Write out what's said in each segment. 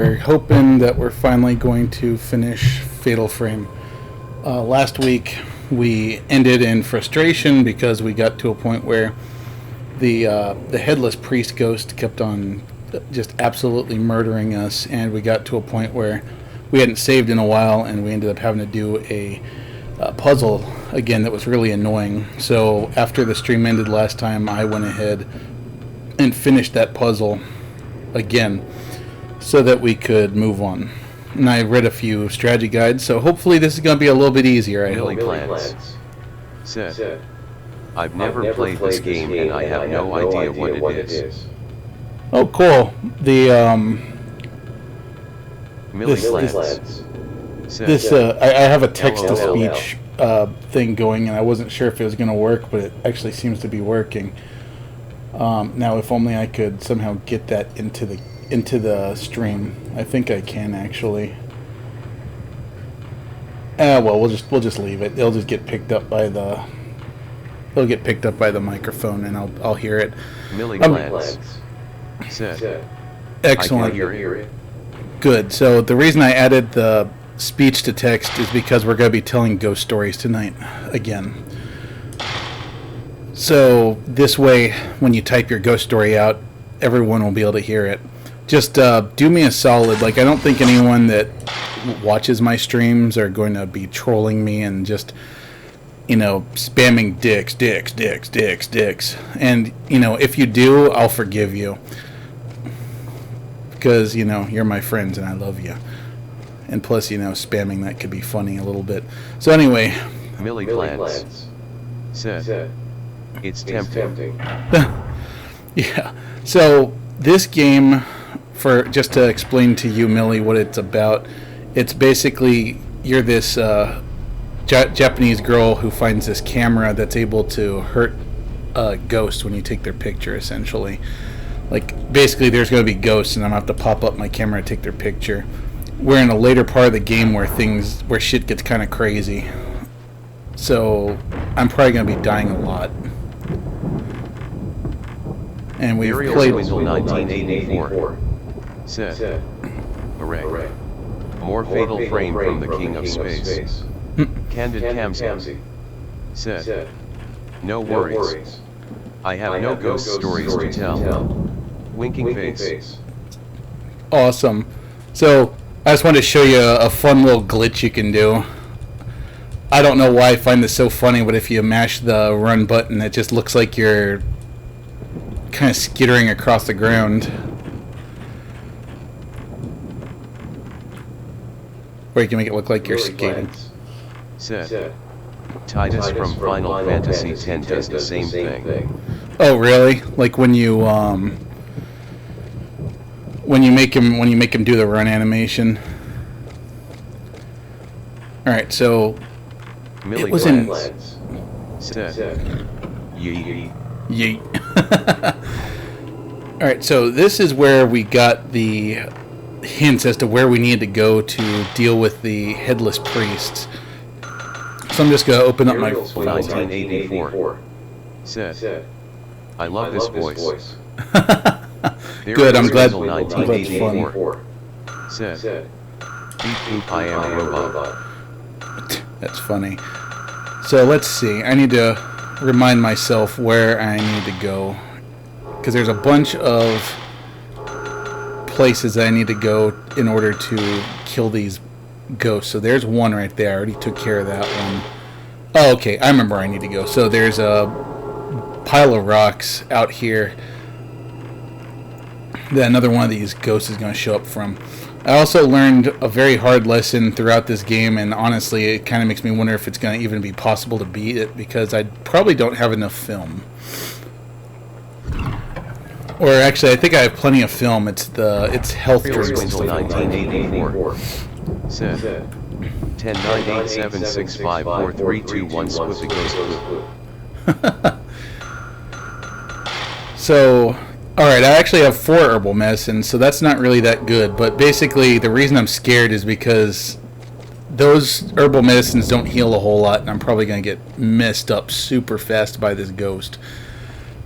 We're hoping that we're finally going to finish Fatal Frame. Last week we ended in frustration because we got to a point where the headless priest ghost kept on just absolutely murdering us, and we got to a point where we hadn't saved in a while, and we ended up having to do a puzzle again that was really annoying. So after the stream ended last time, I went ahead and finished that puzzle again so that we could move on. And I read a few strategy guides, so hopefully this is going to be a little bit easier. I hope. Plans said, I've never played this game and I have no idea what it is. Oh, cool. I have a text-to-speech thing going, and I wasn't sure if it was going to work, but it actually seems to be working. Now, if only I could somehow get that into the stream. I think I can actually. Well, we'll just leave it. It'll just get picked up by the. It'll get picked up by the microphone, and I'll hear it. Said, excellent. I can hear it. Good. So the reason I added the speech to text is because we're going to be telling ghost stories tonight again. So this way, when you type your ghost story out, everyone will be able to hear it. Just do me a solid. Like, I don't think anyone that watches my streams are going to be trolling me and just, spamming dicks. And, if you do, I'll forgive you. Because, you're my friends and I love you. And plus, spamming that could be funny a little bit. So anyway. Millie Plans said, it's tempting. Yeah. So this game, just to explain to you, Millie, what it's about, it's basically you're this Japanese girl who finds this camera that's able to hurt a ghost when you take their picture, essentially. Like, basically, there's going to be ghosts, and I'm going to have to pop up my camera to take their picture. We're in a later part of the game where shit gets kind of crazy. So, I'm probably going to be dying a lot. And we've played... 1984 said, hooray. More Fatal Frame from the King of Space. Candid Kamsi said, no worries. I have no ghost stories to tell. Winking face. Awesome. So, I just wanted to show you a fun little glitch you can do. I don't know why I find this so funny, but if you mash the run button, it just looks like you're kind of skittering across the ground. Or you can make it look like you're skating. Said, Titus from Final Fantasy X does the same thing. Oh, really? Like when you make him do the run animation. All right, so Millie it was in. Said, Yeet. All right, so this is where we got the hints as to where we need to go to deal with the headless priests. So I'm just going to open up my... 1984 said, I love this voice. Good, I'm glad it's fun. Said, beep boop, I am a robot. That's funny. So let's see. I need to remind myself where I need to go. Because there's a bunch of places that I need to go in order to kill these ghosts. So there's one right there. I already took care of that one. Oh, okay. I remember where I need to go. So there's a pile of rocks out here that another one of these ghosts is going to show up from. I also learned a very hard lesson throughout this game, and honestly, it kind of makes me wonder if it's going to even be possible to beat it, because I probably don't have enough film. Or actually, I think I have plenty of film. It's health drinks. 1984 said, 1098765432 split the ghost. So, alright, I actually have 4 herbal medicines, so that's not really that good. But basically, the reason I'm scared is because those herbal medicines don't heal a whole lot, and I'm probably going to get messed up super fast by this ghost.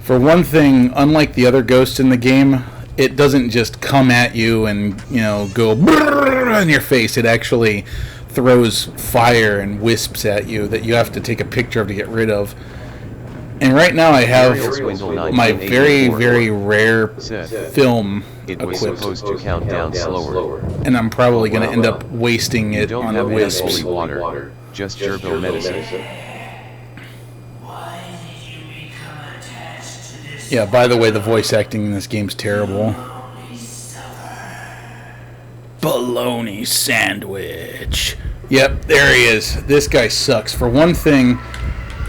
For one thing, unlike the other ghosts in the game, it doesn't just come at you and, you know, go brrr in your face. It actually throws fire and wisps at you that you have to take a picture of to get rid of. And right now I have my very, very rare film It was equipped. supposed to count down slower. And I'm probably going to end up wasting You it don't on have enough wisps. holy water, just gerbil medicine. Why did you become attached to this Yeah, by the way, the voice acting in this game's terrible. lonely suffer? Bologna sandwich. Yep, there he is. This guy sucks. For one thing,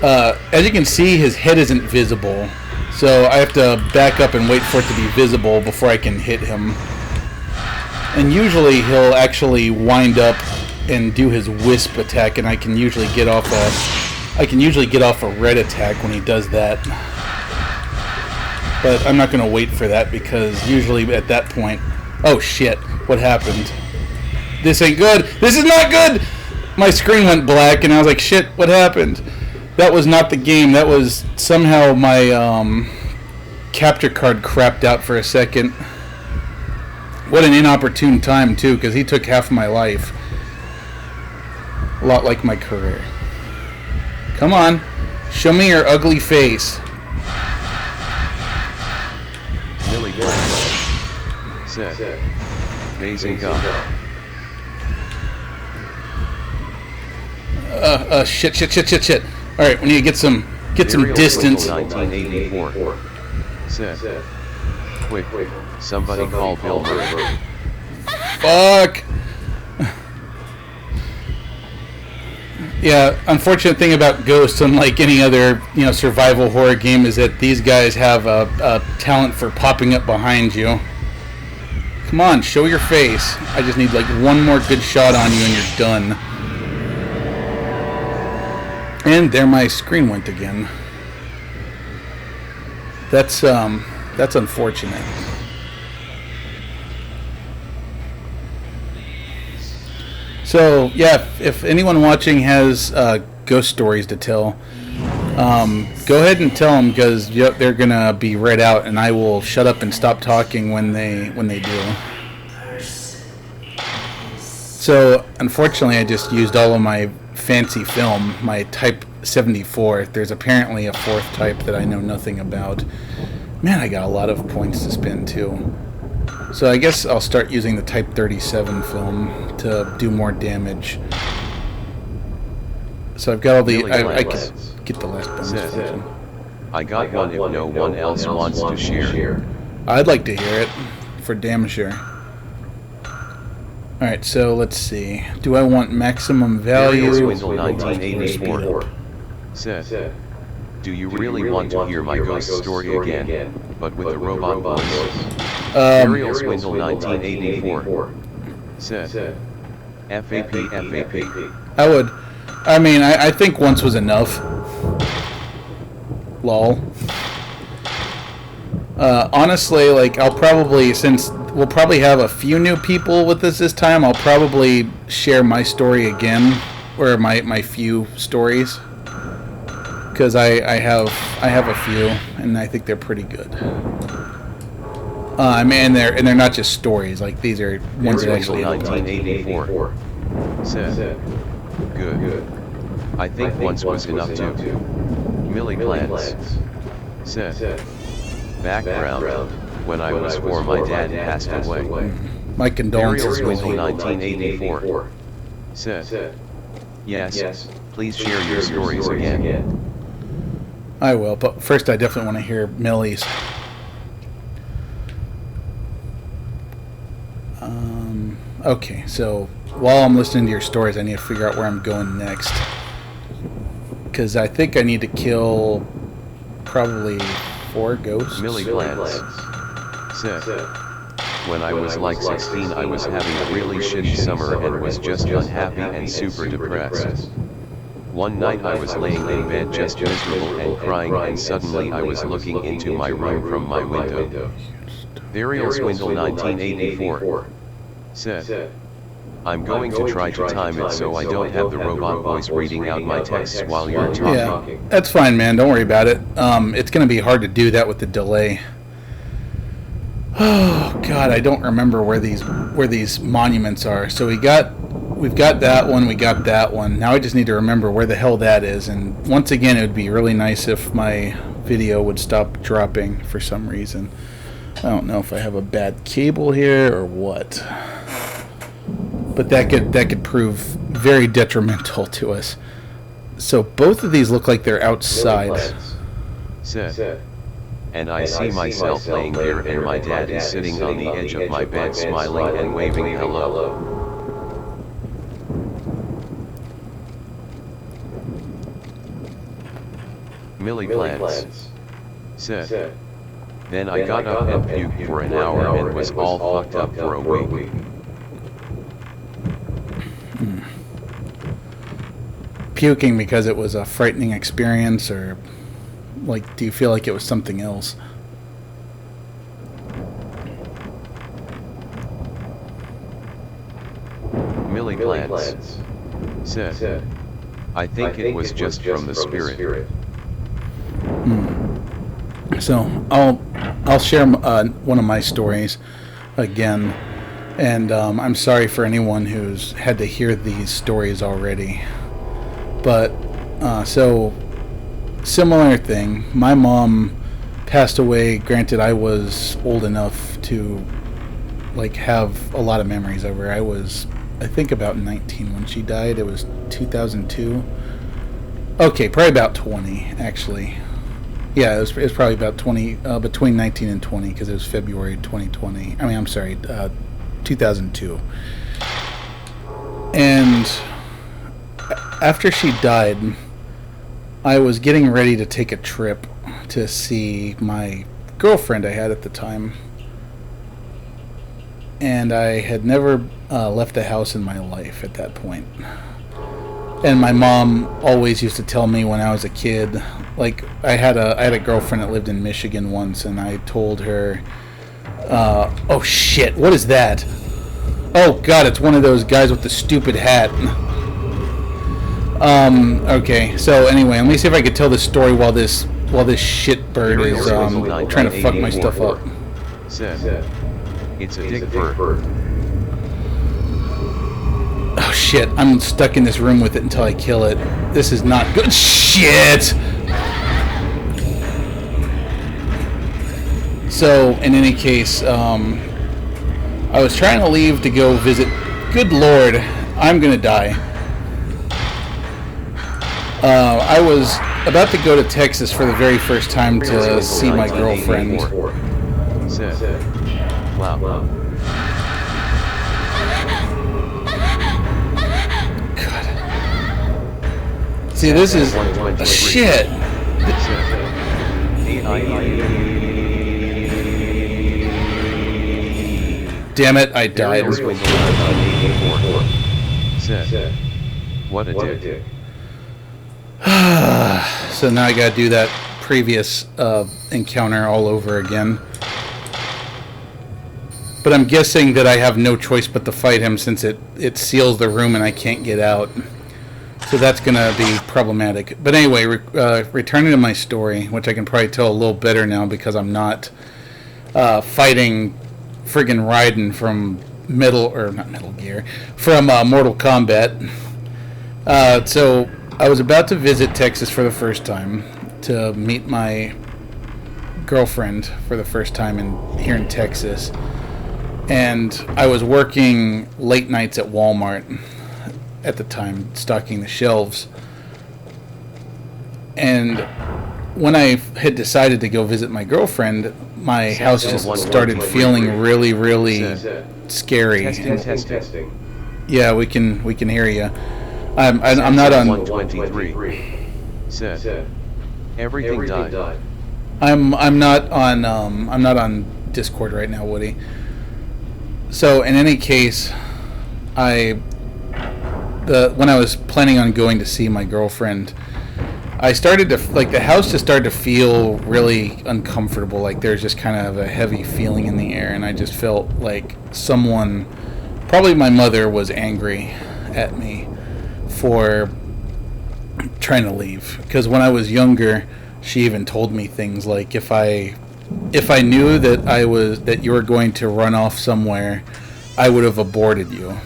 as you can see, his head isn't visible. So I have to back up and wait for it to be visible before I can hit him. And usually he'll actually wind up and do his wisp attack, and I can usually get off a red attack when he does that. But I'm not going to wait for that because usually at that point, oh shit, what happened? This ain't good. This is not good. My screen went black and I was like, shit, what happened? That was not the game. That was somehow my capture card crapped out for a second. What an inopportune time, too, because he took half of my life. A lot like my career. Come on. Show me your ugly face. Millie Blank said, Bazinga. Shit. Alright, we need to get some distance. 1984 said, quick, somebody call Bill Murray. Fuck! Yeah, unfortunate thing about Ghosts, unlike any other, survival horror game, is that these guys have a talent for popping up behind you. Come on, show your face. I just need like one more good shot on you and you're done. And there my screen went again. That's unfortunate. So, yeah, if anyone watching has ghost stories to tell, go ahead and tell them, because they're going to be read out, and I will shut up and stop talking when they do. So, unfortunately, I just used all of my fancy film, my Type 74. There's apparently a fourth type that I know nothing about. Man, I got a lot of points to spend, too. So I guess I'll start using the Type 37 film to do more damage. So I've got all the... I can get the last bonus function. I got one if no one else wants to share. I'd like to hear it, for damn sure. Alright, so let's see. Do I want maximum value? Swindle 1984 said, do you really want to hear my ghost story again, but with a robot voice? Ariel Swindle 1984 said, FAP. I would. I mean, I think once was enough. Lol. Honestly, like, I'll probably, since we'll probably have a few new people with us this time, I'll probably share my story again, or my few stories, because I have a few, and I think they're pretty good. I mean, they're not just stories. Like, these are ones that actually help. 1984 said, good. I think once was enough too. Millie Plants said, background, when I was 4 my dad passed away. My condolences. Ariel Swindle 1984 said, yes, please share your stories again. I will, but first I definitely want to hear Millie's. Okay, so while I'm listening to your stories, I need to figure out where I'm going next. Because I think I need to kill probably 4 ghosts. Millie Plants said, when I was like 16 I was having a really shitty summer and was just unhappy and super depressed. One night I was laying in bed just miserable and crying, and suddenly I was looking into my room from my window. Ariel Swindle 1984 said, I'm going to try to time it so I don't have the robot voice reading out my texts while you're talking. Yeah, that's fine, man. Don't worry about it. It's going to be hard to do that with the delay. Oh God, I don't remember where these monuments are. So we've got that one, we got that one. Now I just need to remember where the hell that is. And once again, it would be really nice if my video would stop dropping for some reason. I don't know if I have a bad cable here or what. But that could prove very detrimental to us. So both of these look like they're outside. Said. And I see myself laying there and my dad is sitting on the edge of my bed smiling and waving hello. Millie plans. Said. Then I got up and puked for an hour and was all fucked up for a week. Puking because it was a frightening experience, or like, do you feel like it was something else? Millie plans. Said. I think it was just from the spirit. So I'll share one of my stories again, and I'm sorry for anyone who's had to hear these stories already. But so similar thing. My mom passed away. Granted, I was old enough to like have a lot of memories of her. I was, I think, about 19 when she died. It was 2002. Okay, probably about 20 actually. Yeah, it was probably about 20, between 19 and 20, because it was February 2020. I mean, I'm sorry, 2002. And after she died, I was getting ready to take a trip to see my girlfriend I had at the time. And I had never left the house in my life at that point. And my mom always used to tell me when I was a kid, like, I had a girlfriend that lived in Michigan once, and I told her, oh shit, what is that? Oh God, it's one of those guys with the stupid hat. Okay, so anyway, let me see if I could tell this story while this shit bird is trying to fuck my stuff up. Said. It's a dick bird. Oh shit, I'm stuck in this room with it until I kill it. This is not good. Shit! So, in any case, I was trying to leave to go visit. Good lord, I'm gonna die. I was about to go to Texas for the very first time to see my girlfriend. Said. Wow. See, this is shit. Damn it, I died. Said. What a dick. So now I gotta do that previous encounter all over again. But I'm guessing that I have no choice but to fight him, since it seals the room and I can't get out. So that's going to be problematic. But anyway, returning to my story, which I can probably tell a little better now because I'm not fighting friggin' Raiden from Mortal Kombat. So I was about to visit Texas for the first time to meet my girlfriend for the first time here in Texas. And I was working late nights at Walmart at the time, stocking the shelves. And when I had decided to go visit my girlfriend, my house just started feeling really, really scary. Testing. Yeah, we can hear you. I'm not on. 123. Said. Everything died. I'm not on Discord right now, Woody. So in any case, when I was planning on going to see my girlfriend, I started to, like, the house just started to feel really uncomfortable. Like there's just kind of a heavy feeling in the air, and I just felt like someone, probably my mother, was angry at me for trying to leave. Because when I was younger, she even told me things like, if I if I knew that you were going to run off somewhere, I would have aborted you.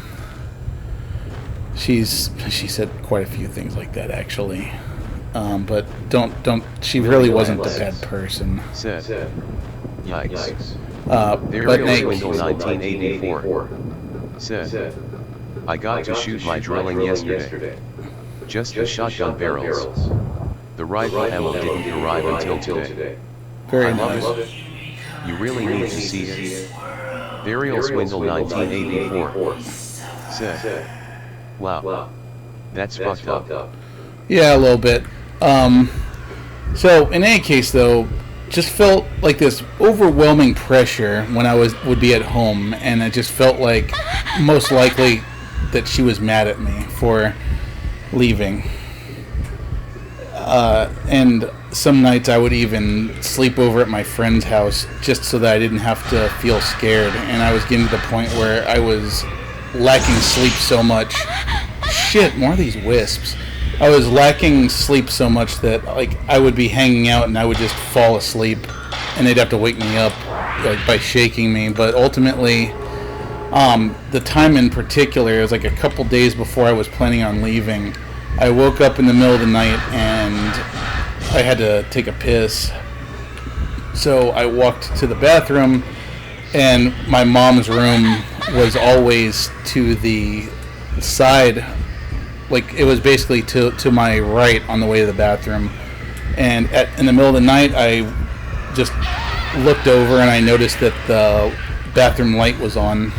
She said quite a few things like that, actually. But don't. She really wasn't the bad person. Said. Yikes. But Burial Nick, Swindle 1984. Said. I got to shoot my drilling yesterday. Just the shotgun barrels. The rifle ammo didn't arrive until today. very I love nice. it. You really need to see it. Burial Swindle 1984. Said. Wow. That's fucked up. Yeah, a little bit. So in any case, though, just felt like this overwhelming pressure when I would be at home, and I just felt like most likely that she was mad at me for leaving. And some nights I would even sleep over at my friend's house just so that I didn't have to feel scared. And I was getting to the point where I was lacking sleep so much. Shit, more of these wisps. I was lacking sleep so much that like I would be hanging out and I would just fall asleep, and they'd have to wake me up like by shaking me. But ultimately, the time in particular, it was like a couple days before I was planning on leaving. I woke up in the middle of the night and I had to take a piss. So I walked to the bathroom, and my mom's room was always to the side. Like, it was basically to my right on the way to the bathroom. And in the middle of the night, I just looked over and I noticed that the bathroom light was on.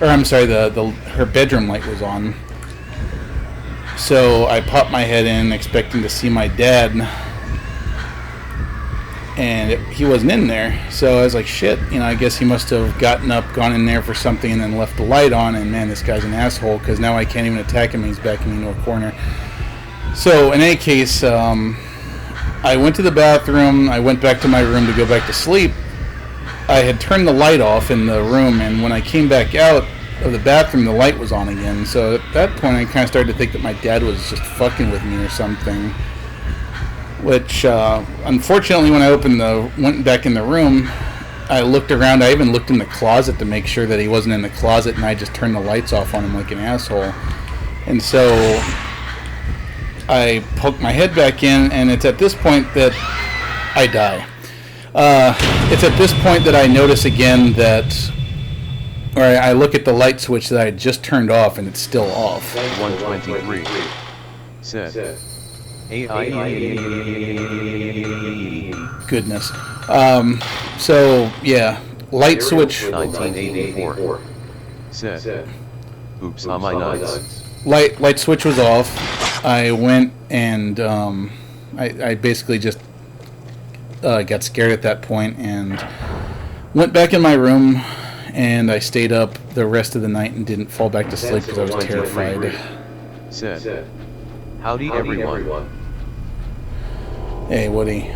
Or, I'm sorry, her bedroom light was on. So I popped my head in expecting to see my dad. And he wasn't in there. So I was like, shit, I guess he must have gotten up, gone in there for something, and then left the light on. And man, this guy's an asshole, because now I can't even attack him. He's backing me into a corner. So in any case, I went to the bathroom. I went back to my room to go back to sleep. I had turned the light off in the room, and when I came back out of the bathroom, the light was on again. So at that point, I kind of started to think that my dad was just fucking with me or something. Which, unfortunately, when I went back in the room, I looked around. I even looked in the closet to make sure that he wasn't in the closet, and I just turned the lights off on him like an asshole. And so I poked my head back in, and it's at this point that I die. It's at this point that I notice again that, or I look at the light switch that I had just turned off, and it's still off. 123. Said. Goodness. So, yeah. Light switch. 1984. Said. Oops on my nuts. Light switch was off. I went and I basically just got scared at that point and went back in my room, and I stayed up the rest of the night and didn't fall back to sleep because I was terrified. Said. Howdy everyone. Hey, Woody.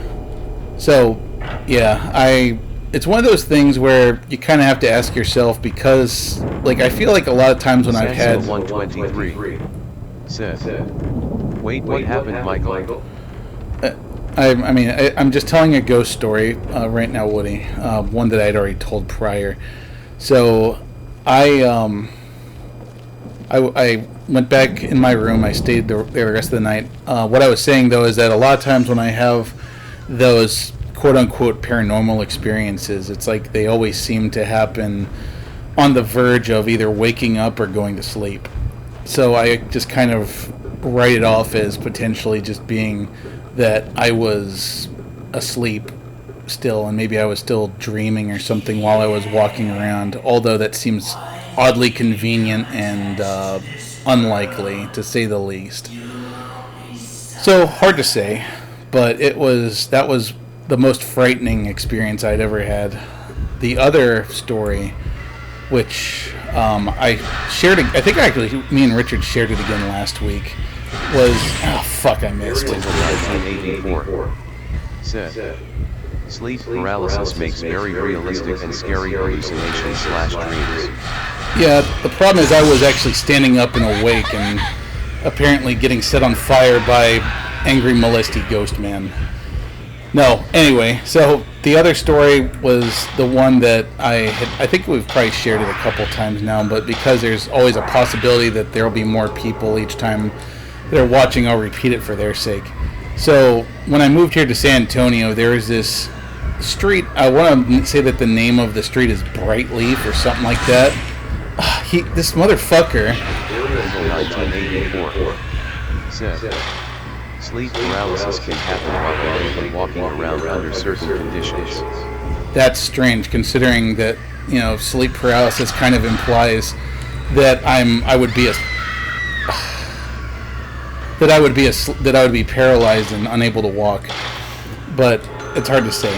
So, yeah, it's one of those things where you kind of have to ask yourself, because, like, I feel like a lot of times when I've had... 123. Said. Wait, what happened, Michael? I'm just telling a ghost story right now, Woody. One that I'd already told prior. So, I went back in my room. I stayed there the rest of the night. What I was saying, though, is that a lot of times when I have those quote-unquote paranormal experiences, it's like they always seem to happen on the verge of either waking up or going to sleep. So I just kind of write it off as potentially just being that I was asleep still, and maybe I was still dreaming or something while I was walking around, although that seems oddly convenient and unlikely, to say the least. So, hard to say, but that was the most frightening experience I'd ever had. The other story, which I shared, I think actually me and Richard shared it again last week, was, I missed it. 1984. Said. Sleep paralysis makes very realistic and scary hallucinations/dreams. Yeah, the problem is I was actually standing up and awake and apparently getting set on fire by angry molesty ghost man. No, anyway, so the other story was the one that I think we've probably shared it a couple times now, but because there's always a possibility that there will be more people each time they're watching, I'll repeat it for their sake. So when I moved here to San Antonio, there was this street. I want to say that the name of the street is Brightleaf or something like that. This motherfucker. 1984 said, sleep paralysis can happen while awake and walking around under certain conditions. That's strange, considering that sleep paralysis kind of implies that I would be paralyzed and unable to walk. But it's hard to say.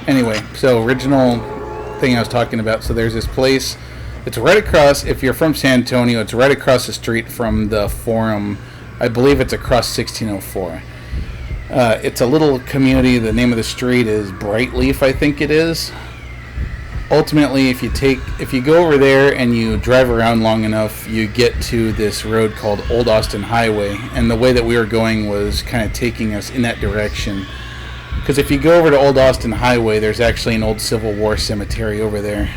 Anyway, so original thing I was talking about. So there's this place. It's right across. If you're from San Antonio, it's right across the street from the Forum. I believe it's across 1604. It's a little community. The name of the street is Brightleaf, I think it is. Ultimately, if you go over there and you drive around long enough, you get to this road called Old Austin Highway, and the way that we were going was kind of taking us in that direction. Because if you go over to Old Austin Highway, there's actually an old Civil War cemetery over there.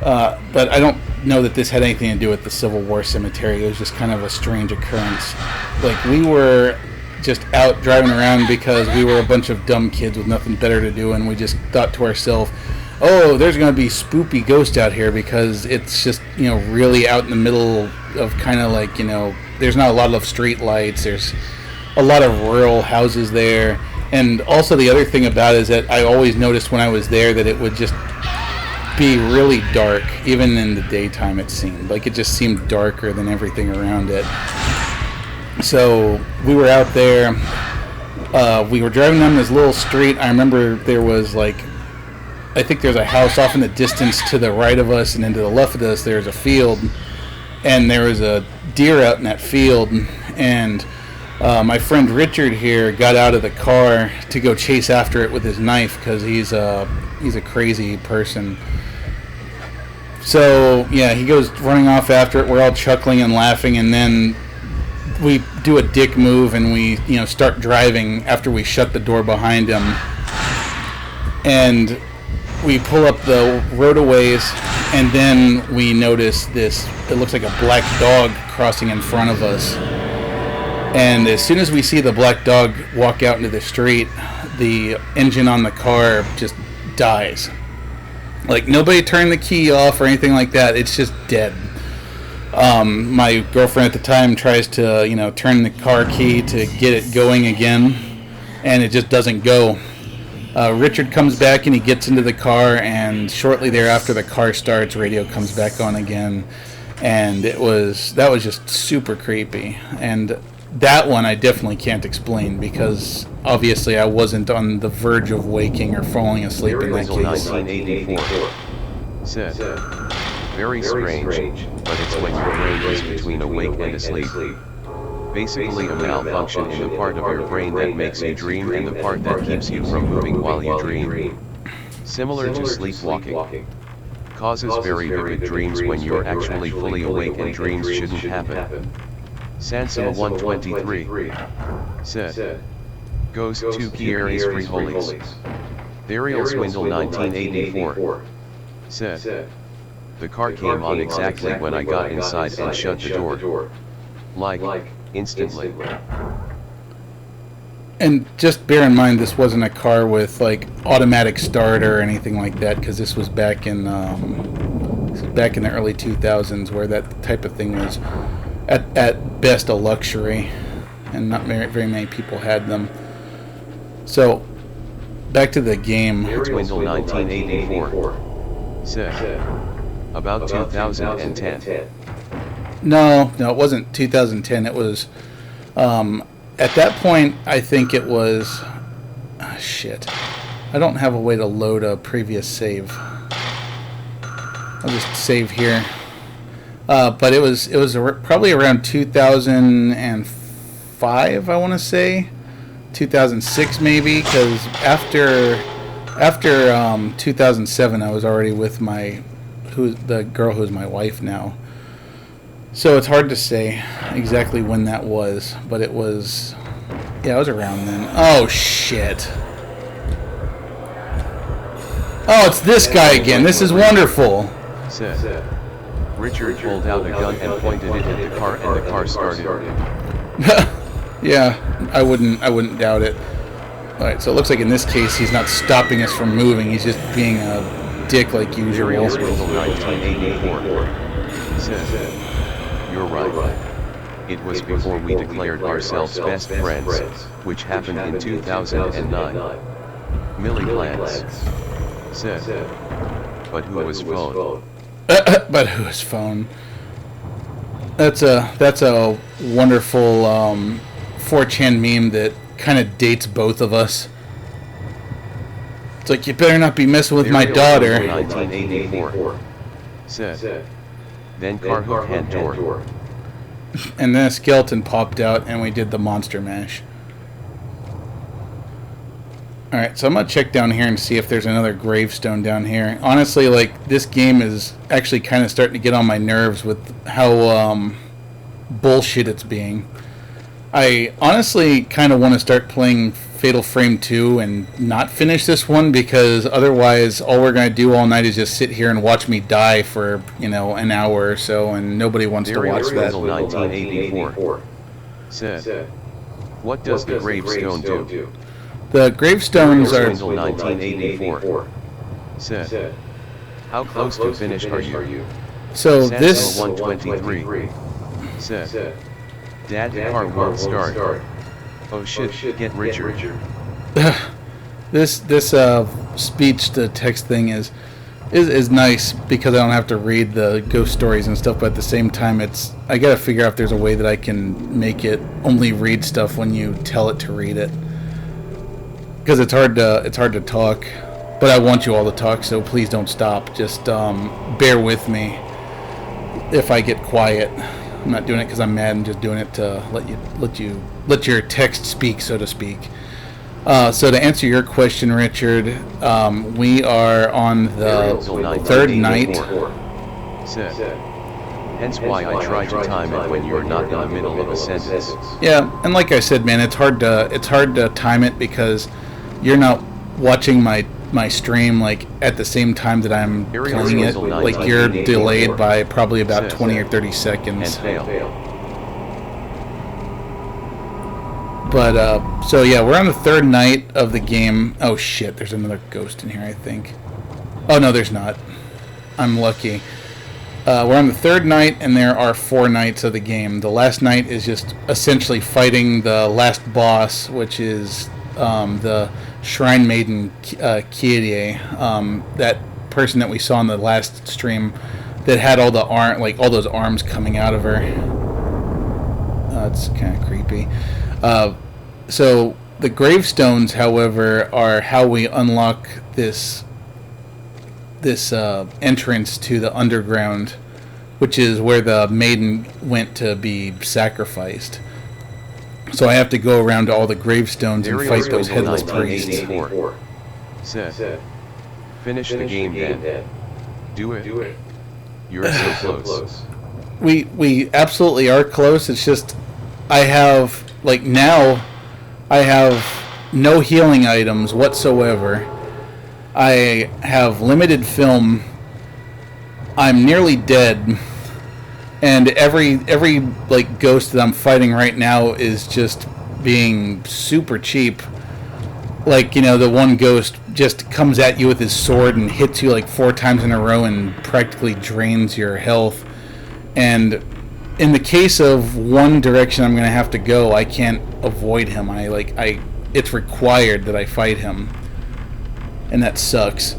But I don't know that this had anything to do with the Civil War cemetery. It was just kind of a strange occurrence. Like, we were just out driving around because we were a bunch of dumb kids with nothing better to do, and we just thought to ourselves, oh, there's going to be spoopy ghosts out here, because it's just, really out in the middle of kind of like, there's not a lot of street lights. There's a lot of rural houses there. And also the other thing about it is that I always noticed when I was there that it would just be really dark, even in the daytime. It seemed like it just seemed darker than everything around it. So we were out there. We were driving down this little street. I remember there was I think there's a house off in the distance to the right of us, and then to the left of us there's a field, and there was a deer out in that field, and my friend Richard here got out of the car to go chase after it with his knife, because he's a crazy person. So yeah, he goes running off after it. We're all chuckling and laughing, and then we do a dick move and we start driving after we shut the door behind him, and we pull up the road a ways, and then we notice this. It looks like a black dog crossing in front of us. And as soon as we see the black dog walk out into the street, the engine on the car just dies. Like, nobody turned the key off or anything like that. It's just dead. My girlfriend at the time tries to, turn the car key to get it going again, and it just doesn't go. Richard comes back and he gets into the car, and shortly thereafter the car starts, radio comes back on again, and that was just super creepy. And that one I definitely can't explain, because obviously I wasn't on the verge of waking or falling asleep in that case. 1984 said, very strange, but it's when your brain is between awake and asleep. Basically a malfunction in the part of your brain that makes you dream and the part that keeps you from moving while you dream. Similar to sleepwalking. Causes very vivid dreams when you're actually fully awake, and dreams shouldn't happen. Sansima 123 said, Ghost 2 Kieres Frijoles. Burial Swindle 1984 said, the car came on exactly when I got inside and shut the door. Like, instantly. And just bear in mind, this wasn't a car with automatic start or anything like that, because this was back in the early 2000s, where that type of thing was at best a luxury, and not very many people had them. So back to the game. Swindle 1984 said, about 2010. No, it wasn't 2010. It was at that point, I think it was shit. I don't have a way to load a previous save. I'll just save here. But it was probably around 2005, I want to say, 2006 maybe, because after 2007 I was already with the girl who's my wife now. So it's hard to say exactly when that was, but it was around then. Oh shit. Oh, it's this guy again. This is wonderful. Said. Richard pulled out a gun and pointed it at the car, and the car started. Yeah, I wouldn't doubt it. Alright, so it looks like in this case he's not stopping us from moving, he's just being a dick like usual. Ariel Swindle 1984 said, "You're right. It was before we declared ourselves best friends, which happened in 2009. Millie Glantz said, but who was phone? But whose phone? That's a wonderful 4chan meme that kind of dates both of us. It's like, you better not be messing with my daughter. 1984 said, then car hook hand door. And then a skeleton popped out and we did the monster mash. Alright, so I'm going to check down here and see if there's another gravestone down here. Honestly, like, this game is actually kind of starting to get on my nerves with how bullshit it's being. I honestly kind of want to start playing Fatal Frame 2 and not finish this one, because otherwise all we're going to do all night is just sit here and watch me die for, you know, an hour or so, and nobody wants to watch that. 1984 said, what does the gravestone do? The gravestones are... 1984 said, how close to finish are you? So this... 123 said, Dad, the car won't start. Oh shit, get Richard. This speech to text thing is nice because I don't have to read the ghost stories and stuff, but at the same time I gotta figure out if there's a way that I can make it only read stuff when you tell it to read it. Because it's hard to talk, but I want you all to talk, so please don't stop. Just bear with me if I get quiet. I'm not doing it because I'm mad. I'm just doing it to let your text speak, so to speak. So to answer your question, Richard, we are on the third night. Hence why I try to time it when you're not in the middle of a sentence. Yeah, and like I said, man, it's hard to time it because you're not watching my stream like at the same time that I'm playing it. Like, you're delayed by probably about 20 or 30 seconds. But so yeah, we're on the third night of the game. Oh shit, there's another ghost in here, I think. Oh no, there's not. I'm lucky. We're on the third night, and there are 4 nights of the game. The last night is just essentially fighting the last boss, which is the Shrine Maiden Kyrie, that person that we saw in the last stream that had all the all those arms coming out of her. It's kind of creepy. So the gravestones, however, are how we unlock this entrance to the underground, which is where the maiden went to be sacrificed. So I have to go around to all the gravestones and fight those headless priests. Said, finish the game then. Do it. You're so close. We absolutely are close. It's just I have no healing items whatsoever. I have limited film. I'm nearly dead. And every like ghost that I'm fighting right now is just being super cheap. Like, you know, the one ghost just comes at you with his sword and hits you like 4 times in a row and practically drains your health. And in the case of one direction I'm gonna have to go, I can't avoid him. It's required that I fight him, and that sucks.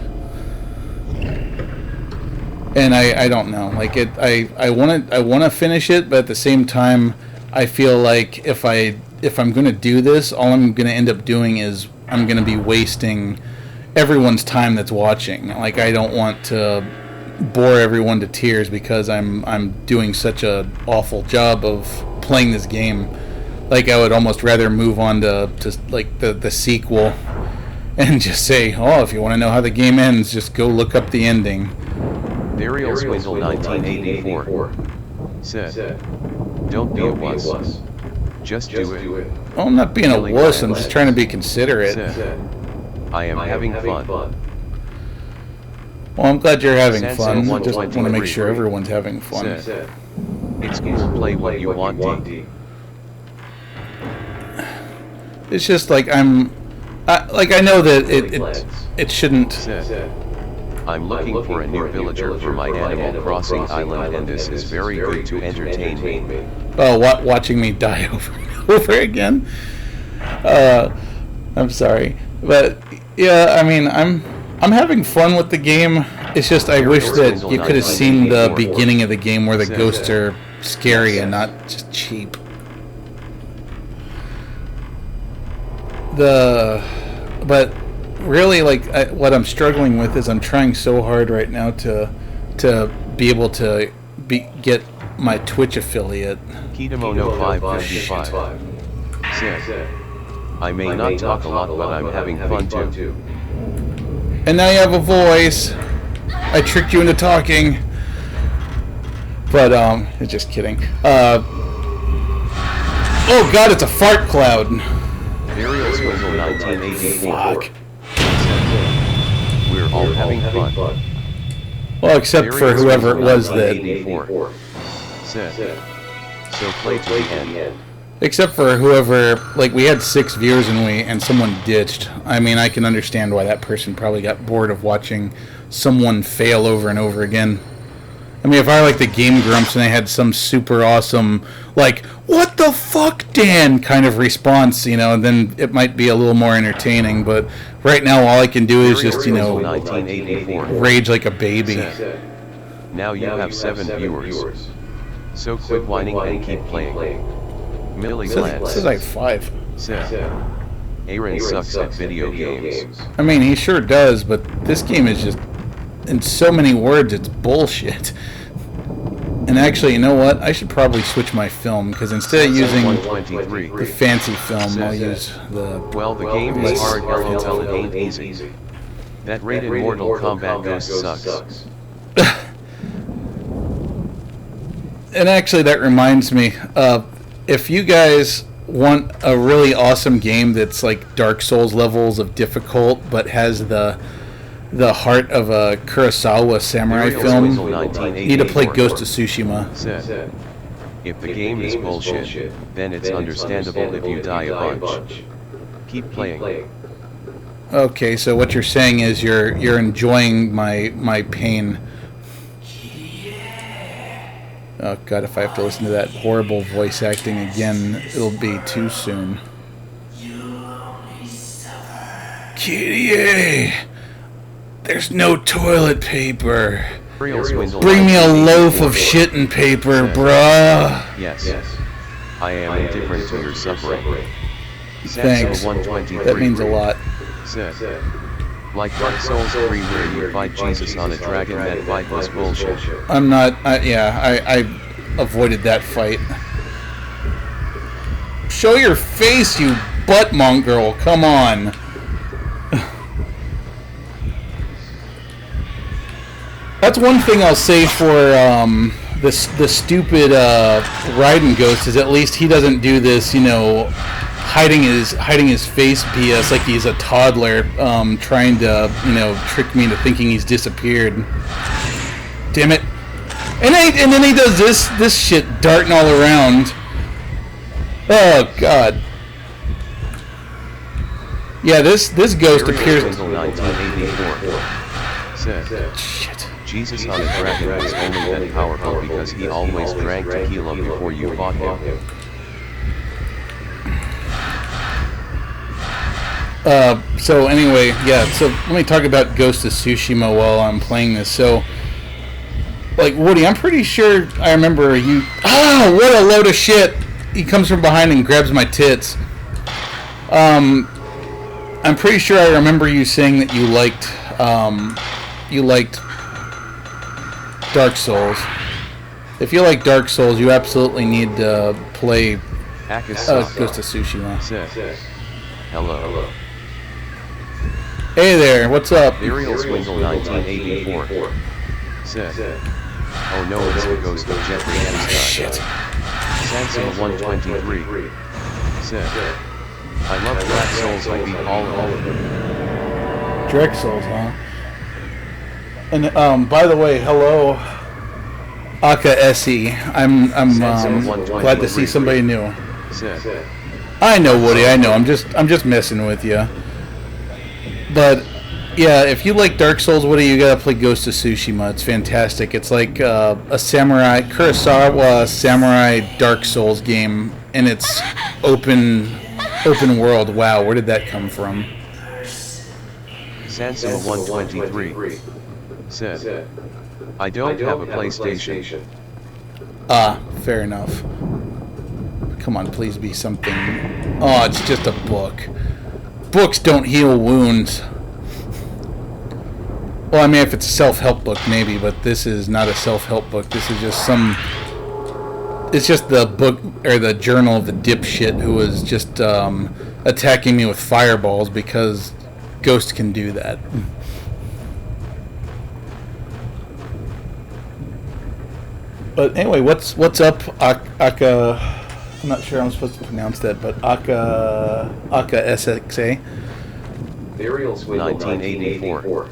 And I don't know, like I want to finish it, but at the same time I feel like if I'm going to do this, all I'm going to end up doing is I'm going to be wasting everyone's time that's watching. Like, I don't want to bore everyone to tears because I'm doing such a awful job of playing this game. Like, I would almost rather move on to like the sequel and just say, oh, if you want to know how the game ends, just go look up the ending. Ariel Swindle 1984 said, don't be a wuss. Just do it. Oh, I'm not being a wuss, I'm just trying to be considerate. Said, I am having fun. Well, I'm glad you're having Sansa fun. I just want to make 123 sure everyone's having fun. Said, it's cool, play what you want, D. It's just like I know that it shouldn't. Said, I'm looking for a new villager for my Animal Crossing island, and this is very good to entertain me. Oh, watching me die over and over again. I'm sorry, but yeah, I mean, I'm having fun with the game. It's just I wish that you could have seen the beginning of the game where the ghosts are scary and not just cheap. But really, like, what I'm struggling with is I'm trying so hard right now to be able to get my Twitch affiliate. Kitamono 555 said, I may not talk a lot, but I'm having fun too. And now you have a voice. I tricked you into talking. But just kidding. Oh god, it's a fart cloud. Ariel Swindle 1984. Fuck. We're all having fun. Well, except for whoever it was that. Said, so play to the end. Except for whoever, like, we had 6 viewers and someone ditched. I mean, I can understand why that person probably got bored of watching someone fail over and over again. I mean, if I were like the Game Grumps and they had some super awesome, like, what the fuck, Dan, kind of response, then it might be a little more entertaining. But right now, all I can do is just, rage like a baby. Now you have 7 viewers. So quit whining and keep playing. Millie Glad says I have 5. said, Aaron sucks at video games. I mean, he sure does, but this game is just, in so many words, it's bullshit. And actually, you know what? I should probably switch my film, because instead of using the fancy film, I'll use the... Well, the game is hard, LOL, it ain't easy. That rated Mortal Kombat Ghost sucks. And actually, that reminds me, if you guys want a really awesome game that's like Dark Souls levels of difficult, but has the heart of a Kurosawa samurai film, you need to play Ghost of Tsushima. Said, if the game is bullshit, then it's understandable if you die a bunch. Keep playing. Okay, so what you're saying is you're enjoying my pain. Oh god, if I have to listen to that horrible voice acting again, it'll be too soon. Kitty, there's no toilet paper. Bring me a loaf of shitting paper, bruh. Yes. I am indifferent to your suffering. Thanks. That means a lot. Said, like Dark Souls 3 where you fight Jesus on a dragon, that fight was bullshit. I'm not, I avoided that fight. Show your face, you butt mongrel, come on. That's one thing I'll say for the stupid Raiden Ghost, is at least he doesn't do this, hiding his face BS like he's a toddler, trying to trick me into thinking he's disappeared. Damn it! And then he does this shit darting all around. Oh god. Yeah, this ghost appears. 1984 said, Shit. Jesus on a dragon was only that powerful because he always drank tequila before you fought him. So anyway, yeah, so let me talk about Ghost of Tsushima while I'm playing this. So, like, Woody, I'm pretty sure I remember you... Ah, what a load of shit! He comes from behind and grabs my tits. I'm pretty sure I remember you saying that you liked Dark Souls. If you like Dark Souls, you absolutely need to play Ghost of Tsushima. Said, hello. Hey there, what's up? Ariel Swindle 1984 said, oh no, it's the ghost of Jeffrey Epstein. Shit. Sansa 123 said, I love Dark Souls, I beat all of them. Dark Souls, huh? And by the way, hello, Aka SE. I'm glad to see somebody new. Said. I know, Woody. I know. I'm just messing with you. But yeah, if you like Dark Souls, Woody, you gotta play Ghost of Tsushima. It's fantastic. It's like a samurai Kurosawa samurai Dark Souls game, and it's open world. Wow, where did that come from? Sansuma 123 said, I don't have a PlayStation. Ah, fair enough. Come on, please be something. Oh, it's just a book. Books don't heal wounds. Well, I mean, if it's a self-help book, maybe, but this is not a self-help book. This is just some... It's just the book, or the journal of the dipshit who was just attacking me with fireballs because Ghost can do that. But anyway, what's up, Aka... I'm not sure I'm supposed to pronounce that, but Aka SXA. 1984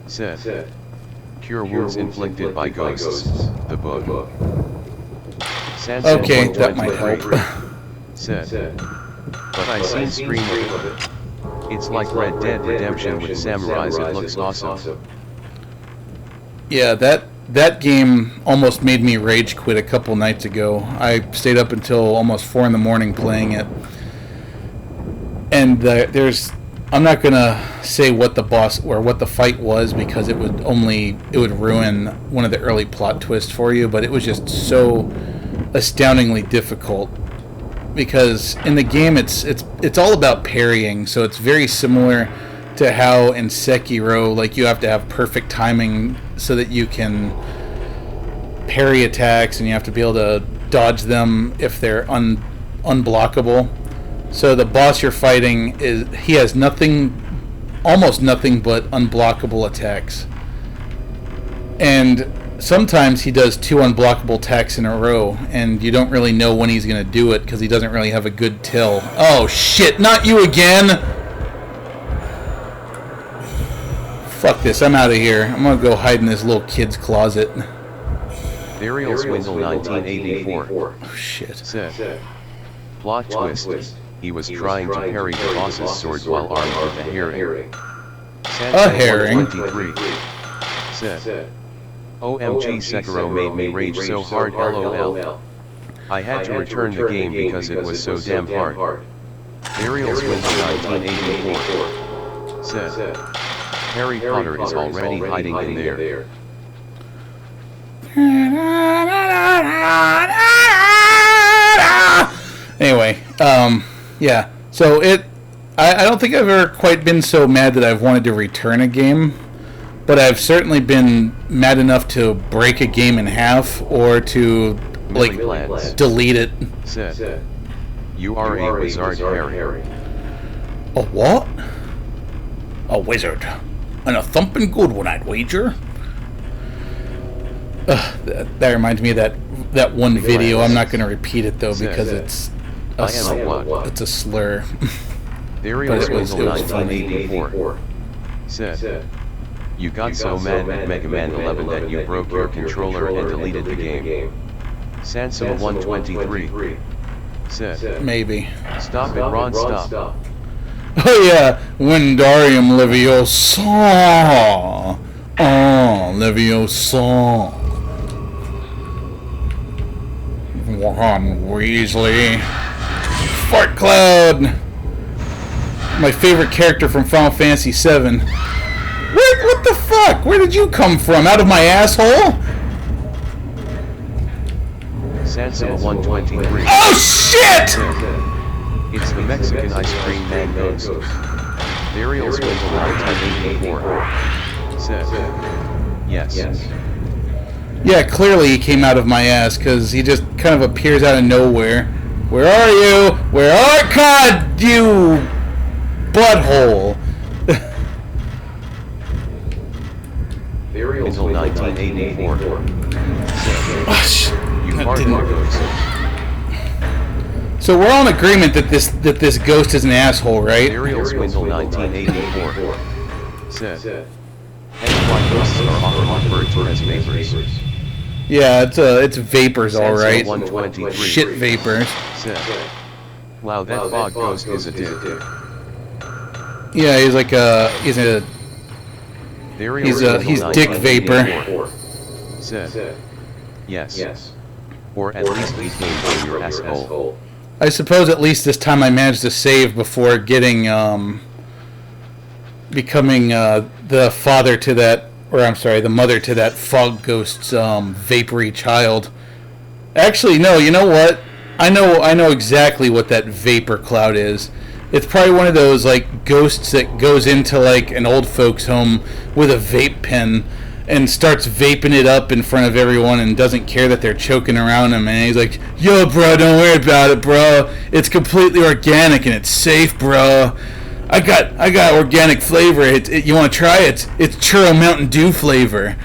said, Cure Wounds Inflicted by Ghosts, the book. Sansuma Okay, that might help. Said, but I seen screen of it. It's like Red Dead Redemption with samurais. It looks awesome. Yeah, that game almost made me rage quit a couple nights ago. I stayed up until almost 4 in the morning playing it. And I'm not gonna say what the boss or what the fight was because it would ruin one of the early plot twists for you, but it was just so astoundingly difficult. Because in the game it's all about parrying, so it's very similar to how in Sekiro, like, you have to have perfect timing so that you can parry attacks, and you have to be able to dodge them if they're unblockable. So the boss you're fighting he has almost nothing but unblockable attacks. And sometimes he does 2 unblockable attacks in a row, and you don't really know when he's going to do it because he doesn't really have a good till. Oh shit, not you again! Fuck this, I'm out of here. I'm gonna go hide in this little kid's closet. Burial Swindle 1984 Oh shit. said, plot twist, he was trying to parry the boss's sword while armed with a herring. A herring? 123 said, OMG, Sekiro made me rage so hard, lol. I had to return the game because it was so damn hard. Burial Swindle 1984 said, Harry Potter is already hiding in there. Anyway, yeah. So I don't think I've ever quite been so mad that I've wanted to return a game, but I've certainly been mad enough to break a game in half or to, like, delete it. Said, you are a wizard, Harry. A what? A wizard. And a thumping good one, I'd wager. That reminds me of that one video. I'm not going to repeat it though because it's a slur. Burial But it was Swindle funny. 1984 said, you got so mad at Mega Man 11 that you broke your controller and deleted the game. Sansuma 123 said, Maybe. stop it, Ron, stop. Oh yeah, Wingardium Leviosa. Oh, Leviosa. Ron Weasley. Fart Cloud. My favorite character from Final Fantasy VII. What the fuck? Where did you come from? Out of my asshole? Sansuma 123 Oh shit! it's the Mexican ice cream man Ghost. Burial Swindle 1984 said, yes. Yeah, clearly he came out of my ass because he just kind of appears out of nowhere. Where are you? Where are God, you butthole? Burial Swindle 1984 said, you That are didn't- Ghost. So we're all in agreement that this ghost is an asshole, right? Burial Swindle 1984 said, Hence why ghosts are often referred to as vapors. Yeah, it's vapors, all right. 123 Shit vapors. said, "Wow, that fog ghost is a dick." Yeah, he's like he's Dick Vapor. Said, yes. Or at least he came from your asshole. I suppose at least this time I managed to save before getting becoming the father to that, or I'm sorry, the mother to that fog ghost's vapory child. Actually, no. You know what? I know exactly what that vapor cloud is. It's probably one of those like ghosts that goes into like an old folks home with a vape pen and starts vaping it up in front of everyone and doesn't care that they're choking around him, and he's like, "Yo, bro, don't worry about it, bro. It's completely organic and it's safe, bro. I got organic flavor. You want to try it? It's churro Mountain Dew flavor."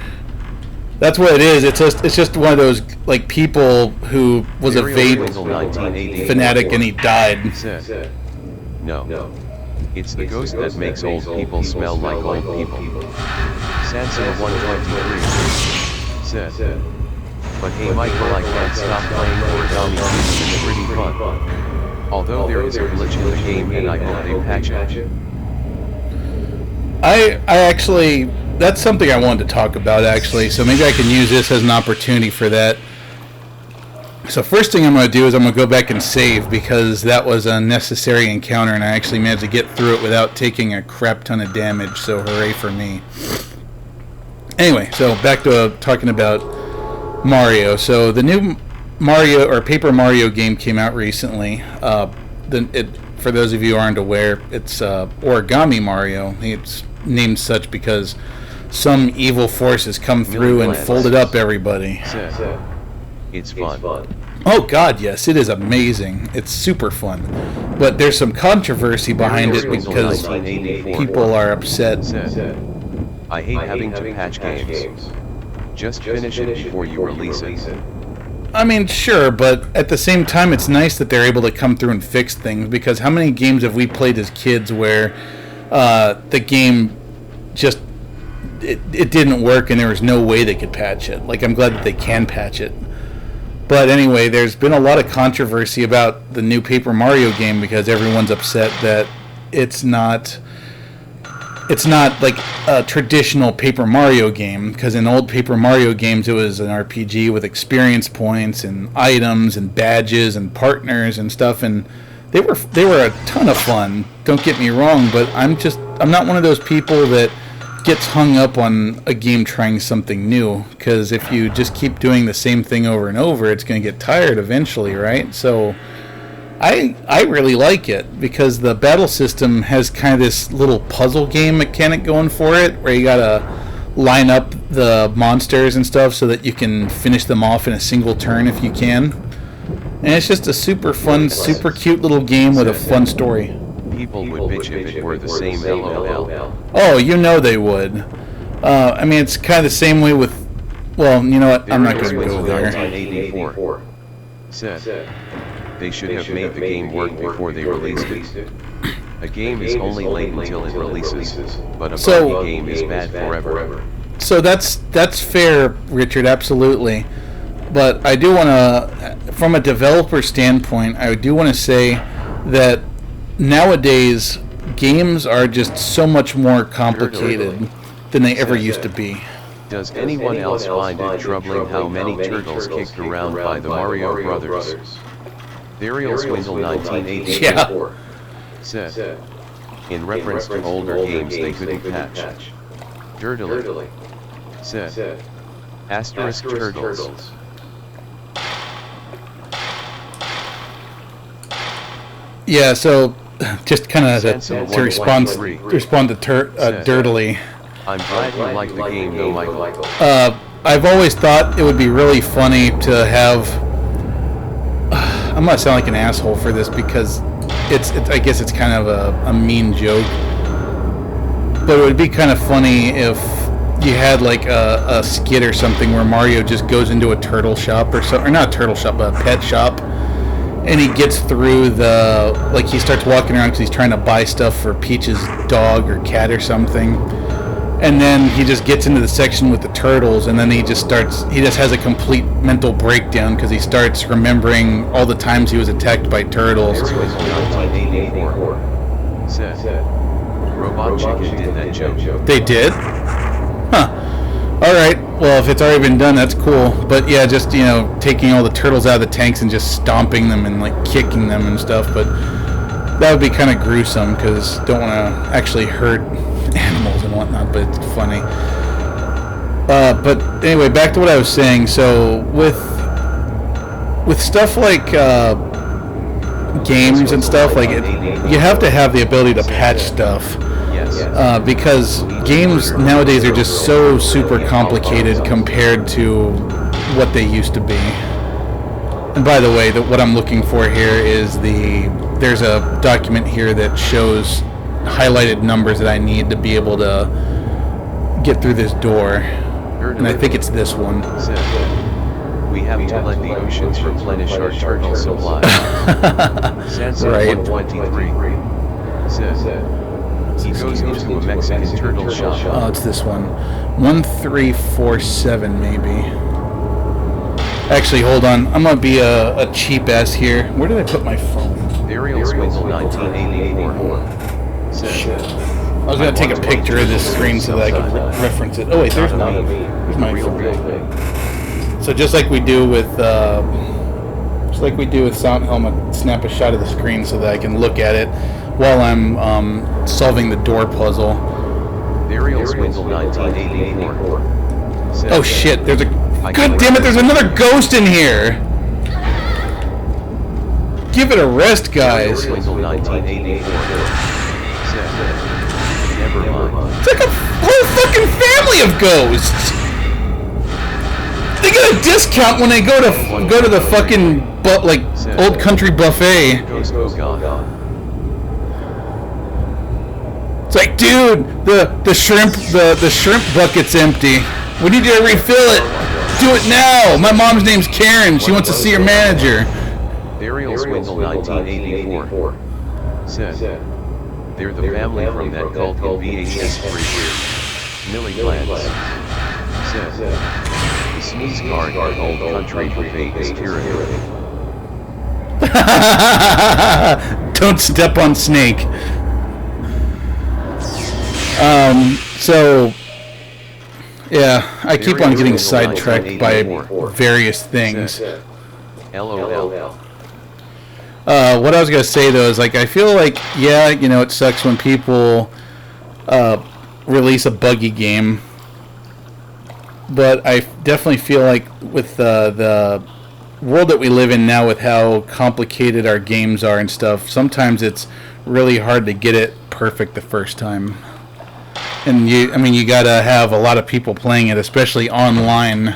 That's what it is. It's just one of those like people who was a vape fanatic and he died. Said, "No. It's the ghost that makes old people smell like old people." Sansa 123 said, "But hey Michael, I can't stop playing Origami King. It's pretty fun. Although there is a glitch in the game and I hope they patch it." I actually, that's something I wanted to talk about actually, so maybe I can use this as an opportunity for that. So first thing I'm going to do is I'm going to go back and save, because that was a necessary encounter and I actually managed to get through it without taking a crap ton of damage, so hooray for me. Anyway, so back to talking about Mario. So the new Mario, or Paper Mario game came out recently. For those of you who aren't aware, it's Origami Mario. It's named such because some evil force has come through and folded up everybody. Said, "It's fun." Oh god, yes, it is amazing. It's super fun. But there's some controversy behind it because people are upset. Said, "I hate having to patch games. Just finish it before you release it." I mean, sure, but at the same time, it's nice that they're able to come through and fix things, because how many games have we played as kids where the game just, it didn't work and there was no way they could patch it? Like, I'm glad that they can patch it. But anyway, there's been a lot of controversy about the new Paper Mario game because everyone's upset that it's not like a traditional Paper Mario game, because in old Paper Mario games it was an RPG with experience points and items and badges and partners and stuff, and they were a ton of fun. Don't get me wrong, but I'm not one of those people that gets hung up on a game trying something new, because if you just keep doing the same thing over and over, it's going to get tired eventually, right? So I really like it because the battle system has kind of this little puzzle game mechanic going for it, where you gotta line up the monsters and stuff so that you can finish them off in a single turn if you can. And it's just a super fun, super cute little game with a fun story. People would bitch if it were the same LOL. Oh, you know they would. I mean, it's kind of the same way with, well, you know what, I'm not going to go there. 1984 said, "They should have made the game work before they released it. A game is only late until it releases, but a buggy game is bad forever." So that's fair, Richard, absolutely. But I do want to, from a developer standpoint, I do want to say that nowadays games are just so much more complicated than they ever used to be. Does anyone else find it troubling how many turtles kicked around by the Mario Brothers? Ariel Swindle 1984 said, in reference to older games they couldn't patch. Dirtily said, asterisk turtles. Yeah, so just kind of to respond to Dirtily. I'm glad you like the game though, Michael. I've always thought it would be really funny to have. I'm gonna sound like an asshole for this because it's I guess it's kind of a mean joke, but it would be kind of funny if you had like a skit or something where Mario just goes into a turtle shop or not a turtle shop, but a pet shop, and he gets through he starts walking around because he's trying to buy stuff for Peach's dog or cat or something, And then he just gets into the section with the turtles, and then he just has a complete mental breakdown because he starts remembering all the times he was attacked by turtles. Ariel 1984 said, Robot Chicken did that joke. They did? Huh. Alright, well, if it's already been done, that's cool. But yeah, just, taking all the turtles out of the tanks and just stomping them and, kicking them and stuff. But that would be kind of gruesome because don't want to actually hurt animals and whatnot, but it's funny. But anyway, back to what I was saying. So, with stuff like games and stuff, you have to have the ability to patch stuff. Because games nowadays are just so super complicated compared to what they used to be. And by the way, what I'm looking for here is there's a document here that shows highlighted numbers that I need to be able to get through this door. And I think it's this one. We have to let the oceans replenish our turtle supply. Sansa Right. 123 says, he goes into a Mexican turtle shop. Oh, it's this one. 1347 maybe. Actually, hold on. I'm gonna be a cheap ass here. Where did I put my phone? Ariel Swindle 1984 says, I was gonna take a picture of this screen so that I could reference it. Oh wait, there's my phone. So just like we do with Silent Hill, I'm gonna snap a shot of the screen so that I can look at it while I'm solving the door puzzle. Ariel Swindle 1984 says, Oh shit! God damn it! There's another ghost in here. Give it a rest, guys. Swindle 1984 says, never mind. It's like a whole fucking family of ghosts. They get a discount when they go to the fucking Old Country Buffet. Ghost, oh god. It's like, dude, the shrimp bucket's empty. We need you to refill it. Do it now. My mom's name's Karen. She wants to see her manager. Ariel Swindle 1984 said, they're the family from that cult in VHS free. Millie Glantz said, the sneeze guard at Old Country Buffet is tyranny. Don't step on Snake. So, yeah, I keep on getting sidetracked by various things. LOL. What I was gonna say though is I feel like it sucks when people release a buggy game, but I definitely feel like with the world that we live in now, with how complicated our games are and stuff, sometimes it's really hard to get it perfect the first time. And you gotta have a lot of people playing it, especially online,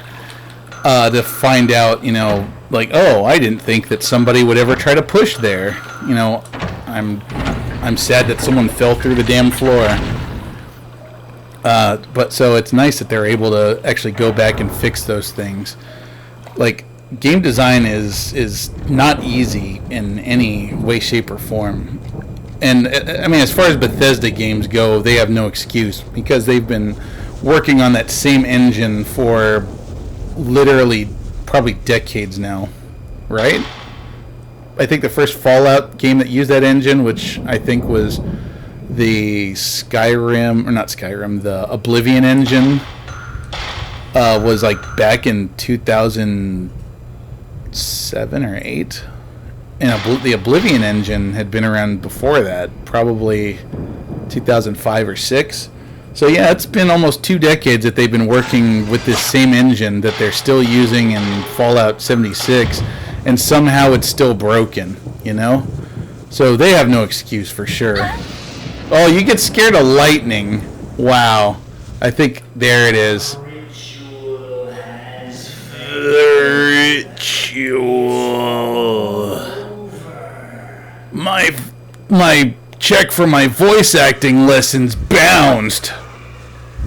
to find out, oh, I didn't think that somebody would ever try to push there. I'm sad that someone fell through the damn floor. But so it's nice that they're able to actually go back and fix those things. Game design is not easy in any way, shape, or form. And as far as Bethesda games go, they have no excuse because they've been working on that same engine for literally probably decades now, right? I think the first Fallout game that used that engine, which I think was the the Oblivion engine, was back in 2007 or 8. And the Oblivion engine had been around before that, probably 2005 or 6. So yeah, it's been almost 2 decades that they've been working with this same engine that they're still using in Fallout 76, and somehow it's still broken, So they have no excuse for sure. Oh, you get scared of lightning. Wow. I think there it is. Ritual has The ritual. My check for my voice acting lessons bounced.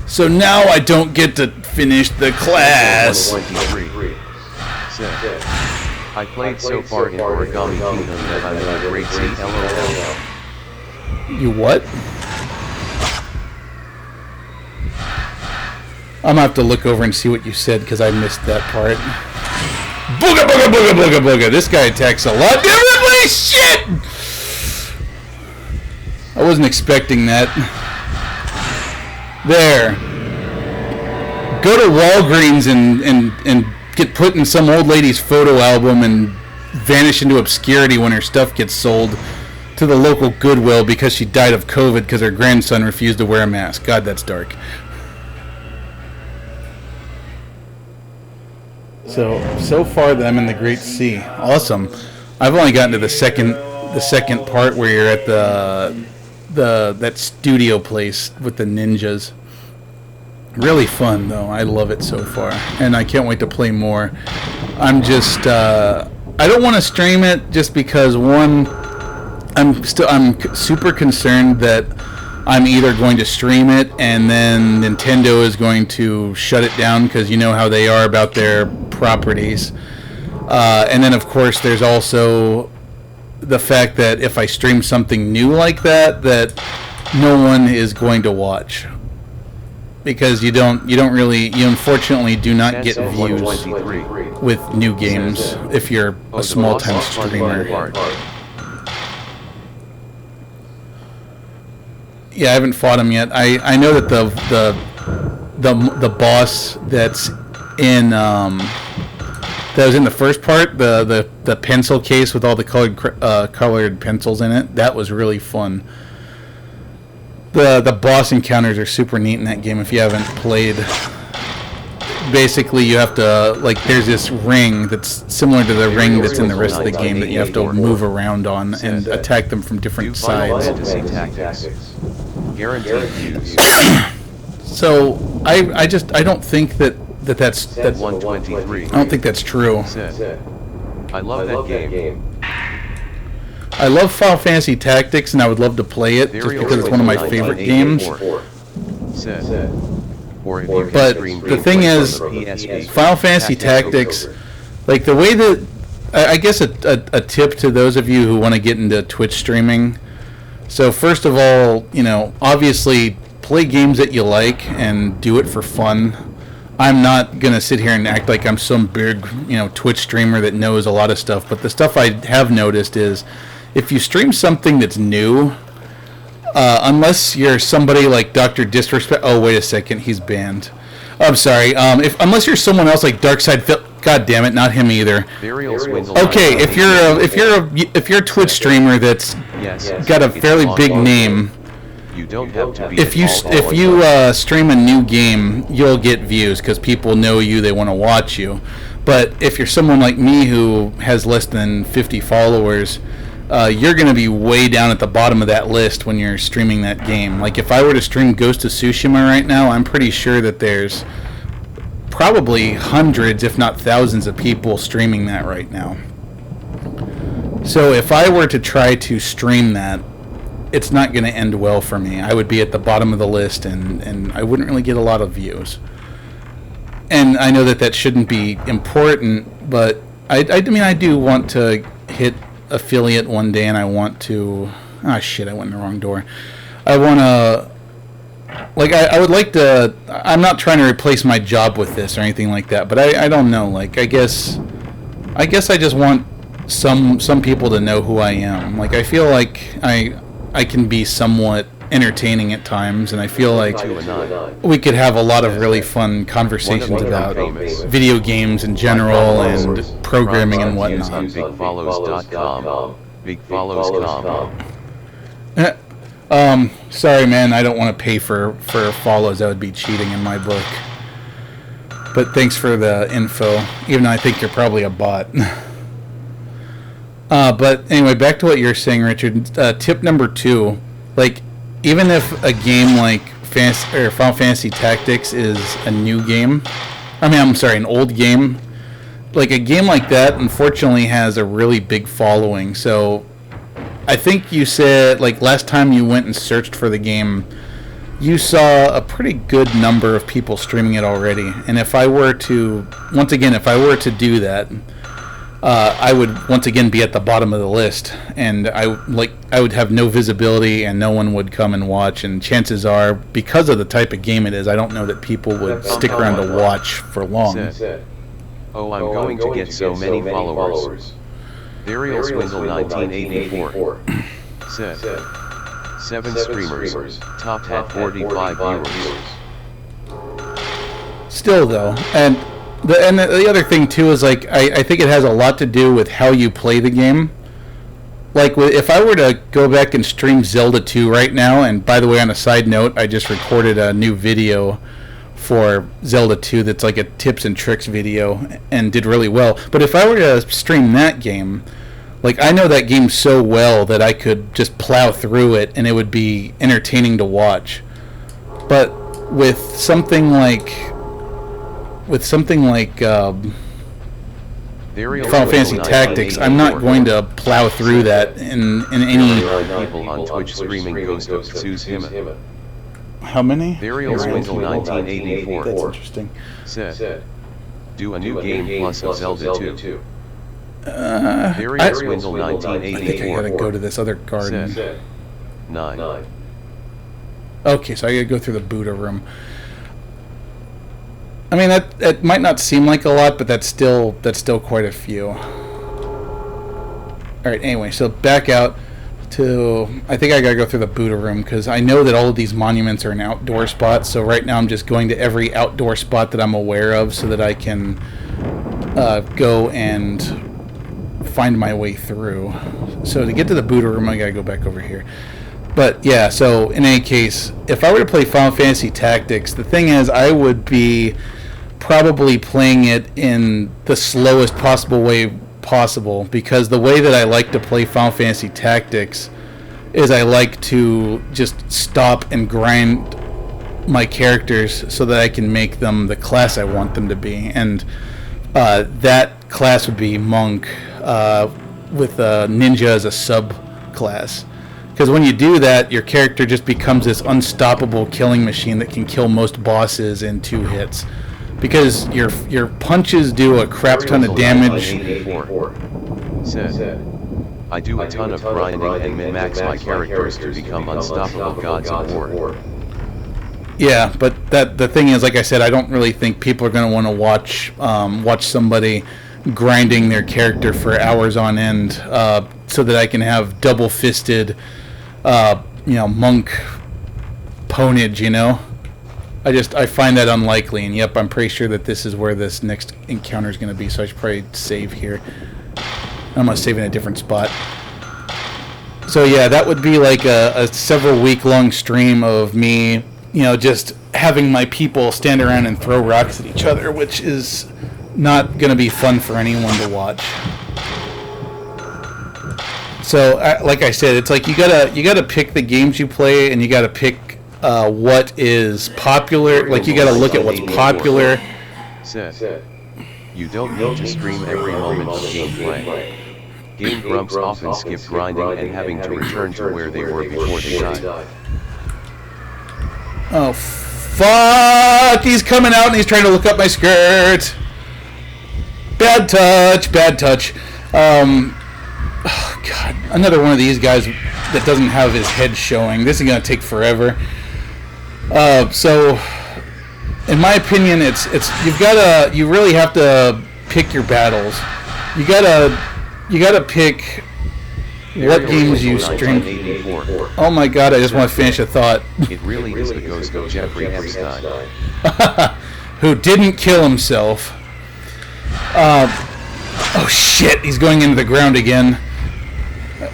So now I don't get to finish the class. 23 said, I played so far in Origami Kingdom that I'm in a great seat. LOL. You what? I'm gonna have to look over and see what you said because I missed that part. Booga booga booga booga booga. This guy attacks a lot differently. Shit! I wasn't expecting that. There. Go to Walgreens and get put in some old lady's photo album and vanish into obscurity when her stuff gets sold to the local Goodwill because she died of COVID because her grandson refused to wear a mask. God, that's dark. So far I'm in the Great Sea. Awesome. I've only gotten to the second part where you're at that studio place with the ninjas. Really fun though. I love it so far, and I can't wait to play more. I'm just I don't want to stream it just because one, I'm super concerned that I'm either going to stream it and then Nintendo is going to shut it down because you know how they are about their properties. And then of course there's also the fact that if I stream something new like that no one is going to watch. Because you unfortunately do not get views with new games if you're a small-time streamer. Yeah, I haven't fought him yet. I know that the boss that's in that was in the first part, the pencil case with all the colored pencils in it, that was really fun. The boss encounters are super neat in that game if you haven't played. Basically, you have to, like, there's this ring that's similar to the ring that's in the rest of the game that you have to move around on and attack them from different sides. Guaranteed views. So, I don't think that's 123. I don't think that's true. I love that game. I love Final Fantasy Tactics, and I would love to play it just because it's one of my favorite games. But the thing is, Final Fantasy Tactics, like the way that, I guess a tip to those of you who want to get into Twitch streaming. So first of all, obviously play games that you like and do it for fun. I'm not going to sit here and act like I'm some big, Twitch streamer that knows a lot of stuff, but the stuff I have noticed is if you stream something that's new, unless you're somebody like Dr. Disrespect... Oh, wait a second. He's banned. I'm sorry. Unless you're someone else like Darkside Phil... God damn it, not him either. Okay, if you're a Twitch streamer that's got a fairly big name... You don't have to be if you stream a new game, you'll get views because people know you, they want to watch you. But if you're someone like me who has less than 50 followers... you're going to be way down at the bottom of that list when you're streaming that game. Like, if I were to stream Ghost of Tsushima right now, I'm pretty sure that there's probably hundreds, if not thousands, of people streaming that right now. So if I were to try to stream that, it's not going to end well for me. I would be at the bottom of the list, and I wouldn't really get a lot of views. And I know that shouldn't be important, but I mean, I do want to hit affiliate one day, and I want to... Ah, shit, I went in the wrong door. I want to... Like, I would like to... I'm not trying to replace my job with this or anything like that, but I don't know. Like, I guess I just want some people to know who I am. Like, I feel like I can be somewhat entertaining at times, and I feel like we could have a lot of really fun conversations about video games in general and programming and whatnot. BigFollows.com. Sorry, man, I don't want to pay for follows. That would be cheating in my book. But thanks for the info, even though I think you're probably a bot. But anyway, back to what you're saying, Richard. Tip number 2, like, even if a game like Final Fantasy Tactics is a new game, an old game, like a game like that, unfortunately, has a really big following. So I think you said, like, last time you went and searched for the game, you saw a pretty good number of people streaming it already. And if I were to do that, I would once again be at the bottom of the list, and I would have no visibility, and no one would come and watch. And chances are, because of the type of game it is, I don't know that people would stick around to watch for long. Said, oh, I'm going to get so many followers. Burial Swindle 1984 said, 7 streamers, top hat 45 viewers. Still though, and the other thing too is like I think it has a lot to do with how you play the game. Like if I were to go back and stream Zelda 2 right now, and by the way, on a side note, I just recorded a new video for Zelda 2 that's like a tips and tricks video and did really well. But if I were to stream that game, like I know that game so well that I could just plow through it and it would be entertaining to watch. But with something like Final Fantasy Tactics, I'm not going to plow through that in any. People on Twitch streaming Ghost of Tsushima. How many? Burial Swindle That's 1984 interesting. said, do a new game plus a Zelda 2. I Burial Swindle think I gotta 1984 go to this other garden. said, 9. Okay, so I gotta go through the Buddha room. I mean that might not seem like a lot, but that's still quite a few. All right. Anyway, so back out to. I think I gotta go through the Buddha room because I know that all of these monuments are in outdoor spots. So right now I'm just going to every outdoor spot that I'm aware of so that I can go and find my way through. So to get to the Buddha room, I gotta go back over here. But yeah, so in any case, if I were to play Final Fantasy Tactics, the thing is I would be probably playing it in the slowest possible way possible, because the way that I like to play Final Fantasy Tactics is I like to just stop and grind my characters so that I can make them the class I want them to be, and that class would be Monk with Ninja as a subclass. Because when you do that, your character just becomes this unstoppable killing machine that can kill most bosses in 2 hits. Because your punches do a crap ton of damage. Said, I do a ton of grinding and min-max my characters to become unstoppable gods of war. Yeah, but the thing is, like I said, I don't really think people are going to want to watch somebody grinding their character for hours on end so that I can have double-fisted monk ponage, I find that unlikely, and yep, I'm pretty sure that this is where this next encounter is going to be, so I should probably save here. I'm going to save in a different spot. So yeah, that would be like a several week-long stream of me, just having my people stand around and throw rocks at each other, which is not going to be fun for anyone to watch. So, like I said, it's like you gotta pick the games you play, and you gotta pick what is popular. Like you gotta look at what's popular. Said, you don't need to stream every moment of gameplay. Game grumps often skip grinding and having to return to where they were before they died. Oh fuck! He's coming out and he's trying to look up my skirt. Bad touch. Bad touch. Oh god, another one of these guys that doesn't have his head showing. This is gonna take forever. So, in my opinion, you really have to pick your battles. You gotta pick what games you stream. Oh my god, I just want to finish a thought. It really is the ghost of Jeffrey Epstein. Who didn't kill himself. Oh shit, he's going into the ground again.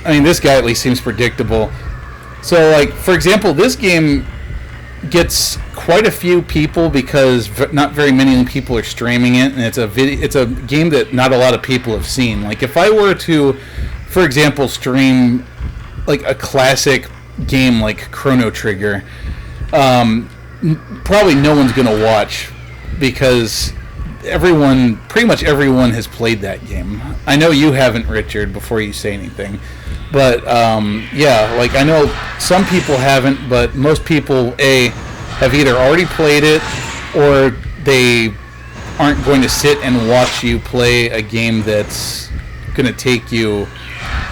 I mean, this guy at least seems predictable. So, like, for example, this game gets quite a few people because not very many people are streaming it, and it's a game that not a lot of people have seen. Like, if I were to, for example, stream like a classic game like Chrono Trigger, probably no one's gonna watch because pretty much everyone has played that game. I know you haven't, Richard, before you say anything. But, yeah, like, I know some people haven't, but most people, have either already played it, or they aren't going to sit and watch you play a game that's going to take you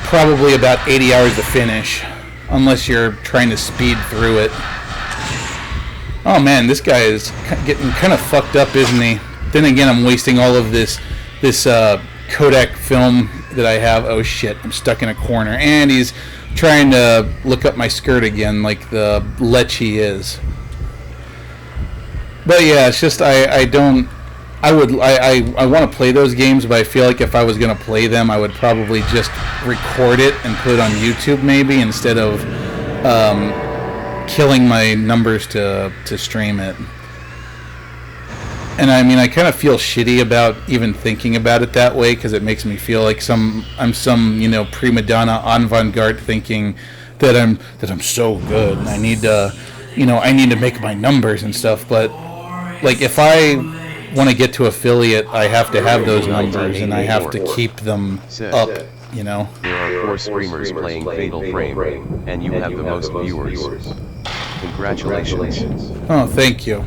probably about 80 hours to finish, unless you're trying to speed through it. Oh man, this guy is getting kind of fucked up, isn't he? Then again, I'm wasting all of this Kodak film that I have. Oh shit, I'm stuck in a corner. And he's trying to look up my skirt again like the lech he is. But yeah, it's just I want to play those games, but I feel like if I was going to play them, I would probably just record it and put it on YouTube maybe, instead of killing my numbers to stream it. And I mean, I kind of feel shitty about even thinking about it that way, because it makes me feel like I'm some prima donna avant-garde thinking that I'm so good and I need to make my numbers and stuff. But like, if I want to get to affiliate, I have to have those numbers and I have to keep them up. There are 4 streamers playing Fatal Frame, and you have the most viewers. Congratulations. Oh, thank you.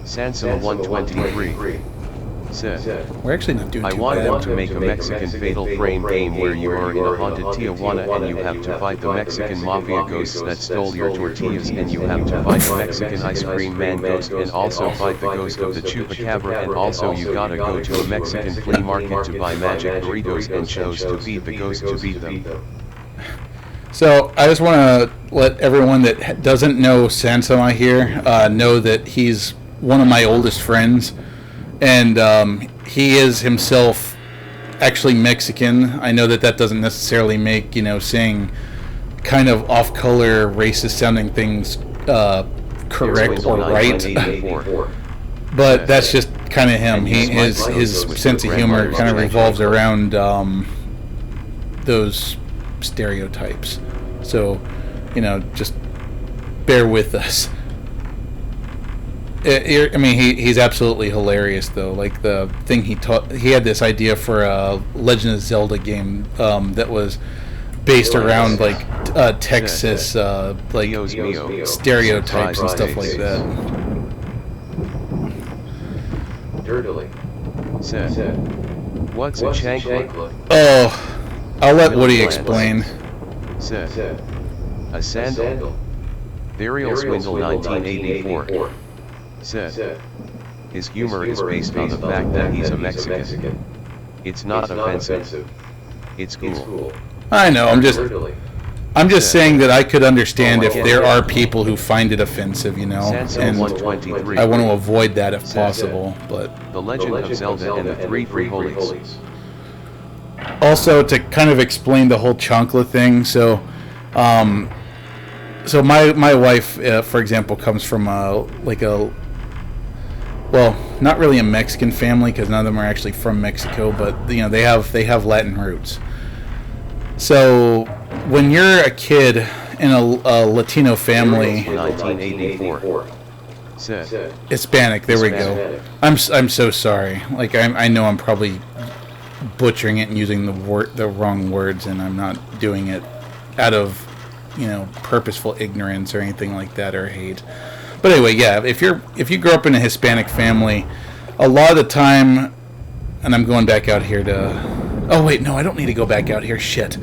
Sansum 123 said, We're actually not doing I too want bad. them to make a Mexican Fatal Frame game where you are in a haunted Tijuana and you have to fight the Mexican mafia ghosts that stole your tortillas, and you have to fight the Mexican ice cream man ghost, and also fight the ghost of the chupacabra, and also you gotta go to a Mexican flea market to buy magic burritos and chose to beat the ghost to beat them. So I just want to let everyone that doesn't know Sansama here know that he's one of my oldest friends, and he is himself actually Mexican. I know that doesn't necessarily make saying kind of off-color, racist-sounding things correct or right, but that's just kind of him. His sense of humor kind of revolves around those stereotypes. So, just bear with us. I mean, he's absolutely hilarious, though. Like, the thing he had this idea for a Legend of Zelda game that was based around, like, Texas, like, stereotypes and stuff like that. Dirtily said, what's a chancla? Oh, I'll let Woody explain. Said, a sandal. Burial Swindle 1984. Said, his humor is based on the fact that he's a Mexican. It's not offensive. It's cool. I know, I'm just saying that I could understand if there are people who find it offensive, and I want to avoid that if possible. But The Legend of Zelda and the Three Free Holies. also, to kind of explain the whole chancla thing, so my wife, for example, comes from not really a Mexican family, because none of them are actually from Mexico, but they have Latin roots. So when you're a kid in a Latino family, 1984. Said, Hispanic, there we go. I'm so sorry. Like, I know I'm probably butchering it and using the wrong words, and I'm not doing it out of purposeful ignorance or anything like that, or hate. But anyway, yeah, if you grow up in a Hispanic family, a lot of the time, and I'm going back out here to... Oh, wait, no, I don't need to go back out here. Shit.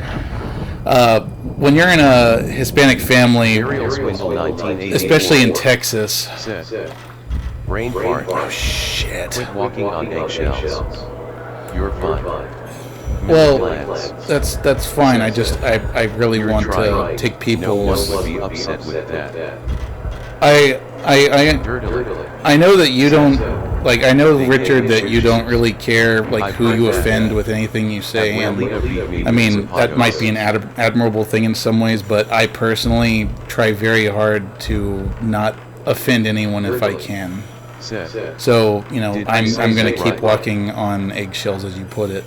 When you're in a Hispanic family, especially in Texas... Brain fart. Oh, shit. Quit walking on eggshells. You're fine. Well, that's fine. I really want to take No one people's... would be upset with that. I know that you don't... Like, I know, Richard, that you don't really care, like, who you offend with anything you say, and, I mean, that might be an admirable thing in some ways, but I personally try very hard to not offend anyone if I can. So, I'm going to keep walking on eggshells, as you put it.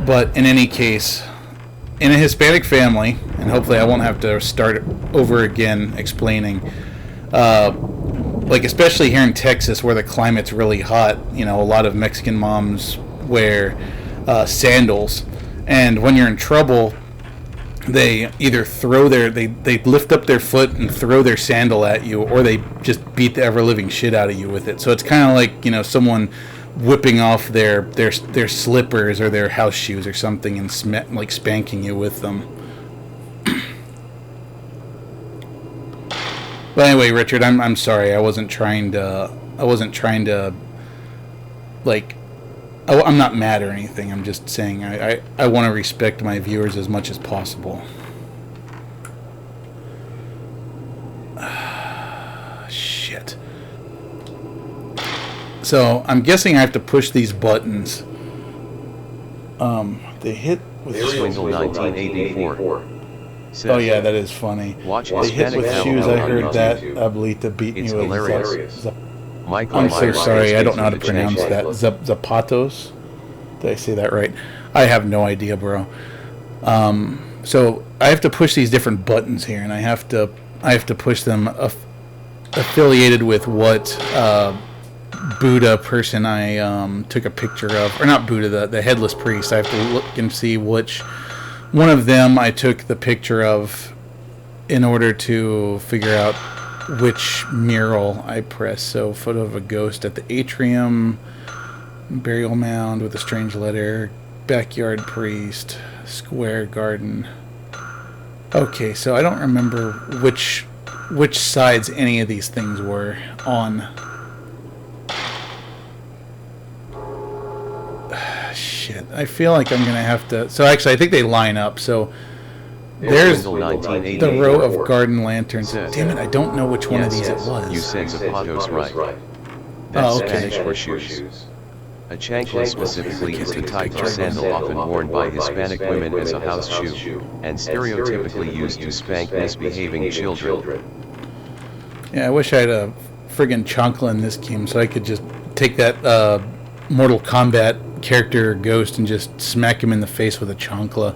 But in any case, in a Hispanic family, and hopefully I won't have to start over again explaining, like, especially here in Texas where the climate's really hot, a lot of Mexican moms wear sandals, and when you're in trouble, they either they lift up their foot and throw their sandal at you, or they just beat the ever-living shit out of you with it. So it's kind of like, someone whipping off their slippers or their house shoes or something and like spanking you with them. But anyway, Richard, I'm sorry. I wasn't trying to like. I'm not mad or anything. I'm just saying I want to respect my viewers as much as possible. Shit. So I'm guessing I have to push these buttons. They hit with Swindle 1984. Said, oh yeah, that is funny. Watch They hit with Hispanic shoes. channel I heard on that. YouTube. Abuelita beating It's you with hilarious. Michael I'm so Myers sorry. I speaks don't know how to with the pronounce Chinese that. look. Zapatos? Did I say that right? I have no idea, bro. So I have to push these different buttons here, and I have to push them affiliated with what Buddha person I took a picture of, or not Buddha, the headless priest. I have to look and see which one of them I took the picture of in order to figure out which mural I press. So, photo of a ghost at the atrium, burial mound with a strange letter, backyard priest, square garden. Okay, so I don't remember which sides any of these things were on. Shit, I feel like I'm gonna have to. So actually, I think they line up. So there's Swindle 1984. the row of garden lanterns. Said, Damn it, I don't know which one of these it You was. said Zapatos right. That's Oh, okay. Spanish for shoes. A chancla specifically is the type of sandal often worn by Hispanic women as a house shoe, and stereotypically used to spank misbehaving children. Yeah, I wish I had a friggin' chancla in this game so I could just take that Mortal Kombat character Ghost and just smack him in the face with a chancla.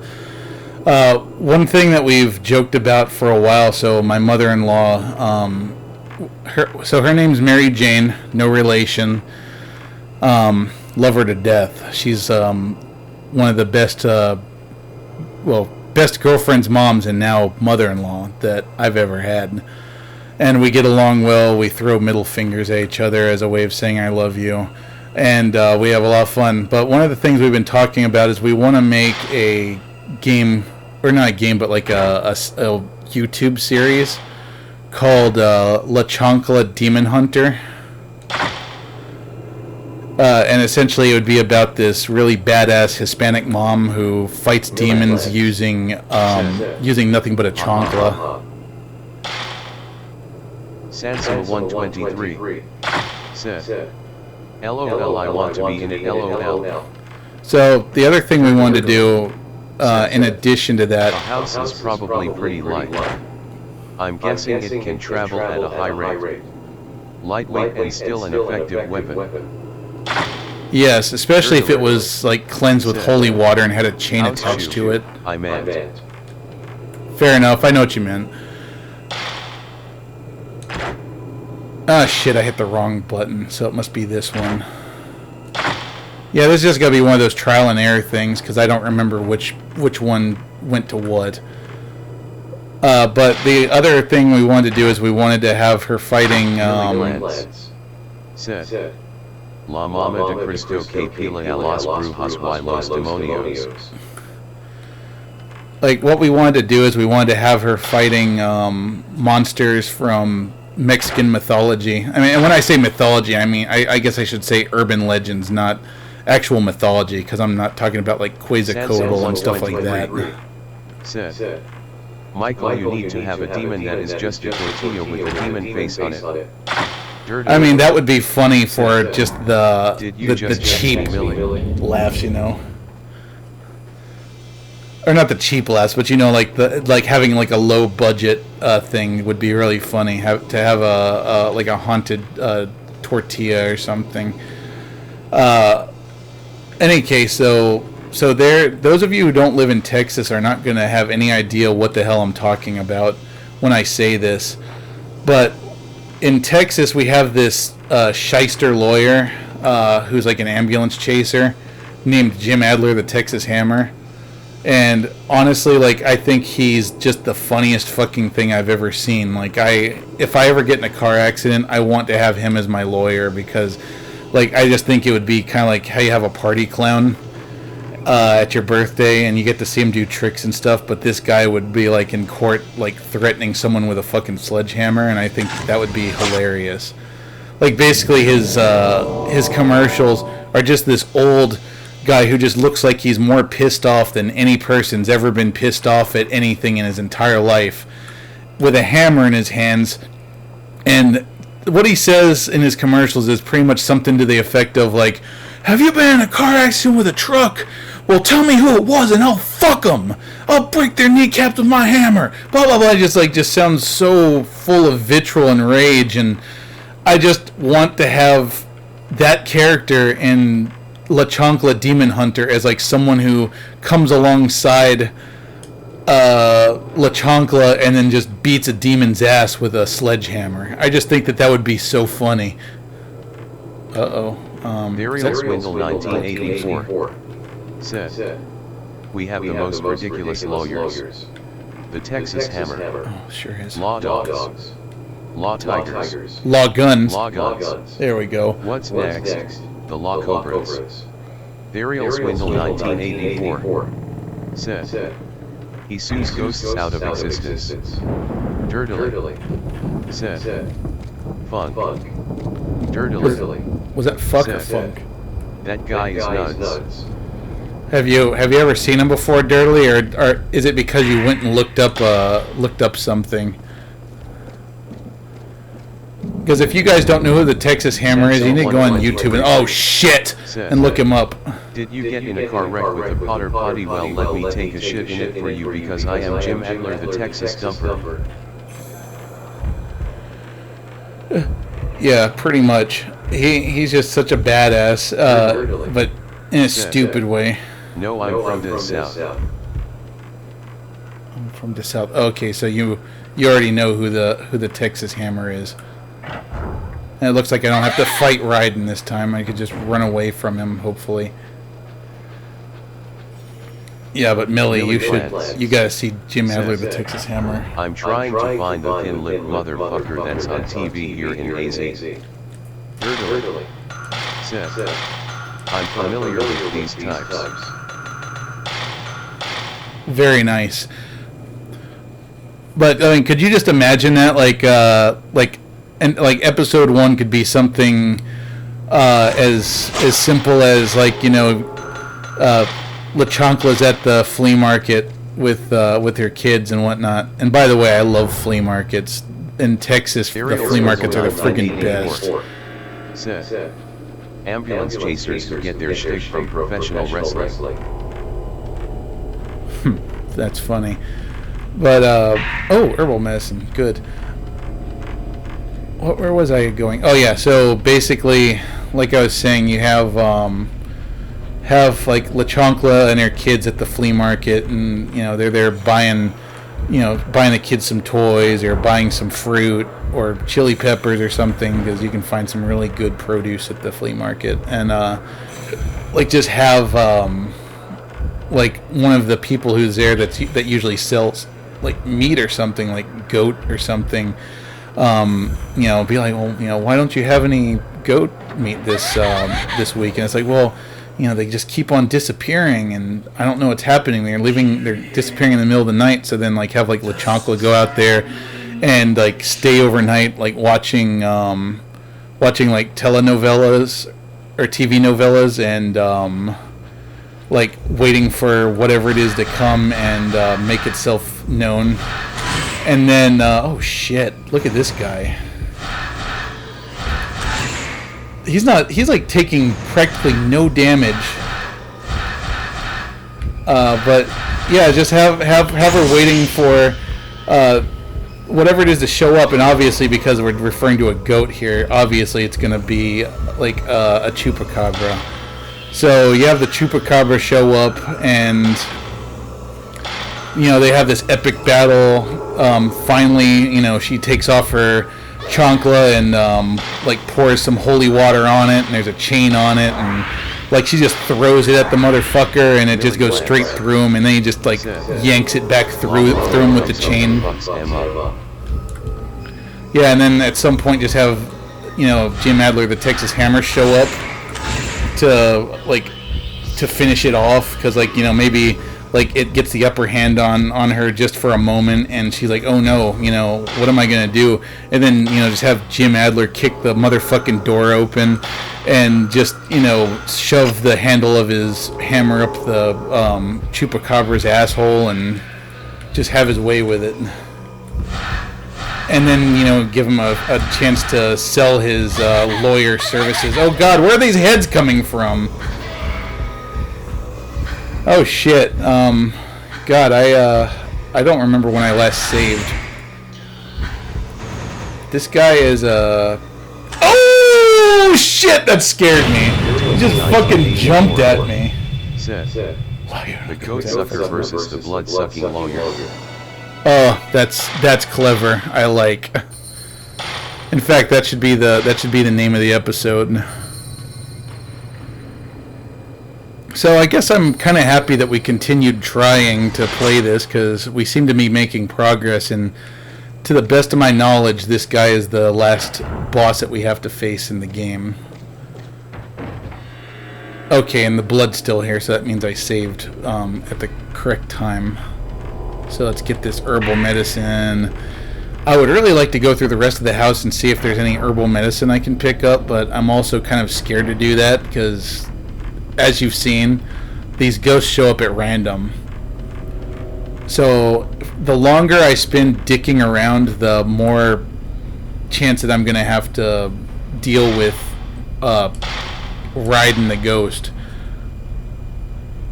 One thing that we've joked about for a while, so my mother-in-law, her name's Mary Jane, no relation, love her to death. She's one of the best, best girlfriend's moms and now mother-in-law that I've ever had. And we get along well. We throw middle fingers at each other as a way of saying I love you. And we have a lot of fun. But one of the things we've been talking about is we want to make a game, or not a game, but like a YouTube series called La Chancla Demon Hunter. And essentially it would be about this really badass Hispanic mom who fights demons using nothing but a chancla. Sansa 123 said, LOL, I want to be in it, LOL. So the other thing we wanted to do, in addition to The that, house is probably pretty light. I'm guessing it can travel at a high rate. Lightweight and still an effective weapon. yes, especially if it was like cleansed with holy water and had a chain House attached shoe, to it. I meant. Fair enough, I know what you meant. Ah, shit, I hit the wrong button, so it must be this one. Yeah, this is just gotta be one of those trial and error things, because I don't remember which one went to what. But the other thing we wanted to do is we wanted to have her fighting, Said, La Mama de Cristo que pila a las brujas y los demonios. like, what we wanted to do is we wanted to have her fighting, monsters from Mexican mythology. I mean, and when I say mythology, I mean, I guess I should say urban legends, not actual mythology, because I'm not talking about like Quetzalcoatl and stuff like that. Said, Michael, you need to have a demon that is just a tortilla with a demon face on it. Dirty. I mean, that would be funny for just the cheap laughs, you know. Or not the cheap laughs, but you know, like having like a low budget thing would be really funny. To have a like a haunted tortilla or something. Any case, so those of you who don't live in Texas are not going to have any idea what the hell I'm talking about when I say this. But in Texas, we have this shyster lawyer who's like an ambulance chaser named Jim Adler, the Texas Hammer. And honestly, like, I think he's just the funniest fucking thing I've ever seen. Like, if I ever get in a car accident, I want to have him as my lawyer, because Like, I just think it would be kind of like how you have a party clown at your birthday, and you get to see him do tricks and stuff, but this guy would be, like, in court, like, threatening someone with a fucking sledgehammer, and I think that would be hilarious. Like, basically his commercials are just this old guy who just looks like he's more pissed off than any person's ever been pissed off at anything in his entire life, with a hammer in his hands. And what he says in his commercials is pretty much something to the effect of, like, have you been in a car accident with a truck? Well, tell me who it was and I'll fuck them. I'll break their kneecaps with my hammer. Blah, blah, blah. Just sounds so full of vitriol and rage. And I just want to have that character in La Chancla Demon Hunter as, like, someone who comes alongside La Chancla and then just beats a demon's ass with a sledgehammer. I just think that would be so funny. Burial Swindle 1984 said, we have the most ridiculous lawyers. The Texas Hammer. Oh, sure is. Law Dogs. Law Tigers. Law Guns. Law Guns. There we go. What's next? The Law Cobras. Burial Swindle 1984 said, he sues ghosts out of existence. Dirtily said, funk. Dirtily Was that fuck or funk? that guy is nuts. Have you ever seen him before, Dirtily, or is it because you went and looked up something? Because if you guys don't know who the Texas Hammer is, you need to go on YouTube and and look him up. Did you get in a car wreck with a Potter potty? Well, let me take a shit in it for you because I am Jim Edler, the Texas Dumper. Yeah, pretty much. He's just such a badass, but in a stupid way. No, I'm from the South. I'm from the South. Okay, so you already know who the Texas Hammer is. And it looks like I don't have to fight Raiden this time. I could just run away from him, hopefully. Yeah, but Millie, you gotta see Jim Adler, the Texas Hammer. I'm trying to find the thin-lipped motherfucker that's on TV here in AZ. Dirtily said, I'm familiar with these types. Very nice. But I mean, could you just imagine that, like episode 1 could be something as simple as, like, you know, La Chancla's at the flea market with her kids and whatnot. And by the way, I love flea markets. In Texas, the flea markets are the friggin' best. Said, ambulance chasers who get their shtick from professional wrestling. That's funny. But, herbal medicine. Good. Where was I going? Oh, yeah, so basically, like I was saying, you have like La Chancla and her kids at the flea market, and, you know, they're there buying the kids some toys or buying some fruit or chili peppers or something, because you can find some really good produce at the flea market. And like, just have like one of the people who's there that usually sells like meat or something, like goat or something, you know, be like, well, you know, why don't you have any goat meat this week? And it's like, well, you know, they just keep on disappearing, and I don't know what's happening. They're disappearing in the middle of the night. So then, like, have like La Chancla go out there and like stay overnight, like watching like telenovelas or TV novellas, and like waiting for whatever it is to come and make itself known. And then, oh shit! Look at this guy. He's like taking practically no damage. But yeah, just have her waiting for whatever it is to show up, and obviously, because we're referring to a goat here, obviously it's gonna be like a chupacabra. So you have the chupacabra show up, and you know, they have this epic battle. Finally, you know, she takes off her chancla and like pours some holy water on it, and there's a chain on it, and like she just throws it at the motherfucker, and it just goes straight through him, and then he just like yanks it back through him with the chain. Yeah, and then at some point just have Jim Adler, the Texas Hammer, show up to finish it off, because maybe it gets the upper hand on her just for a moment, and she's like, oh no, what am I gonna do? And then just have Jim Adler kick the motherfucking door open and just shove the handle of his hammer up the Chupacabra's asshole and just have his way with it. And then, give him a chance to sell his lawyer services. Oh God, where are these heads coming from? Oh shit. God, I don't remember when I last saved. This guy is Oh shit, that scared me. He just fucking jumped at me. Said, the Goatsucker versus the Blood-Sucking Lawyer. Oh, that's clever. I like. In fact, that should be the name of the episode. So I guess I'm kind of happy that we continued trying to play this, because we seem to be making progress, and to the best of my knowledge, this guy is the last boss that we have to face in the game. Okay, and the blood's still here, so that means I saved at the correct time. So let's get this herbal medicine. I would really like to go through the rest of the house and see if there's any herbal medicine I can pick up, but I'm also kind of scared to do that because, as you've seen, these ghosts show up at random. So the longer I spend dicking around, the more chance that I'm going to have to deal with Raiden the Ghost.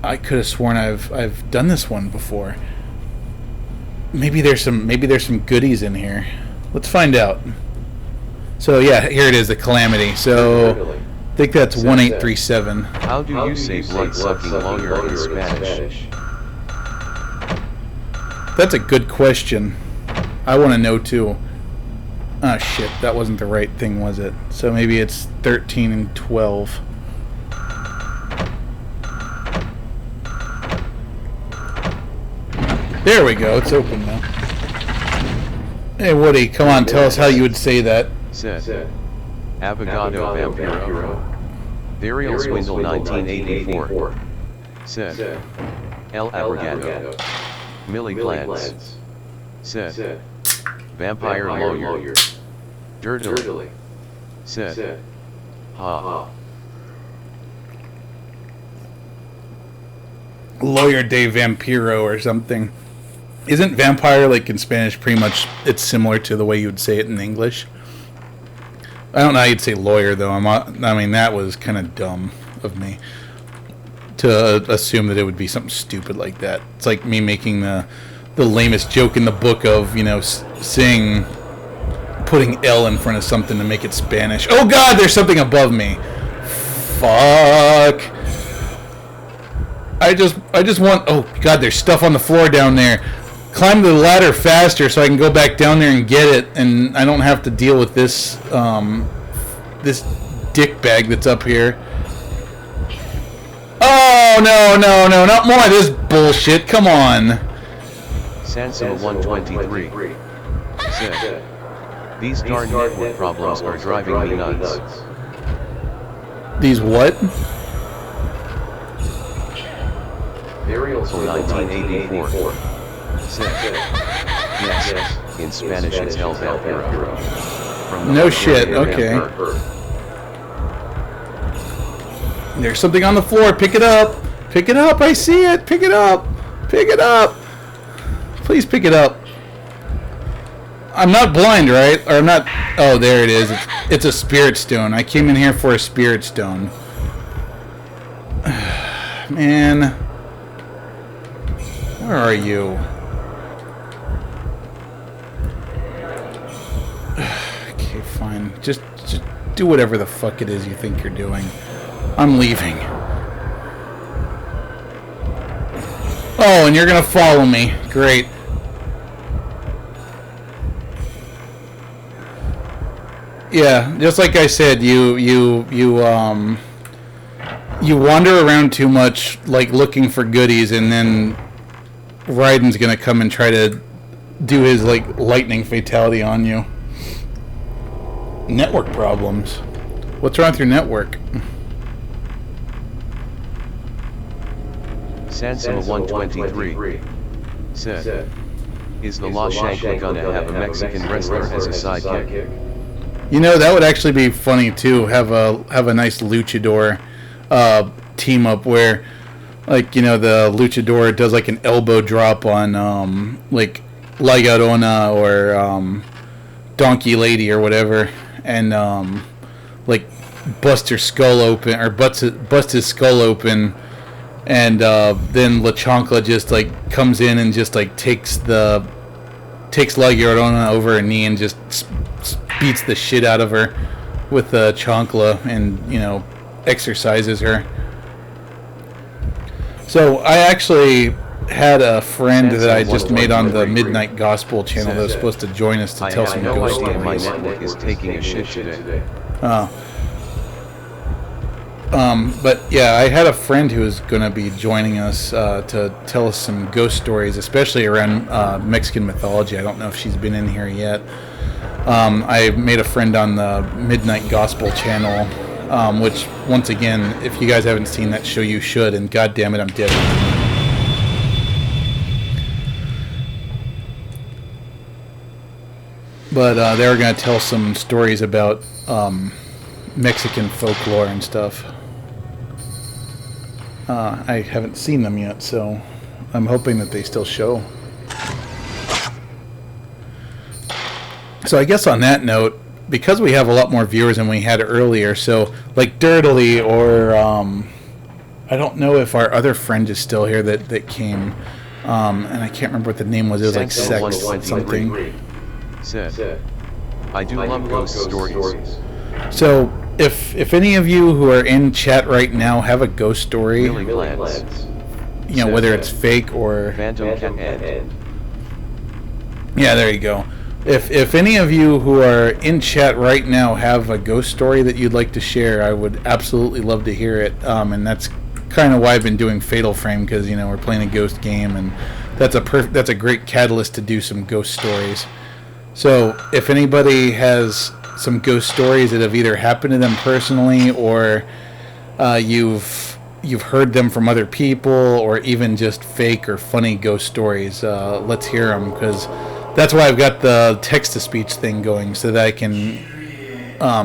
I could have sworn I've done this one before. Maybe there's some goodies in here. Let's find out. So yeah, here it is, the Calamity. So I think that's 1837. How do you say blood-sucking lawyer in Spanish? That's a good question. I want to know too. Ah shit, that wasn't the right thing, was it? So maybe it's 13 and 12. There we go, it's open now. Hey Woody, come on, tell us how you would say that. Said, Abogado Vampiro. Burial Swindle 1984. Said, El Abogado. Millie Glantz. Said, Vampire Lawyer. Dirtily. Said, Ha. Lawyer de Vampiro or something. Isn't vampire, like in Spanish, pretty much it's similar to the way you would say it in English? I don't know how you'd say lawyer, though. I mean, that was kind of dumb of me to assume that it would be something stupid like that. It's like me making the lamest joke in the book of, saying, putting L in front of something to make it Spanish. Oh God, there's something above me. Fuck. I just want... Oh God, there's stuff on the floor down there. Climb the ladder faster so I can go back down there and get it, and I don't have to deal with this this dick bag that's up here. Oh no, not more of this bullshit. Come on. Sansa 123 said, these darn network problems are driving me nuts. These what? Burial 1984 said, yes, in Spanish it's El Vampiro. No shit, okay. There's something on the floor, pick it up! Pick it up, I see it! Pick it up! Pick it up! Please pick it up. I'm not blind, right? Or I'm not... Oh, there it is. It's a spirit stone. I came in here for a spirit stone. Man... Where are you? Okay, fine. Just do whatever the fuck it is you think you're doing. I'm leaving. Oh, and you're gonna follow me. Great. Yeah, just like I said, you wander around too much, like looking for goodies, and then Raiden's gonna come and try to do his like lightning fatality on you. Network problems. What's wrong with your network? Sansima 123 said, is the La Shankla gonna have a Mexican wrestler as a sidekick? You know, that would actually be funny too. Have a nice luchador team up where, like, you know, the luchador does like an elbow drop on like La Llorona or Donkey Lady or whatever, and like bust her skull open or bust his skull open, and then La Chancla just like comes in and just like takes La Llorona over her knee and just beats the shit out of her with the chancla and, you know, exercises her. So I actually had a friend that I just made on the Midnight Gospel channel that was supposed to join us to tell some ghost stories. My network is taking a shit today. But yeah, I had a friend who was going to be joining us to tell us some ghost stories, especially around Mexican mythology. I don't know if she's been in here yet. I made a friend on the Midnight Gospel channel, which, once again, if you guys haven't seen that show, you should, and god damn it, I'm dead. But they were going to tell some stories about Mexican folklore and stuff. I haven't seen them yet, so I'm hoping that they still show. So I guess on that note, because we have a lot more viewers than we had earlier, so like Dirtily or I don't know if our other friend is still here that came, and I can't remember what the name was. It was like Sex something. Said, I do love ghost stories. So if any of you who are in chat right now have a ghost story, Really glad. you know, whether it's fake or Phantom Cat. yeah, there you go. If any of you who are in chat right now have a ghost story that you'd like to share, I would absolutely love to hear it. And that's kind of why I've been doing Fatal Frame, because, you know, we're playing a ghost game, and that's a great catalyst to do some ghost stories. So if anybody has some ghost stories that have either happened to them personally, or you've heard them from other people, or even just fake or funny ghost stories, let's hear them, because that's why I've got the text-to-speech thing going, so that I can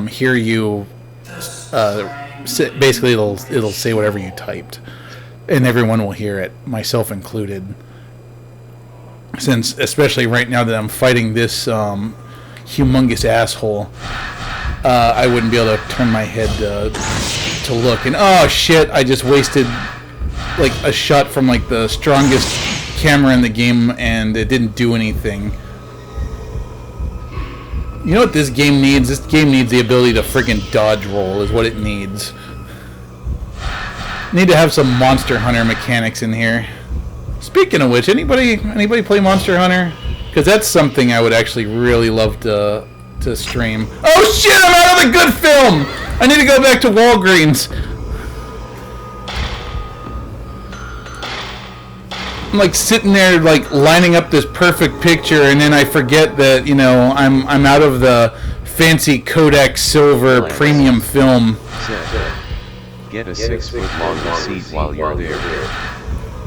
hear you. Basically, it'll say whatever you typed, and everyone will hear it, myself included. Since, especially right now that I'm fighting this humongous asshole, I wouldn't be able to turn my head to look. And oh shit, I just wasted like a shot from like the strongest camera in the game, and it didn't do anything. You know what this game needs? This game needs the ability to friggin' dodge roll, is what it needs. Need to have some Monster Hunter mechanics in here. Speaking of which, anybody play Monster Hunter? Because that's something I would actually really love to stream. Oh shit, I'm out of the good film! I need to go back to Walgreens. I'm like sitting there like lining up this perfect picture, and then I forget that, you know, I'm out of the fancy Kodak Silver premium film. Get a 6-foot long receipt while you're there.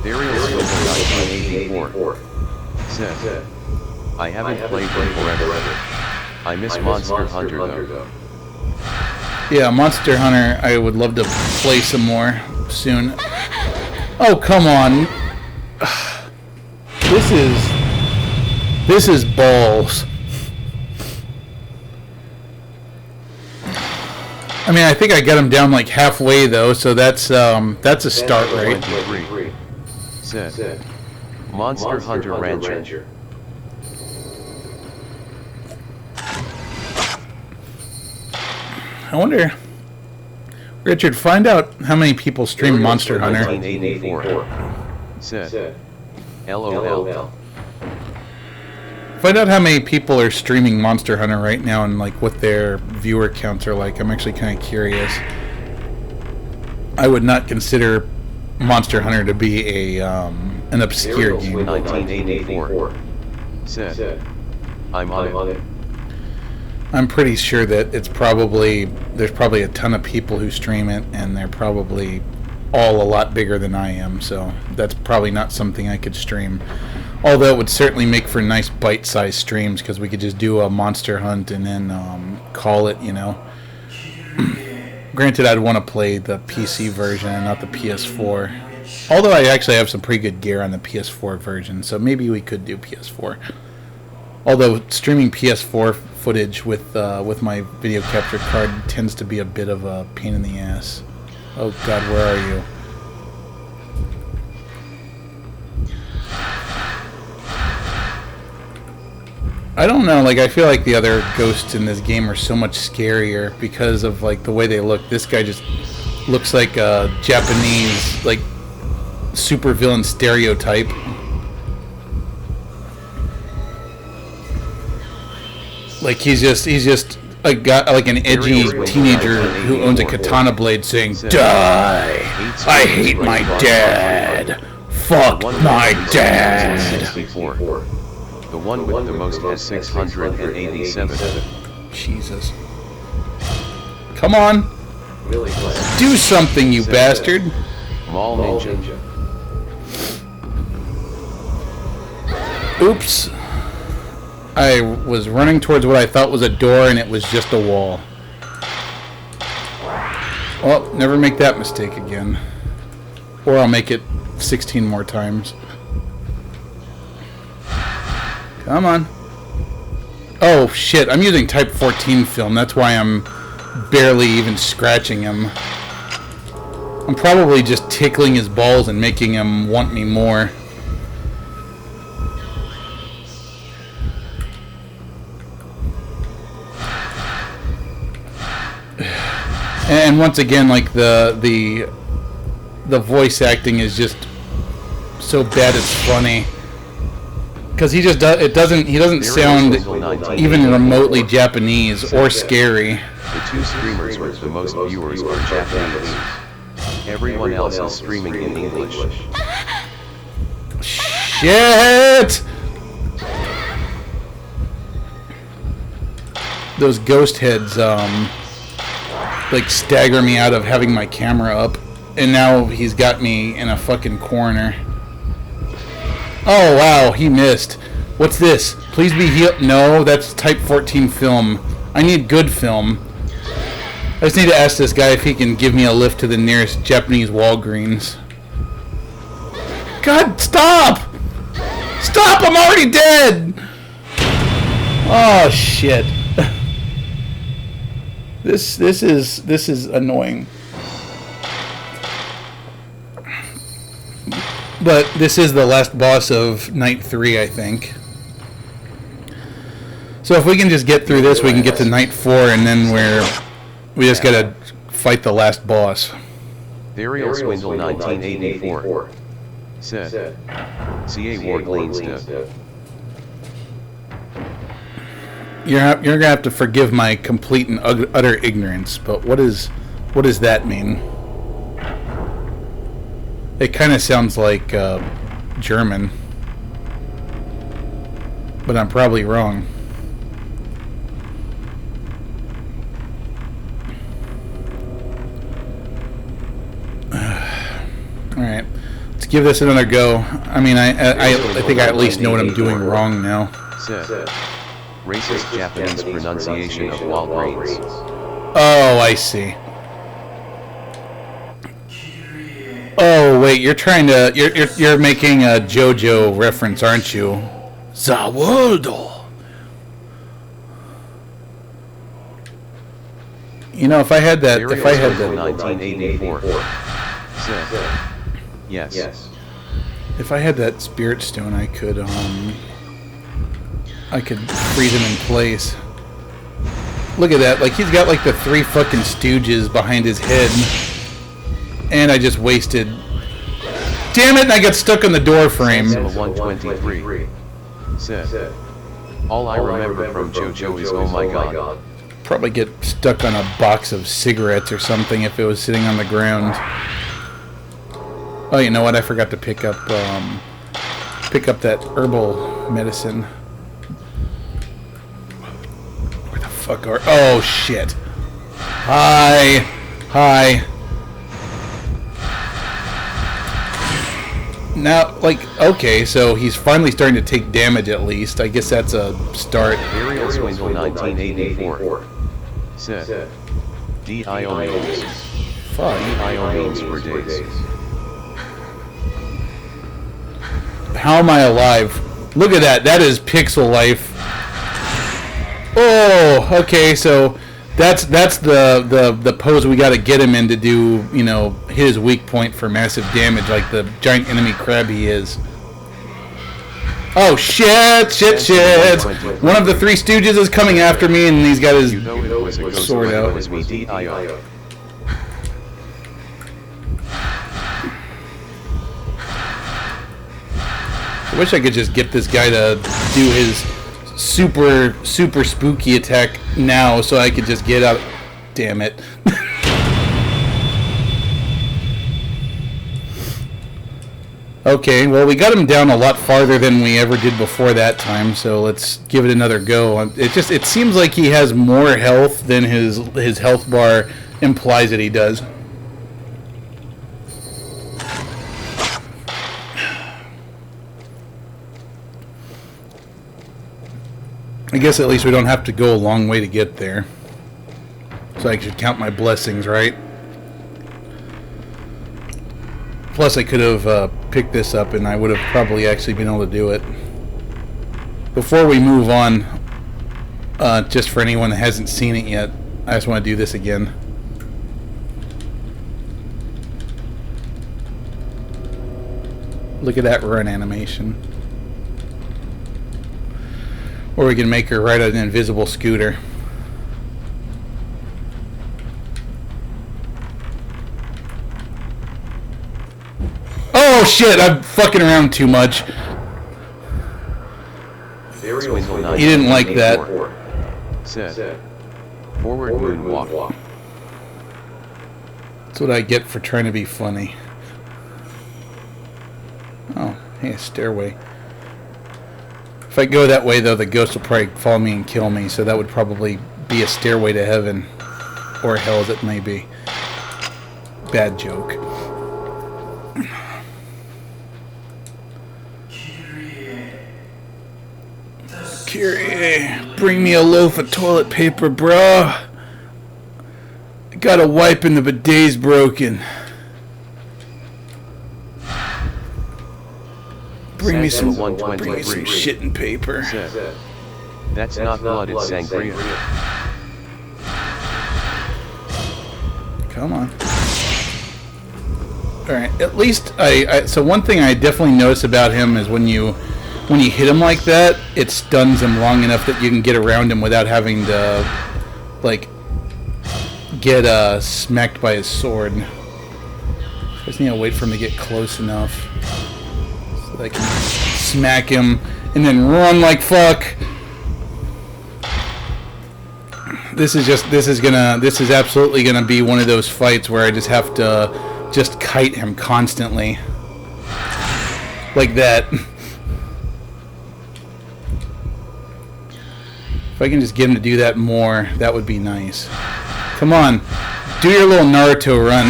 Burial Silver 1984 said, I haven't played in forever. I miss Monster Hunter though. Yeah, Monster Hunter, I would love to play some more soon. Oh, come on. This is balls. I mean, I think I got him down like halfway though, so that's a start, right? Said, Monster Hunter Rancher. I wonder, Richard, find out how many people stream Monster Hunter. 1984 said, LOL. Find out how many people are streaming Monster Hunter right now and like what their viewer counts are like. I'm actually kind of curious. I would not consider Monster Hunter to be a an obscure game. 1984 said, I'm on it. I'm pretty sure that there's probably a ton of people who stream it, and they're probably all a lot bigger than I am, so that's probably not something I could stream. Although it would certainly make for nice bite-sized streams, because we could just do a monster hunt and then call it, you know. Granted, I'd want to play the PC version and not the PS4. Although I actually have some pretty good gear on the PS4 version, so maybe we could do PS4. Although streaming PS4 footage with my video capture card tends to be a bit of a pain in the ass. Oh God, where are you? I don't know, like, I feel like the other ghosts in this game are so much scarier because of, like, the way they look. This guy just looks like a Japanese, like, supervillain stereotype. Like, he's just a guy, like an edgy teenager who owns a katana blade saying, "Die! I hate my dad! Fuck my dad!" The one with the most has 687. Jesus. Come on! Do something, you bastard! Mall Ninja. Oops. I was running towards what I thought was a door, and it was just a wall. Well, never make that mistake again. Or I'll make it 16 more times. Come on. Oh, shit. I'm using Type 14 film. That's why I'm barely even scratching him. I'm probably just tickling his balls and making him want me more. And once again, like, the voice acting is just so bad it's funny. Because he doesn't sound even remotely Japanese or scary. The two streamers with the most viewers are Japanese. Everyone else is streaming in English. Shit! Those ghost heads, like, stagger me out of having my camera up. And now he's got me in a fucking corner. Oh, wow, he missed. What's this? Please be healed. No, that's Type 14 film. I need good film. I just need to ask this guy if he can give me a lift to the nearest Japanese Walgreens. God, stop! Stop, I'm already dead! Oh, shit. This is annoying. But this is the last boss of Night 3, I think. So if we can just get through this, we can get to Night 4, and then we just gotta fight the last boss. Burial Swindle 1984. Said. CA Ward Leinstead. You're gonna have to forgive my complete and utter ignorance, but what does that mean? It kind of sounds like German, but I'm probably wrong. All right, let's give this another go. I mean, I think I at least know what I'm doing wrong now. Said. Racist Japanese pronunciation of Walgreens. Oh, I see. Oh wait, you're making a JoJo reference, aren't you? Zawoldo. You know, if I had that 1984. Said. Yes. If I had that spirit stone, I could freeze him in place. Look at that, like he's got like the 3 fucking stooges behind his head. And I just wasted. Damn it! And I got stuck on the door frame. 123 said. All I remember from JoJo is oh my god. Probably get stuck on a box of cigarettes or something if it was sitting on the ground. Oh, you know what? I forgot to pick up that herbal medicine. Where the fuck are... Oh, shit. Hi. Hi. Now, like, okay, so he's finally starting to take damage at least. I guess that's a start. Ariel Swindle 1984 said, DIO memes. Fuck. DIO memes for days. How am I alive? Look at that. That is pixel life. Oh, okay, so that's the pose we got to get him in to do, you know, his weak point for massive damage like the giant enemy crab he is. Oh shit, shit, shit. One of the Three Stooges is coming after me and he's got his You know it was a ghost sword when it out. was me DIO. I wish I could just get this guy to do his super spooky attack now so I could just get out. Damn it. Okay, well, we got him down a lot farther than we ever did before that time, so let's give it another go. It seems like he has more health than his health bar implies that he does. I guess at least we don't have to go a long way to get there. So I should count my blessings, right? Plus, I could have picked this up, and I would have probably actually been able to do it. Before we move on, just for anyone that hasn't seen it yet, I just want to do this again. Look at that run animation. Or we can make her ride an invisible scooter. Oh shit, I'm fucking around too much. He didn't like that. Said, forward moonwalk. That's what I get for trying to be funny. Oh, hey, a stairway. If I go that way, though, the ghost will probably follow me and kill me, so that would probably be a stairway to heaven. Or hell, as it may be. Bad joke. Kyrie, bring me a loaf of toilet paper, bro. I got a wipe and the bidet's broken. Bring me some shit and paper. Said, that's not blood, it's sangria. Come on. Alright, at least so one thing I definitely notice about him is when you hit him like that, it stuns him long enough that you can get around him without having to, like, get smacked by his sword. I just need to wait for him to get close enough so that I can smack him and then run like fuck. This is absolutely gonna be one of those fights where I just have to just kite him constantly. Like that. If I can just get him to do that more, that would be nice. Come on. Do your little Naruto run,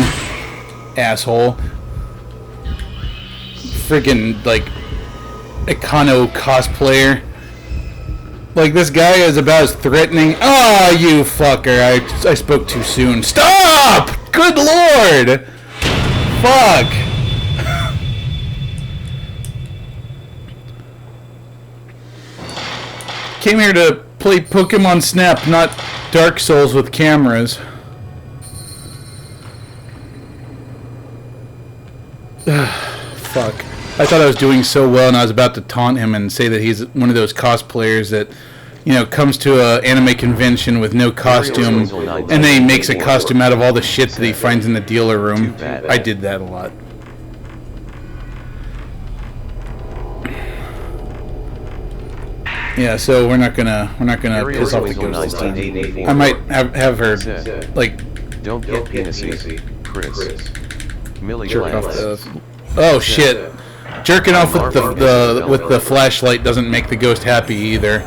asshole. Freaking, like, Econo cosplayer. Like, this guy is about as threatening. Oh, you fucker. I spoke too soon. Stop! Good lord! Fuck. Came here to play Pokemon Snap, not Dark Souls with cameras. Fuck. I thought I was doing so well and I was about to taunt him and say that he's one of those cosplayers that, you know, comes to a anime convention with no costume and then he makes a costume out of all the shit that he finds in the dealer room. I did that a lot. Yeah, so we're not gonna piss off the ghost this time. I might have her like Don't get penisy, Chris. Millie jerk off Lance. the. Oh shit! Jerking off with the flashlight doesn't make the ghost happy either.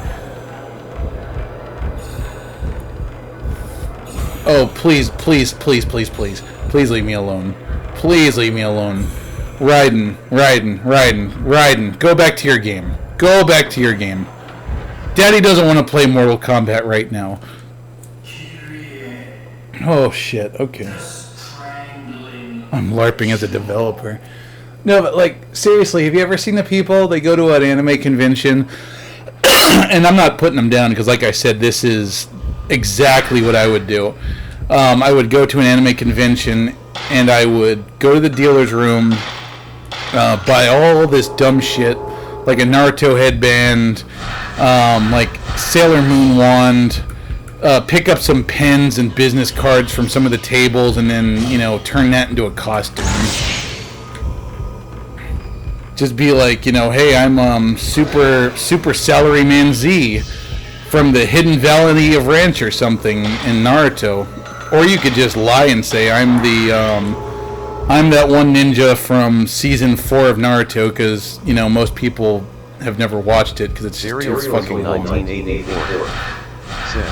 Oh, please, please, please, please, please. Please leave me alone. Please leave me alone. Raiden. Go back to your game. Go back to your game. Daddy doesn't want to play Mortal Kombat right now. Oh, shit. Okay. I'm LARPing as a developer. No, but, like, seriously, have you ever seen the people? They go to an anime convention, and I'm not putting them down because, like I said, this is exactly what I would do. I would go to an anime convention, and I would go to the dealer's room, buy all this dumb shit, like a Naruto headband, like Sailor Moon wand, pick up some pens and business cards from some of the tables, and then, you know, turn that into a costume. Just be like, you know, hey, I'm Super Salaryman Z from the Hidden Valley of Ranch or something in Naruto. Or you could just lie and say I'm that one ninja from season 4 of Naruto, because, you know, most people have never watched it because it's just too fucking long. 1984. Said,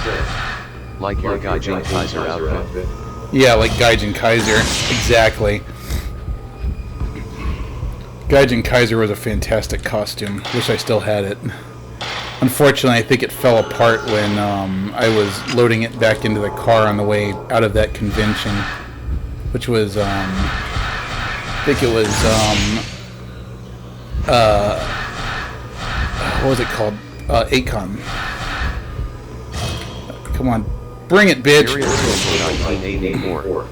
like your Gaijin Kaiser outfit. Yeah, like Gaijin Kaiser. Exactly. Gaijin Kaiser was a fantastic costume. Wish I still had it. Unfortunately, I think it fell apart when I was loading it back into the car on the way out of that convention, which was, I think it was, what was it called? Akon. Come on, bring it, bitch. 1984.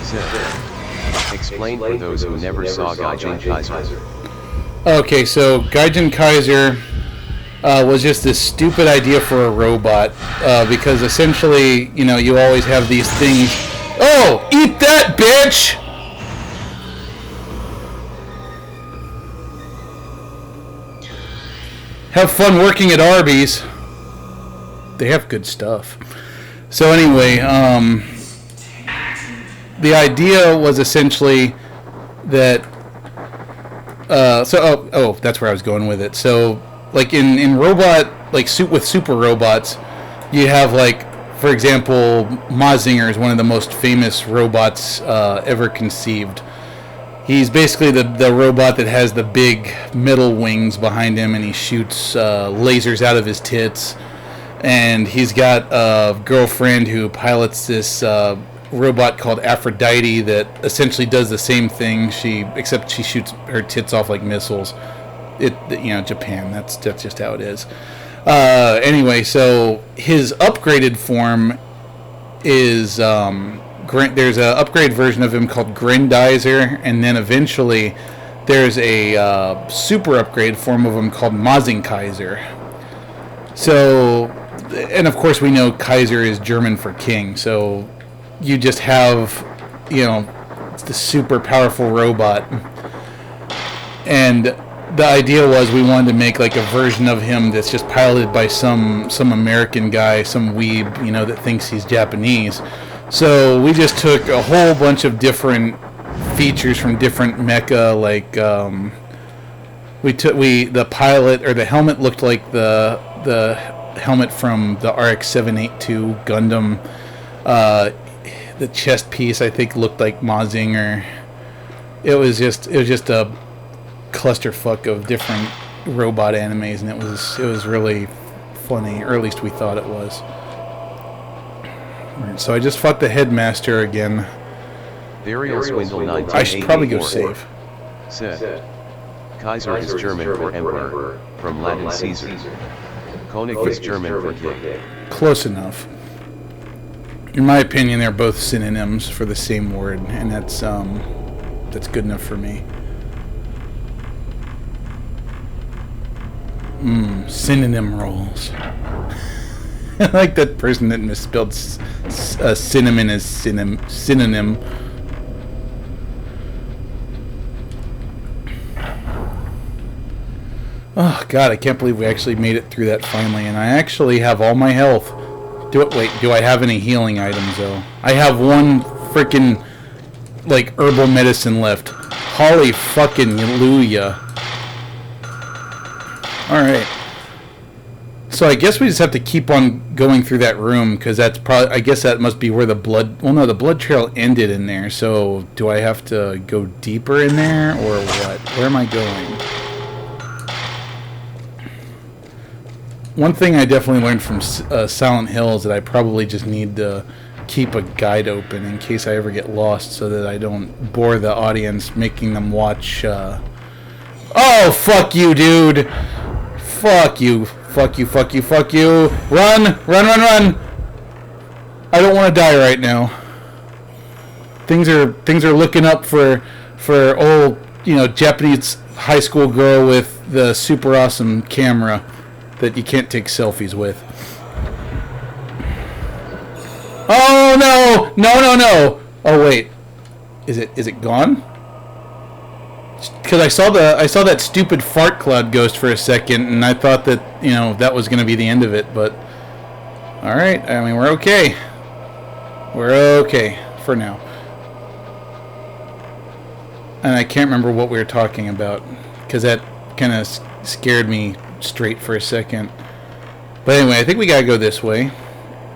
Said, explain for those who never saw Gaijin Kaiser. Okay, so Gaijin Kaiser was just this stupid idea for a robot, because essentially, you know, you always have these things. Oh, eat that, bitch! Have fun working at Arby's. They have good stuff. So anyway, the idea was essentially that, that's where I was going with it. So, like in robot, like with super robots, you have, like, for example, Mazinger is one of the most famous robots ever conceived. He's basically the robot that has the big metal wings behind him, and he shoots lasers out of his tits. And he's got a girlfriend who pilots this robot called Aphrodite that essentially does the same thing. Except she shoots her tits off like missiles. Japan. That's just how it is. Anyway, so his upgraded form is there's an upgrade version of him called Grendizer, and then eventually there's a super upgrade form of him called Mazinkaiser. So, and of course we know Kaiser is German for king, so you just have, you know, the super powerful robot. And the idea was we wanted to make like a version of him that's just piloted by some American guy, some weeb, you know, that thinks he's Japanese. So we just took a whole bunch of different features from different mecha, like the pilot, or the helmet looked like the helmet from the RX-782 Gundam. The chest piece, I think, looked like Mazinger. It was just a clusterfuck of different robot animes, and it was really funny, or at least we thought it was. So I just fought the headmaster again. Varial Swindle 1984. I should probably go save. Said, Kaiser is German for emperor, from Latin Caesar. König is German for king. Close enough. In my opinion, they're both synonyms for the same word, and that's good enough for me. Synonym rolls. I like that person that misspelled cinnamon as synonym. Oh God, I can't believe we actually made it through that finally, and I actually have all my health. Do I have any healing items though? I have one freaking like herbal medicine left. Holy fucking hallelujah. Alright. So I guess we just have to keep on going through that room, because that's probably, I guess that must be where the blood, well no, the blood trail ended in there, so do I have to go deeper in there, or what? Where am I going? One thing I definitely learned from Silent Hill is that I probably just need to keep a guide open in case I ever get lost, so that I don't bore the audience making them watch, Oh, fuck you, dude! Fuck you. Fuck you, fuck you, fuck you. Run! Run, run, run! I don't want to die right now. Things are looking up for old, Japanese high school girl with the super awesome camera that you can't take selfies with. Oh no! No, no, no! Oh wait. Is it gone? Because I saw that stupid fart cloud ghost for a second, and I thought that that was going to be the end of it. But all right, I mean, we're okay. We're okay for now. And I can't remember what we were talking about, because that kind of scared me straight for a second. But anyway, I think we gotta go this way,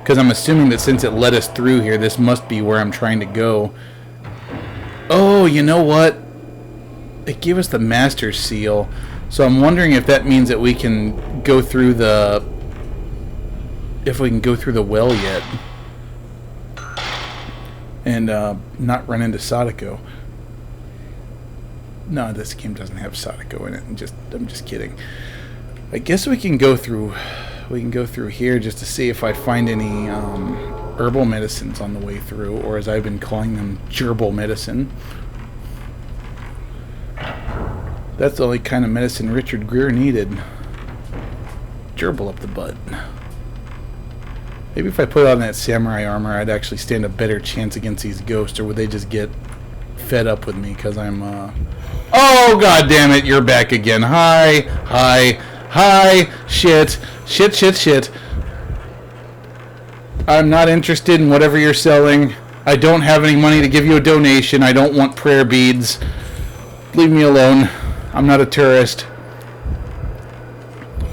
because I'm assuming that since it led us through here, this must be where I'm trying to go. Oh, you know what? It gave us the Master Seal, so I'm wondering if that means that we can go through the... if we can go through the well yet. And not run into Sadako. No, this game doesn't have Sadako in it. I'm just kidding. I guess we can go through here just to see if I find any herbal medicines on the way through, or as I've been calling them, gerbil medicine. That's the only kind of medicine Richard Gere needed. Gerbil up the butt. Maybe if I put on that samurai armor, I'd actually stand a better chance against these ghosts, or would they just get fed up with me because I'm, Oh, god damn it, you're back again. Hi, hi, hi, shit, shit, shit, shit. I'm not interested in whatever you're selling. I don't have any money to give you a donation. I don't want prayer beads. Leave me alone. I'm not a tourist.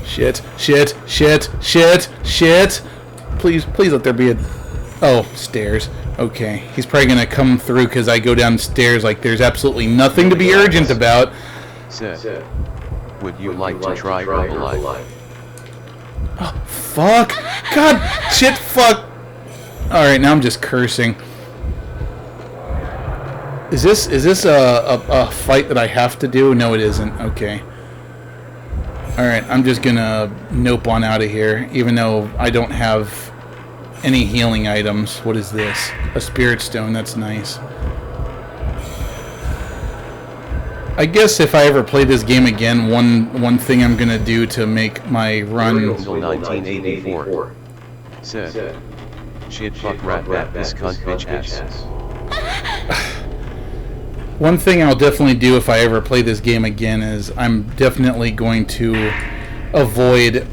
Shit, shit, shit, shit, shit. Please let there be a... Oh, stairs. Okay. He's probably going to come through because I go downstairs like there's absolutely nothing to be urgent about. Said, would you like to try Herbalife? Oh, fuck. God, shit, fuck. Alright, now I'm just cursing. Is this a fight that I have to do? No, it isn't. Okay. Alright, I'm just gonna nope on out of here, even though I don't have any healing items. What is this? A spirit stone, that's nice. I guess if I ever play this game again, one thing I'm gonna do to make my run... Until 1984. Said, shit fuck rat this cunt bitch ass. One thing I'll definitely do if I ever play this game again is I'm definitely going to avoid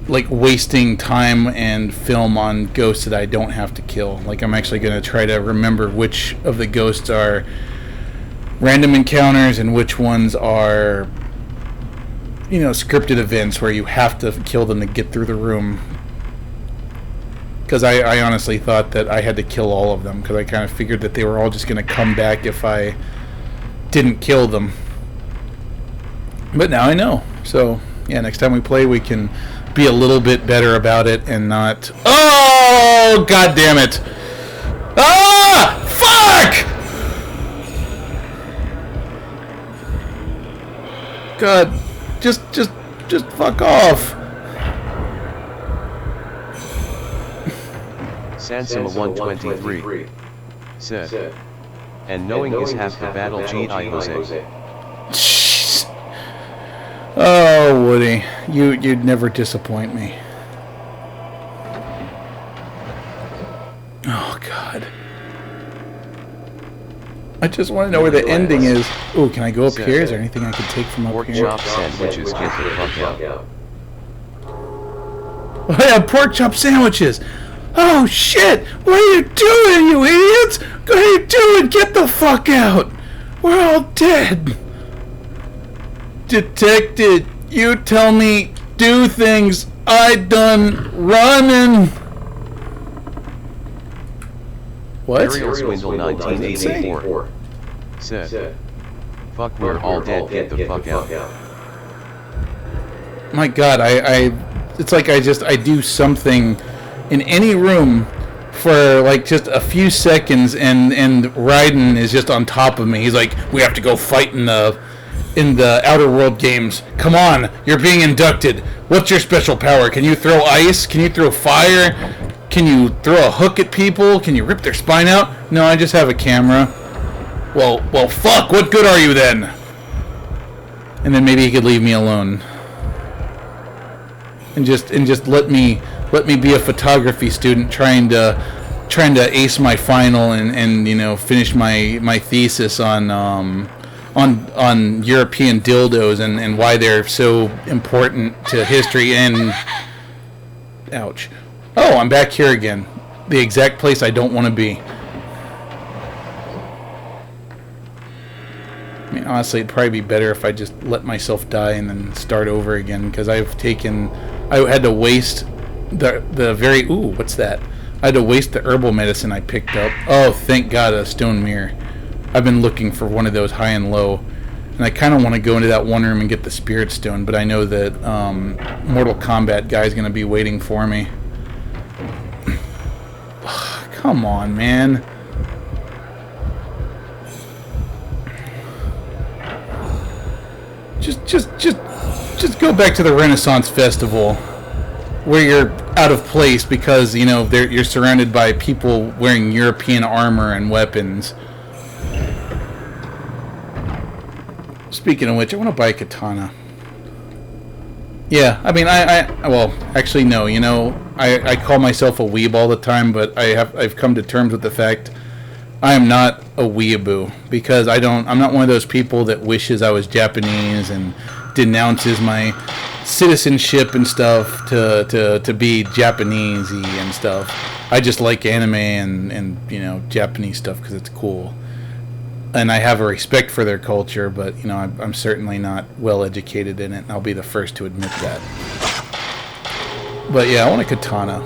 like wasting time and film on ghosts that I don't have to kill. Like I'm actually going to try to remember which of the ghosts are random encounters and which ones are, you know, scripted events where you have to kill them to get through the room. Because I honestly thought that I had to kill all of them, because I kind of figured that they were all just going to come back if I didn't kill them. But now I know. So, yeah, next time we play, we can be a little bit better about it and not... Oh, god damn it! Ah! Fuck! God, just fuck off. Sansima 123 said, and knowing is half the battle, G.I. Jose. Oh, Woody, you'd never disappoint me. Oh, God. I just want to know where the ending is. Ooh, can I go up here? Is there anything I can take from up pork here? chop sandwiches, get the fuck out. Oh, yeah, pork chop sandwiches. Oh, shit! What are you doing, you idiots? What are you doing? Get the fuck out! We're all dead! Detective, you tell me do things I done running. What? Ariel Swindle 1984 said, fuck, we're all dead, get the fuck out. My God, it's like I do something in any room for like just a few seconds, and Raiden is just on top of me. He's like, we have to go fight in the Outer World games. Come on, you're being inducted. What's your special power? Can you throw ice? Can you throw fire? Can you throw a hook at people? Can you rip their spine out? No, I just have a camera. Well, fuck, what good are you then? And then maybe he could leave me alone. And just let me be a photography student trying to ace my final and finish my thesis on European dildos and why they're so important to history and ouch. Oh, I'm back here again. The exact place I don't want to be. I mean, honestly, it'd probably be better if I just let myself die and then start over again, because I had to waste the very... Ooh, what's that? I had to waste the herbal medicine I picked up. Oh, thank God, a stone mirror. I've been looking for one of those high and low. And I kind of want to go into that one room and get the spirit stone, but I know that Mortal Kombat guy's going to be waiting for me. Come on, man. Just go back to the Renaissance Festival, where you're out of place because you're surrounded by people wearing European armor and weapons. Speaking of which, I want to buy a katana. Yeah, I mean, well, actually, no. I call myself a weeb all the time, but I've come to terms with the fact I am not a weeaboo, because I'm not one of those people that wishes I was Japanese and denounces my citizenship and stuff to be Japanesey and stuff. I just like anime and Japanese stuff because it's cool. And I have a respect for their culture, but I'm certainly not well educated in it, and I'll be the first to admit that. But yeah, I want a katana.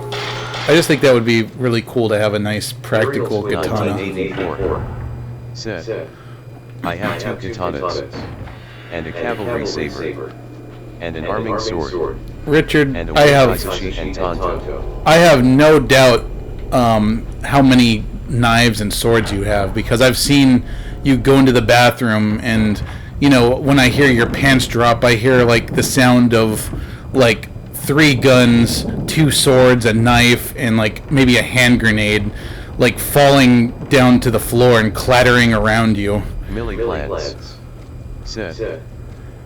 I just think that would be really cool to have a nice practical katana. 1984 said, I have two katanas, and a cavalry saber, and an arming sword, Richard, and a I have wakizashi and tanto. I have no doubt how many knives and swords you have, because I've seen you go into the bathroom and when I hear your pants drop, I hear like the sound of like 3 guns, 2 swords, a knife, and like maybe a hand grenade like falling down to the floor and clattering around you. Millie Glantz said,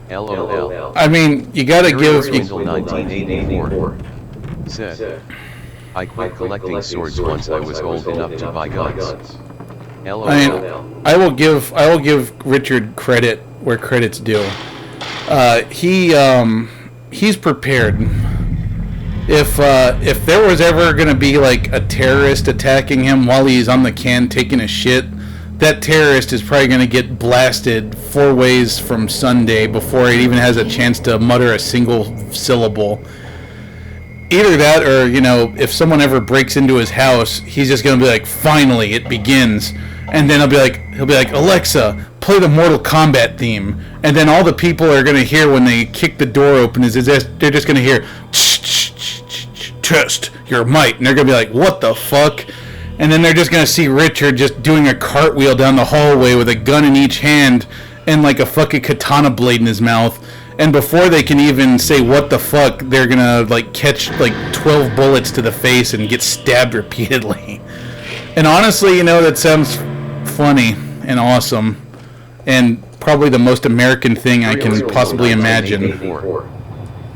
LOL. I mean, you gotta give... 1984 said, I quit collecting swords once I was old enough to buy guns. LOL. I mean, I will give Richard credit where credit's due. He's prepared. If there was ever gonna be like a terrorist attacking him while he's on the can taking a shit, that terrorist is probably gonna get blasted 4 ways from Sunday before he even has a chance to mutter a single syllable. Either that, or if someone ever breaks into his house, he's just gonna be like, "Finally, it begins," and then he'll be like, "Alexa, play the Mortal Kombat theme," and then all the people are gonna hear when they kick the door open is they're just gonna hear, "Test your might," and they're gonna be like, "What the fuck?" And then they're just gonna see Richard just doing a cartwheel down the hallway with a gun in each hand and like a fucking katana blade in his mouth. And before they can even say what the fuck, they're gonna like catch like 12 bullets to the face and get stabbed repeatedly. And honestly, that sounds funny and awesome, and probably the most American thing I can possibly imagine.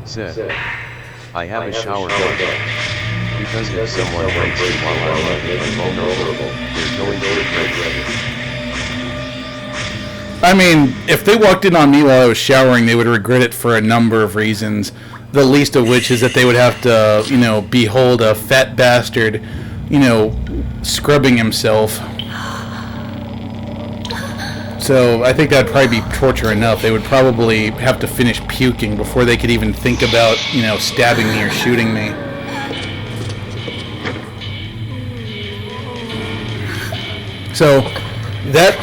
Said, I have a shower bed, because if someone breaks in while I'm vulnerable, they're going to regret it. I mean, if they walked in on me while I was showering, they would regret it for a number of reasons. The least of which is that they would have to, behold a fat bastard, scrubbing himself. So I think that'd probably be torture enough. They would probably have to finish puking before they could even think about, you know, stabbing me or shooting me. So that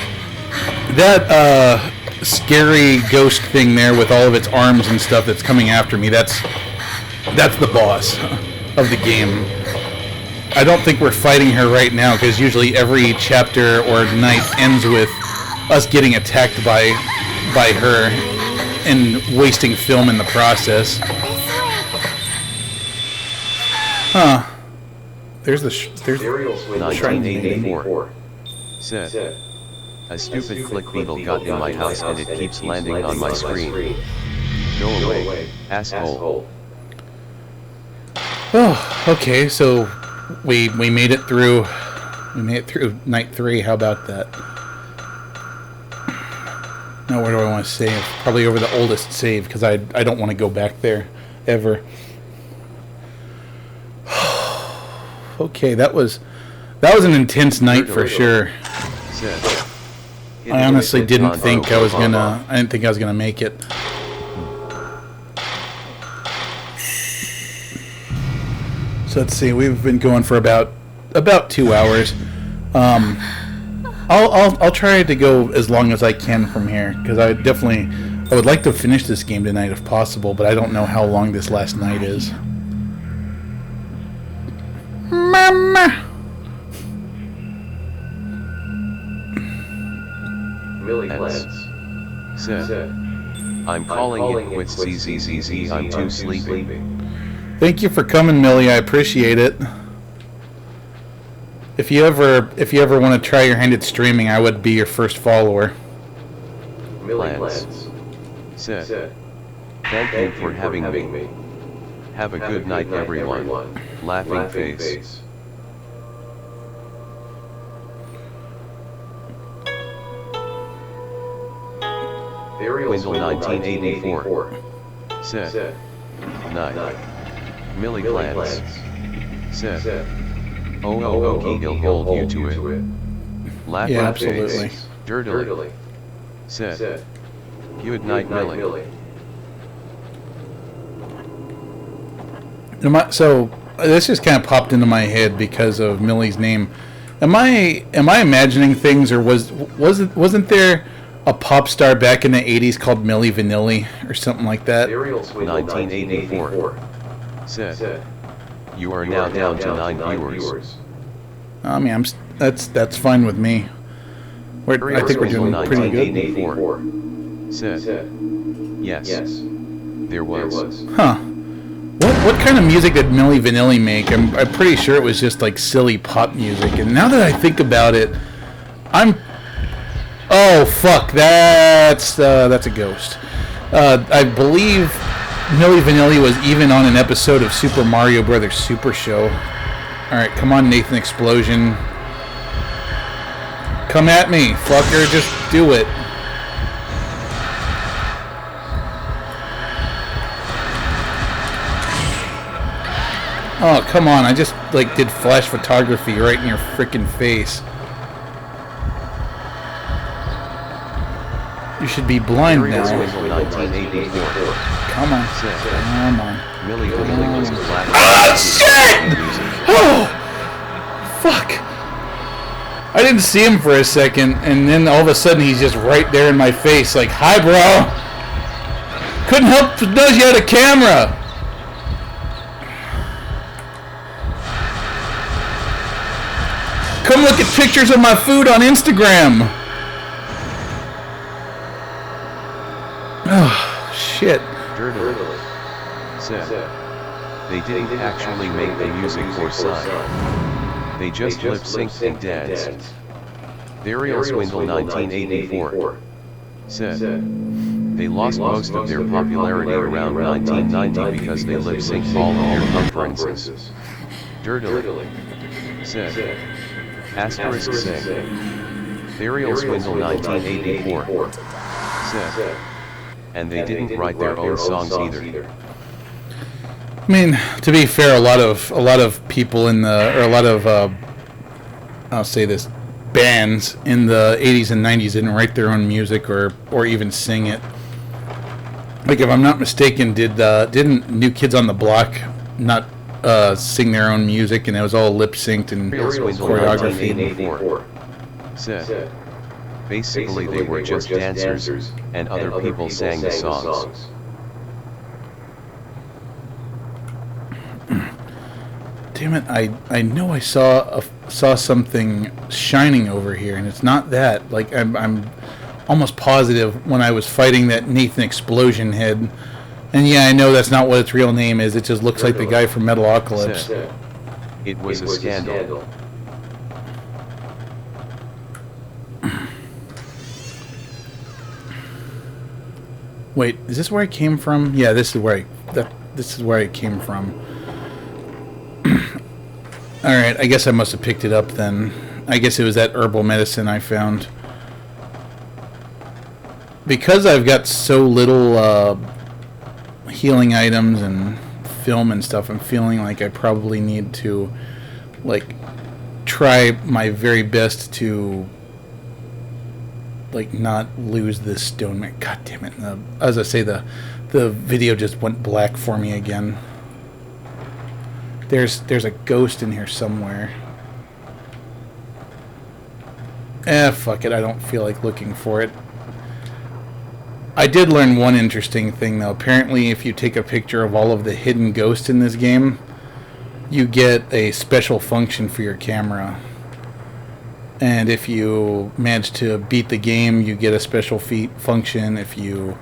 scary ghost thing there with all of its arms and stuff that's coming after me, that's the boss of the game. I don't think we're fighting her right now, because usually every chapter or night ends with us getting attacked by her and wasting film in the process. Huh. There's 1984. Said. A stupid click beetle got in my house and it keeps landing on my screen. Go away, asshole. Oh, okay, so we made it through night 3. How about that? Now where do I want to save? Probably over the oldest save, because I don't want to go back there ever. Okay, that was an intense night for sure. I honestly didn't think I was gonna make it. So let's see, we've been going for about 2 hours. I'll try to go as long as I can from here, because I would like to finish this game tonight if possible, but I don't know how long this last night is. Mama! Millie Clance said, I'm calling it quits, ZZZZ, I'm too sleepy. Thank you for coming, Millie. I appreciate it. If you ever want to try your hand at streaming, I would be your first follower. Millie Clance said, thank you for having me. Have a good night, everyone. Laughing face. Wendell 1984 said, night. Millie Clance said, oh, okay, he'll hold you to it. Laughing Yeah, absolutely. face. Dirtily said, good night, Millie. So this just kind of popped into my head because of Millie's name. Am I imagining things, or wasn't there a pop star back in the 80s called Milli Vanilli or something like that? 1984 said, you are now down to 9 viewers. I mean, that's fine with me. I think we're doing pretty good. 1984 said, yes, there was. Huh. What kind of music did Milli Vanilli make? I'm pretty sure it was just like silly pop music. And now that I think about it, oh fuck, that's a ghost. I believe Milli Vanilli was even on an episode of Super Mario Brothers Super Show. All right, come on, Nathan Explosion. Come at me, fucker. Just do it. Oh, come on. I just, did flash photography right in your frickin' face. You should be blind now. 1984 Come on. Come on. Millie Vanilli was black. Oh, shit! Oh, fuck. I didn't see him for a second, and then all of a sudden he's just right there in my face, like, hi, bro. Couldn't help but notice you had a camera. Come look at pictures of my food on Instagram. Oh, shit. Dirtily said, they didn't actually make the music for Psy. They just lip-synced and danced. Ariel Swindle 1984 said, they lost most of their popularity around 1990 because they lip-synced all of their conferences. Dirtily said, asterisk sing. Ariel Swindle 1984 said, and they didn't write their own songs either. I mean, to be fair, a lot of people in the, or a lot of, I'll say this bands in the 80s and 90s didn't write their own music or even sing it. Like, if I'm not mistaken, didn't New Kids on the Block not sing their own music, and it was all lip-synced and choreography? 1984 said, basically they were just dancers, and other people sang the songs. Damn it! I know I saw something shining over here, and it's not that. Like, I'm almost positive when I was fighting that Nathan Explosion head, and yeah, I know that's not what its real name is. It just looks like the guy from Metalocalypse. Said, it was a scandal. Wait, is this where I came from? Yeah, this is where I came from. Alright, I guess I must have picked it up then. I guess it was that herbal medicine I found. Because I've got so little healing items and film and stuff, I'm feeling like I probably need to, like, try my very best to, like, not lose this stone. God damn it. As I say, the video just went black for me again. There's a ghost in here somewhere. Fuck it. I don't feel like looking for it. I did learn one interesting thing, though. Apparently, if you take a picture of all of the hidden ghosts in this game, you get a special function for your camera. And if you manage to beat the game, you get a special function. If you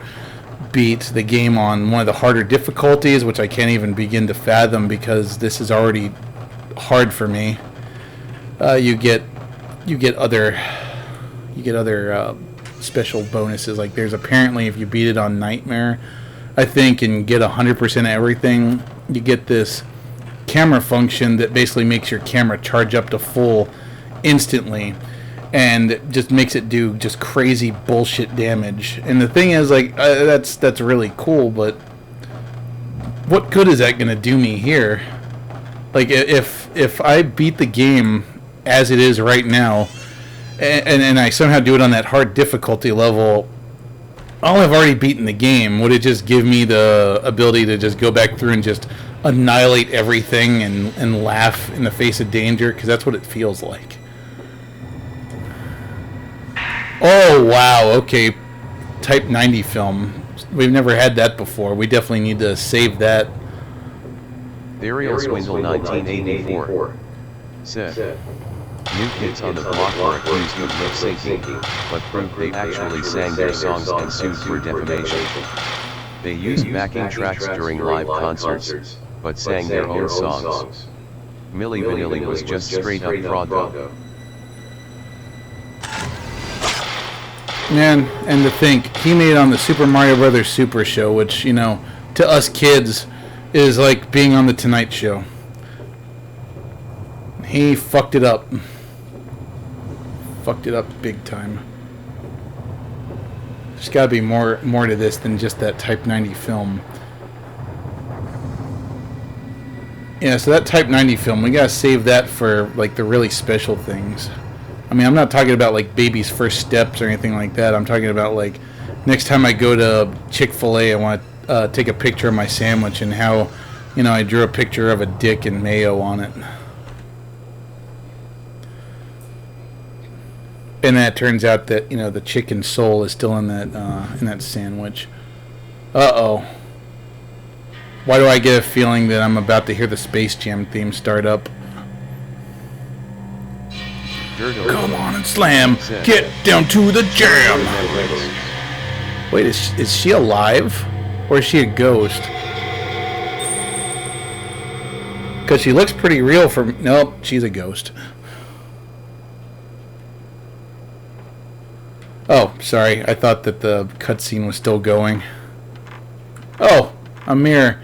beat the game on one of the harder difficulties, which I can't even begin to fathom because this is already hard for me, you get other special bonuses. Like, there's apparently, if you beat it on Nightmare, I think, and get 100% everything, you get this camera function that basically makes your camera charge up to full instantly, and just makes it do just crazy bullshit damage. And the thing is, like, that's really cool, but what good is that gonna do me here? Like, if I beat the game as it is right now, and I somehow do it on that hard difficulty level, I'll have already beaten the game. Would it just give me the ability to just go back through and just annihilate everything and laugh in the face of danger? Because that's what it feels like. Oh, wow, okay. Type 90 film. We've never had that before. We definitely need to save that. Burial Swindle 1984 said, New Kids on the Block were accused of lip-syncing, but proved they actually sang their songs and sued for defamation. They used backing tracks during live concerts, but sang their own songs. Milli Vanilli was just straight up fraud though. Man, and to think, he made it on the Super Mario Brothers Super Show, which, you know, to us kids, is like being on the Tonight Show. He fucked it up. Fucked it up big time. There's gotta be more to this than just that Type 90 film. Yeah, so that Type 90 film, we gotta save that for, like, the really special things. I mean, I'm not talking about, like, baby's first steps or anything like that. I'm talking about, like, next time I go to Chick-fil-A, I want to take a picture of my sandwich and how, you know, I drew a picture of a dick and mayo on it. And then it turns out that, you know, the chicken soul is still in that sandwich. Uh-oh. Why do I get a feeling that I'm about to hear the Space Jam theme start up? Come on and slam. Get down to the jam. Wait, is she alive? Or is she a ghost? Because she looks pretty real for... Nope, she's a ghost. Oh, sorry. I thought that the cutscene was still going. Oh, a mirror.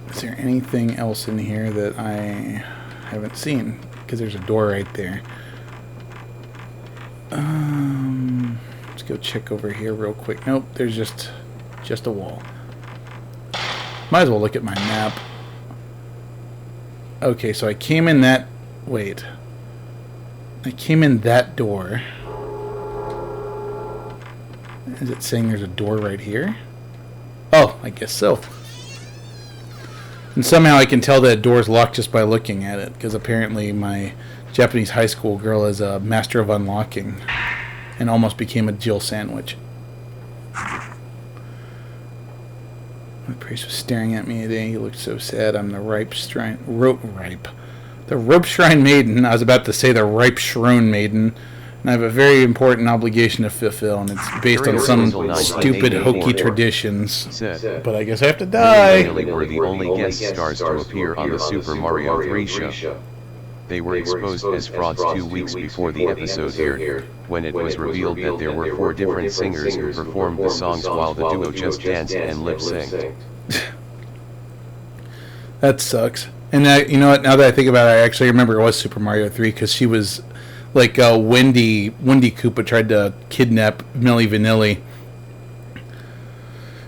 Is there anything else in here that I haven't seen? Because there's a door right there. Let's go check over here real quick. Nope, there's just a wall. Might as well look at my map. Okay, so I came in that... Wait. I came in that door. Is it saying there's a door right here? Oh, I guess so. And somehow I can tell that door's locked just by looking at it, because apparently my Japanese high school girl is a master of unlocking and almost became a Jill sandwich. My priest was staring at me today. He looked so sad. I'm the the rope shrine maiden. I was about to say the ripe shrone maiden. And I have a very important obligation to fulfill, and it's based on some stupid hokey traditions. But I guess I have to die. They were the only guest stars to appear on the Super Mario 3 show. They were exposed as frauds 2 weeks before the episode aired, when it was revealed that there were 4 different singers who performed the songs while the duo just danced and lip-synced. That sucks. And you know what? Now that I think about it, I actually remember it was Super Mario 3 because she was like Wendy Koopa tried to kidnap Milli Vanilli.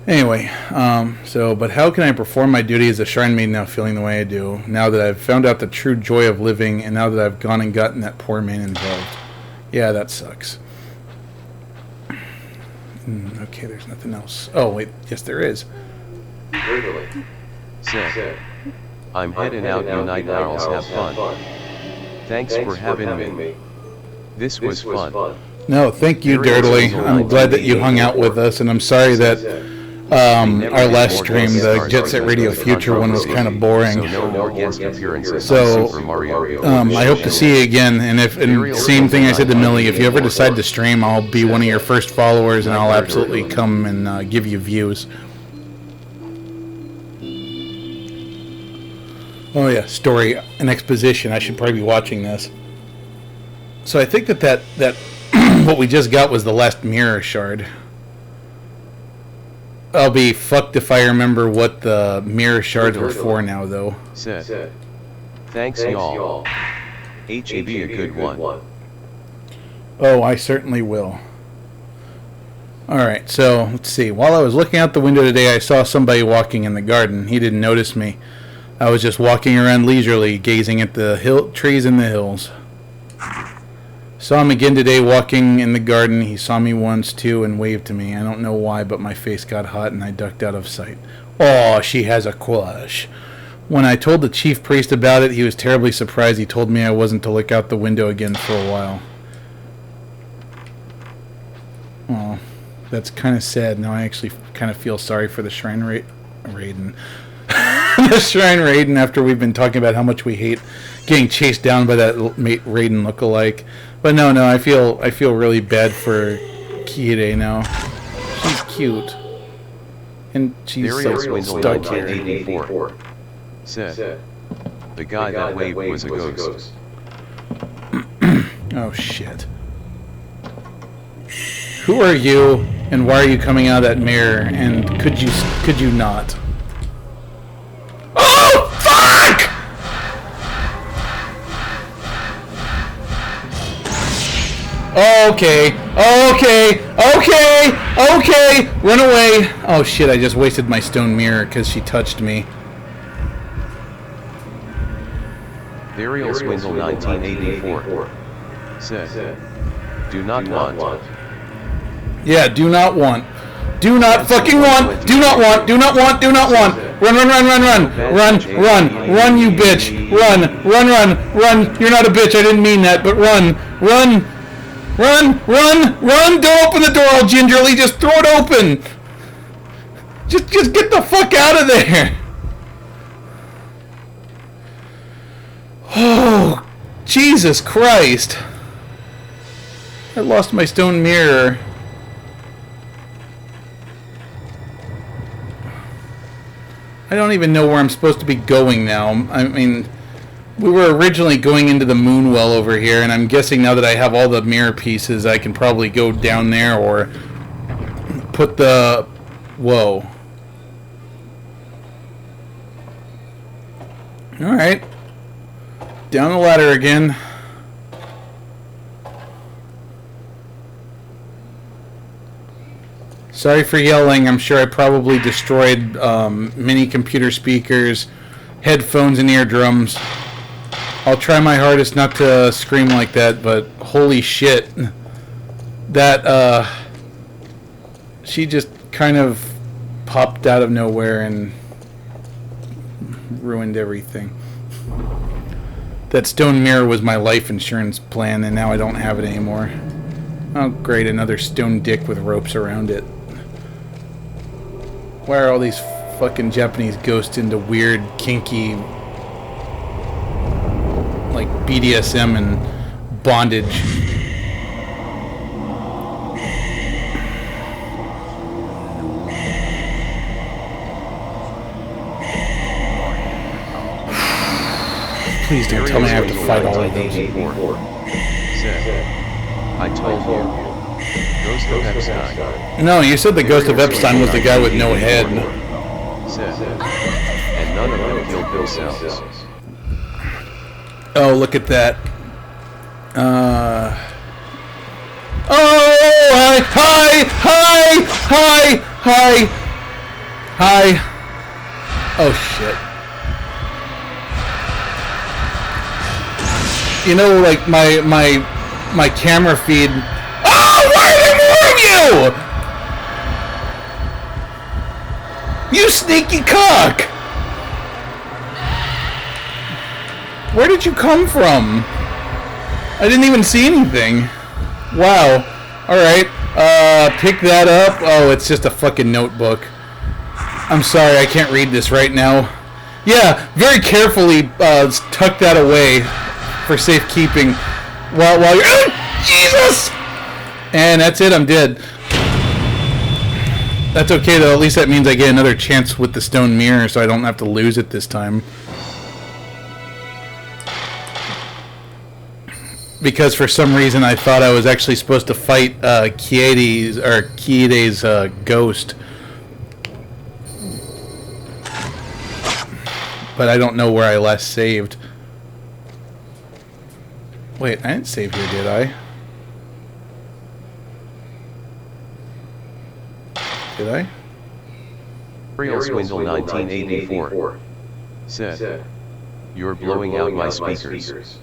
Anyway, but how can I perform my duty as a shrine maiden now feeling the way I do, now that I've found out the true joy of living, and now that I've gone and gotten that poor man involved? Yeah, that sucks. Okay, there's nothing else. Oh, wait, yes there is. Said, I'm heading out, you night owls, have fun. Thanks for having me. This was fun. No, thank you, Dirtly. I'm glad that you hung out with us, and I'm sorry that our last stream, the Jet Set Radio Future one, was kind of boring. So, I hope to see you again, and same thing I said to Millie, if you ever decide to stream, I'll be one of your first followers, and I'll absolutely come and give you views. Oh yeah, story and exposition. I should probably be watching this. So I think that what we just got was the last mirror shard. I'll be fucked if I remember what the mirror shards were for now, though. Said, thanks y'all. HAB a good one. Oh, I certainly will. Alright, so let's see. While I was looking out the window today, I saw somebody walking in the garden. He didn't notice me. I was just walking around leisurely, gazing at the trees in the hills. Saw him again today walking in the garden. He saw me once too and waved to me. I don't know why, but my face got hot and I ducked out of sight. Oh, she has a crush. When I told the chief priest about it, he was terribly surprised. He told me I wasn't to look out the window again for a while. Oh, that's kind of sad. Now I actually kind of feel sorry for the Shrine Raiden. The Shrine Raiden, after we've been talking about how much we hate getting chased down by that Raiden lookalike. But no, I feel really bad for Kire now. She's cute. And she's so stuck here. 84 said, the guy that waved was a ghost. Oh shit. Who are you, and why are you coming out of that mirror, and could you not? Oh, fuck! Okay. Run away. Oh shit, I just wasted my stone mirror because she touched me. Burial Swindle 1984 said, do not want. Yeah, do not want. Do not fucking want. Do not want. Do not want. Do not want. Run, you bitch. Run. You're not a bitch. I didn't mean that, but run. Don't open the door all gingerly. Just throw it open. Just get the fuck out of there. Oh, Jesus Christ. I lost my stone mirror. I don't even know where I'm supposed to be going now. I mean, we were originally going into the moon well over here, and I'm guessing now that I have all the mirror pieces, I can probably go down there or put the... Whoa. Alright. Down the ladder again. Sorry for yelling. I'm sure I probably destroyed mini computer speakers, headphones, and eardrums. I'll try my hardest not to scream like that, but holy shit. That, she just kind of popped out of nowhere and ruined everything. That stone mirror was my life insurance plan, and now I don't have it anymore. Oh, great, another stone dick with ropes around it. Why are all these fucking Japanese ghosts into weird, kinky, like BDSM and bondage? Please don't tell me I have to fight all of those. Said, I told you. Ghost of Epstein. No, you said the ghost of Epstein was the guy with no head. Said, and none of them killed themselves. Oh, look at that. Oh, hi. Oh, shit. You know, like, my camera feed... Oh, why are there more of you? You sneaky cock! Where did you come from? I didn't even see anything. Wow. Alright. Pick that up. Oh, it's just a fucking notebook. I'm sorry, I can't read this right now. Yeah, very carefully tuck that away for safekeeping while you're... Oh, Jesus! And that's it, I'm dead. That's okay, though. At least that means I get another chance with the stone mirror, so I don't have to lose it this time. Because for some reason I thought I was actually supposed to fight Kiede's ghost. But I don't know where I last saved. Wait, I didn't save here, did I? Did I? Real Swindle 1984 said, you're blowing out my speakers.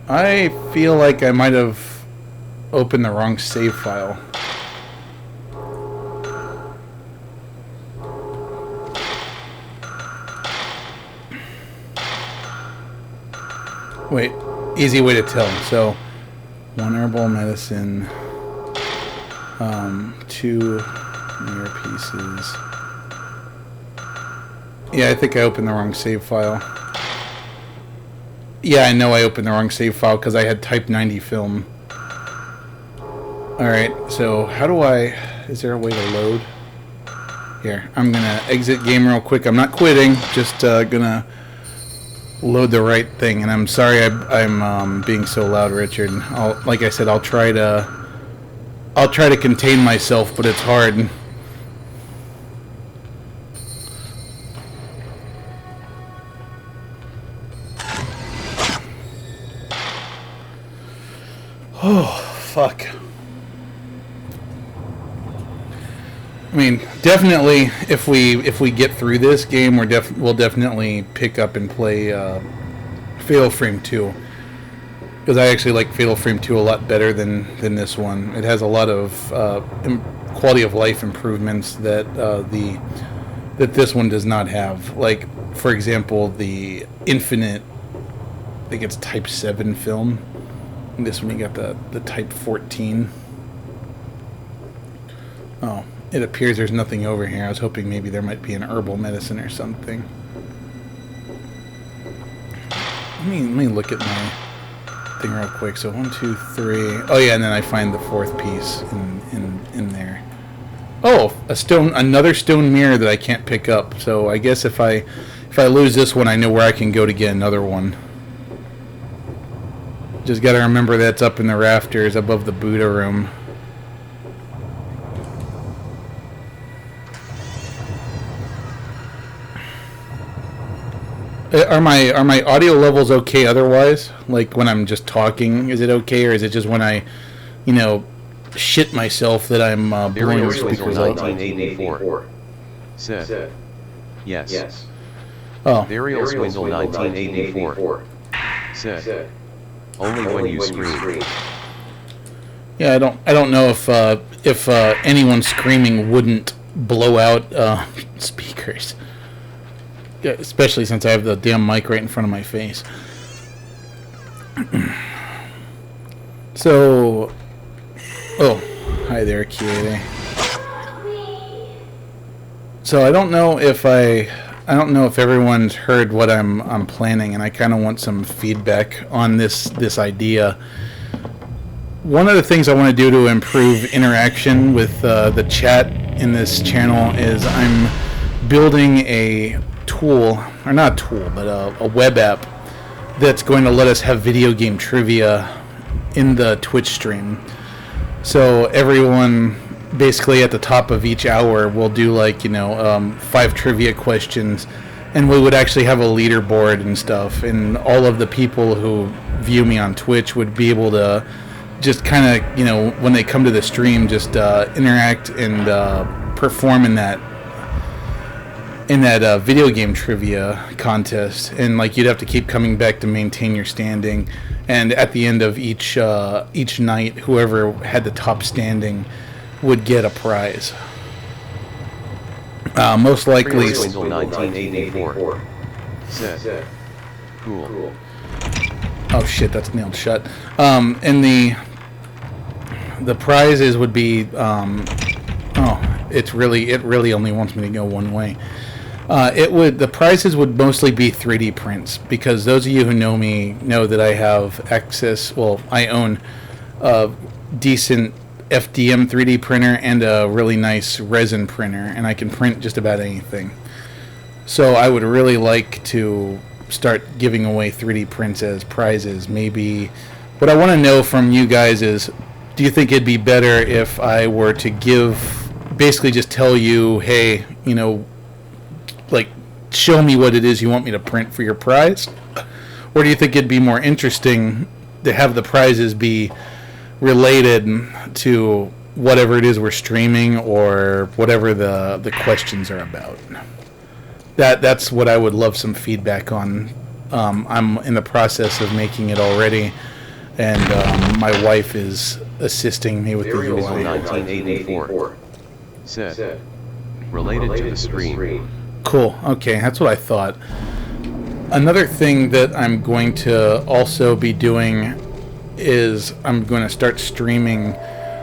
I feel like I might have opened the wrong save file. Wait, easy way to tell. So, 1 herbal medicine, 2 mirror pieces. Yeah, I think I opened the wrong save file. Yeah, I know I opened the wrong save file because I had Type 90 film. Alright, so how do I... Is there a way to load? Here, I'm gonna exit game real quick. I'm not quitting, just gonna load the right thing. And I'm sorry I'm being so loud, Richard. Like I said, I'll try to contain myself, but it's hard. Oh, fuck. I mean, definitely, if we get through this game, we'll definitely pick up and play Fatal Frame 2. Because I actually like Fatal Frame 2 a lot better than this one. It has a lot of quality of life improvements that that this one does not have. Like, for example, the infinite, I think it's Type 7 film. This one you got the Type 14. Oh, it appears there's nothing over here. I was hoping maybe there might be an herbal medicine or something. Let me look at my thing real quick. So 1, 2, 3. Oh yeah, and then I find the 4th piece in there. Oh, another stone mirror that I can't pick up. So I guess if I lose this one, I know where I can go to get another one. Just gotta remember that's up in the rafters above the Buddha room. Are my audio levels okay otherwise? Like when I'm just talking, is it okay, or is it just when I, shit myself that I'm blowing the speakers out? 1984 said, yes. Oh. Burial Swindle 1984 said, only when you scream. Yeah, I don't know if anyone screaming wouldn't blow out speakers. Yeah, especially since I have the damn mic right in front of my face. So, oh, hi there, Kiede. So I don't know if everyone's heard what I'm planning, and I kind of want some feedback on this idea. One of the things I want to do to improve interaction with the chat in this channel is I'm building a tool, or not a tool, but a web app that's going to let us have video game trivia in the Twitch stream. So everyone, basically at the top of each hour, will do 5 trivia questions, and we would actually have a leaderboard and stuff, and all of the people who view me on Twitch would be able to just kind of, when they come to the stream, just interact and perform in that video game trivia contest, and you'd have to keep coming back to maintain your standing, and at the end of each night, whoever had the top standing would get a prize. Most likely. 1984. Said, cool. Oh shit, that's nailed shut. And the prizes would be it really only wants me to go one way. The prizes would mostly be 3D prints, because those of you who know me know that I have access. Well, I own a decent FDM 3D printer and a really nice resin printer, and I can print just about anything. So I would really like to start giving away 3D prints as prizes. Maybe what I want to know from you guys is, do you think it'd be better if I were to basically just tell you, hey, show me what it is you want me to print for your prize? Or do you think it'd be more interesting to have the prizes be related to whatever it is we're streaming, or whatever the questions are about? That's what I would love some feedback on. I'm in the process of making it already, and my wife is assisting me with the UI. 1984. Said, related to the stream. Cool. Okay, that's what I thought. Another thing that I'm going to also be doing is I'm going to start streaming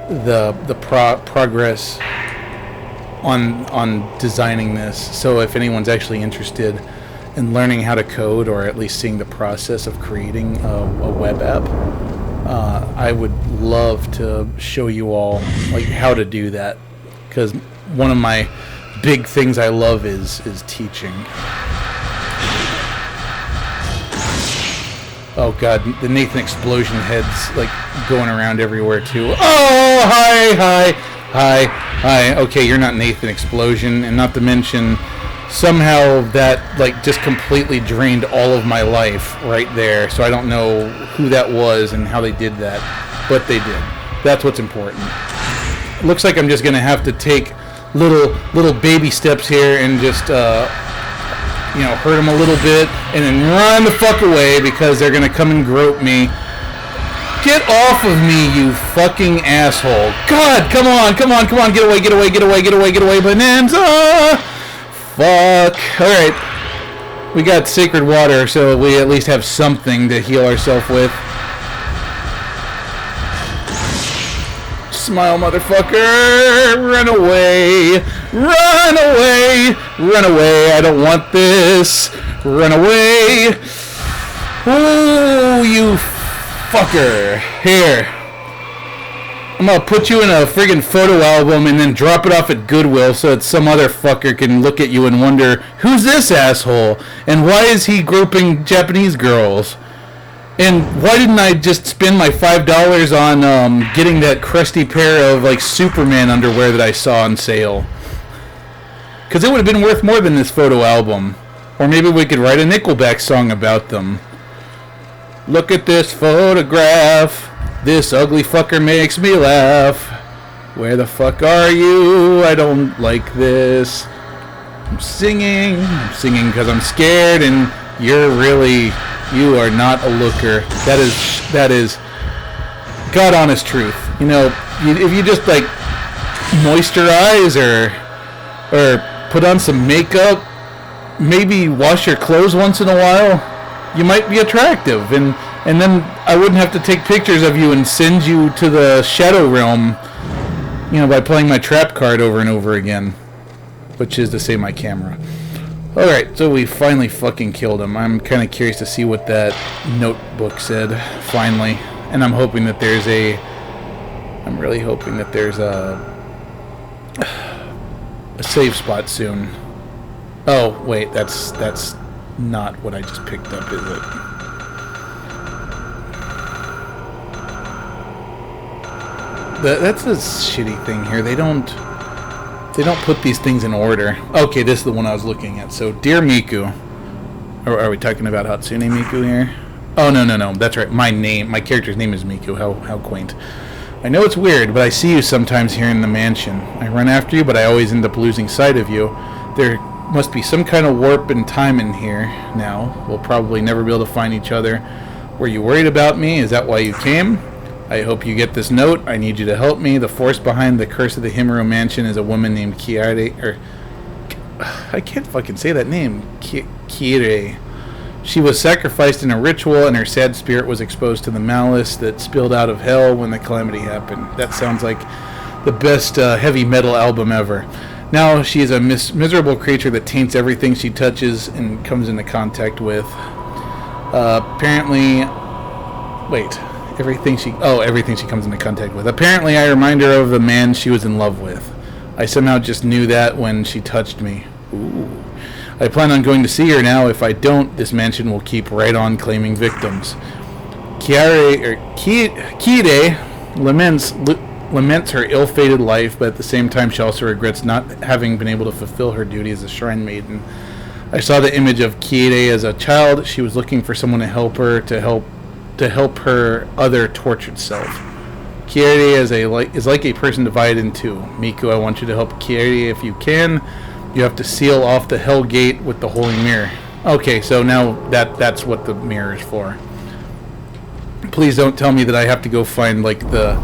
the progress on designing this. So if anyone's actually interested in learning how to code, or at least seeing the process of creating a web app, I would love to show you all how to do that, because one of my big things I love is teaching. Oh god, the Nathan Explosion head's going around everywhere too. Oh, hi. Okay, you're not Nathan Explosion, and not to mention, somehow that just completely drained all of my life right there. So I don't know who that was and how they did that, but they did. That's what's important. Looks like I'm just gonna have to take little baby steps here and just hurt them a little bit, and then run the fuck away, because they're gonna come and grope me. Get off of me, you fucking asshole! God, come on, get away, Bonanza! Fuck. Alright. We got sacred water, so we at least have something to heal ourselves with. Smile, motherfucker! Run away! I don't want this! Run away! Ooh, you fucker! Here. I'm gonna put you in a friggin' photo album and then drop it off at Goodwill so that some other fucker can look at you and wonder, who's this asshole? And why is he groping Japanese girls? And why didn't I just spend my $5 on getting that crusty pair of Superman underwear that I saw on sale? Because it would have been worth more than this photo album. Or maybe we could write a Nickelback song about them. Look at this photograph. This ugly fucker makes me laugh. Where the fuck are you? I don't like this. I'm singing because I'm scared, and you're really You are not a looker. That is God honest truth. You know, if you just like moisturize or put on some makeup, maybe wash your clothes once in a while, you might be attractive, and then I wouldn't have to take pictures of you and send you to the shadow realm, you know, by playing my trap card over and over again, which is to say my camera. Alright, so we finally fucking killed him. I'm kind of curious to see what that notebook said, finally. And I'm hoping that there's I'm really hoping that there's a save spot soon. Oh, wait, that's not what I just picked up, is it? That's a shitty thing here. They don't put these things in order. Okay, this is the one I was looking at. So, Dear Miku. Are we talking about Hatsune Miku here? Oh, no. That's right. My character's name is Miku. How quaint. I know it's weird, but I see you sometimes here in the mansion. I run after you, but I always end up losing sight of you. There must be some kind of warp in time in here now. We'll probably never be able to find each other. Were you worried about me? Is that why you came? I hope you get this note. I need you to help me. The force behind the curse of the Himuro Mansion is a woman named Kiare, I can't fucking say that name. Kiire. She was sacrificed in a ritual, and her sad spirit was exposed to the malice that spilled out of hell when the calamity happened. That sounds like the best heavy metal album ever. Now she is a miserable creature that taints everything she touches and comes into contact with. Everything she comes into contact with. Apparently, I remind her of the man she was in love with. I somehow just knew that when she touched me. Ooh. I plan on going to see her now. If I don't, this mansion will keep right on claiming victims. Kiire laments her ill-fated life, but at the same time she also regrets not having been able to fulfill her duty as a shrine maiden. I saw the image of Kiire as a child. She was looking for someone to help her, to help her other tortured self. Kiire is like a person divided in two. Miku, I want you to help Kiire if you can. You have to seal off the Hell Gate with the Holy Mirror. Okay, so now that's what the mirror is for. Please don't tell me that I have to go find like the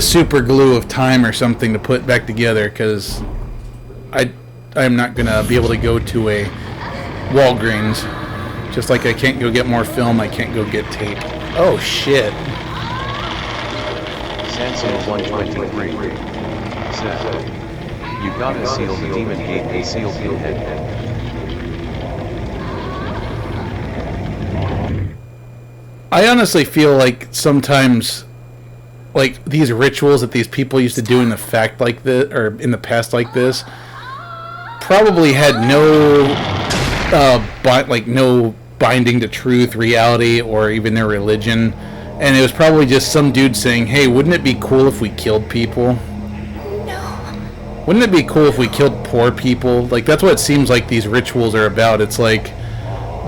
super glue of time or something to put back together, because I'm not gonna be able to go to a Walgreens. Just like I can't go get more film, I can't go get tape. Oh shit. Sansu 123 said, you gotta seal the demon gate and seal Pinhead. I honestly feel like sometimes, like these rituals that these people used to do in the past like this, probably had no no binding to truth, reality, or even their religion, and it was probably just some dude saying, hey, wouldn't it be cool if we killed people? Wouldn't it be cool if we killed poor people? Like, that's what it seems like these rituals are about. It's like,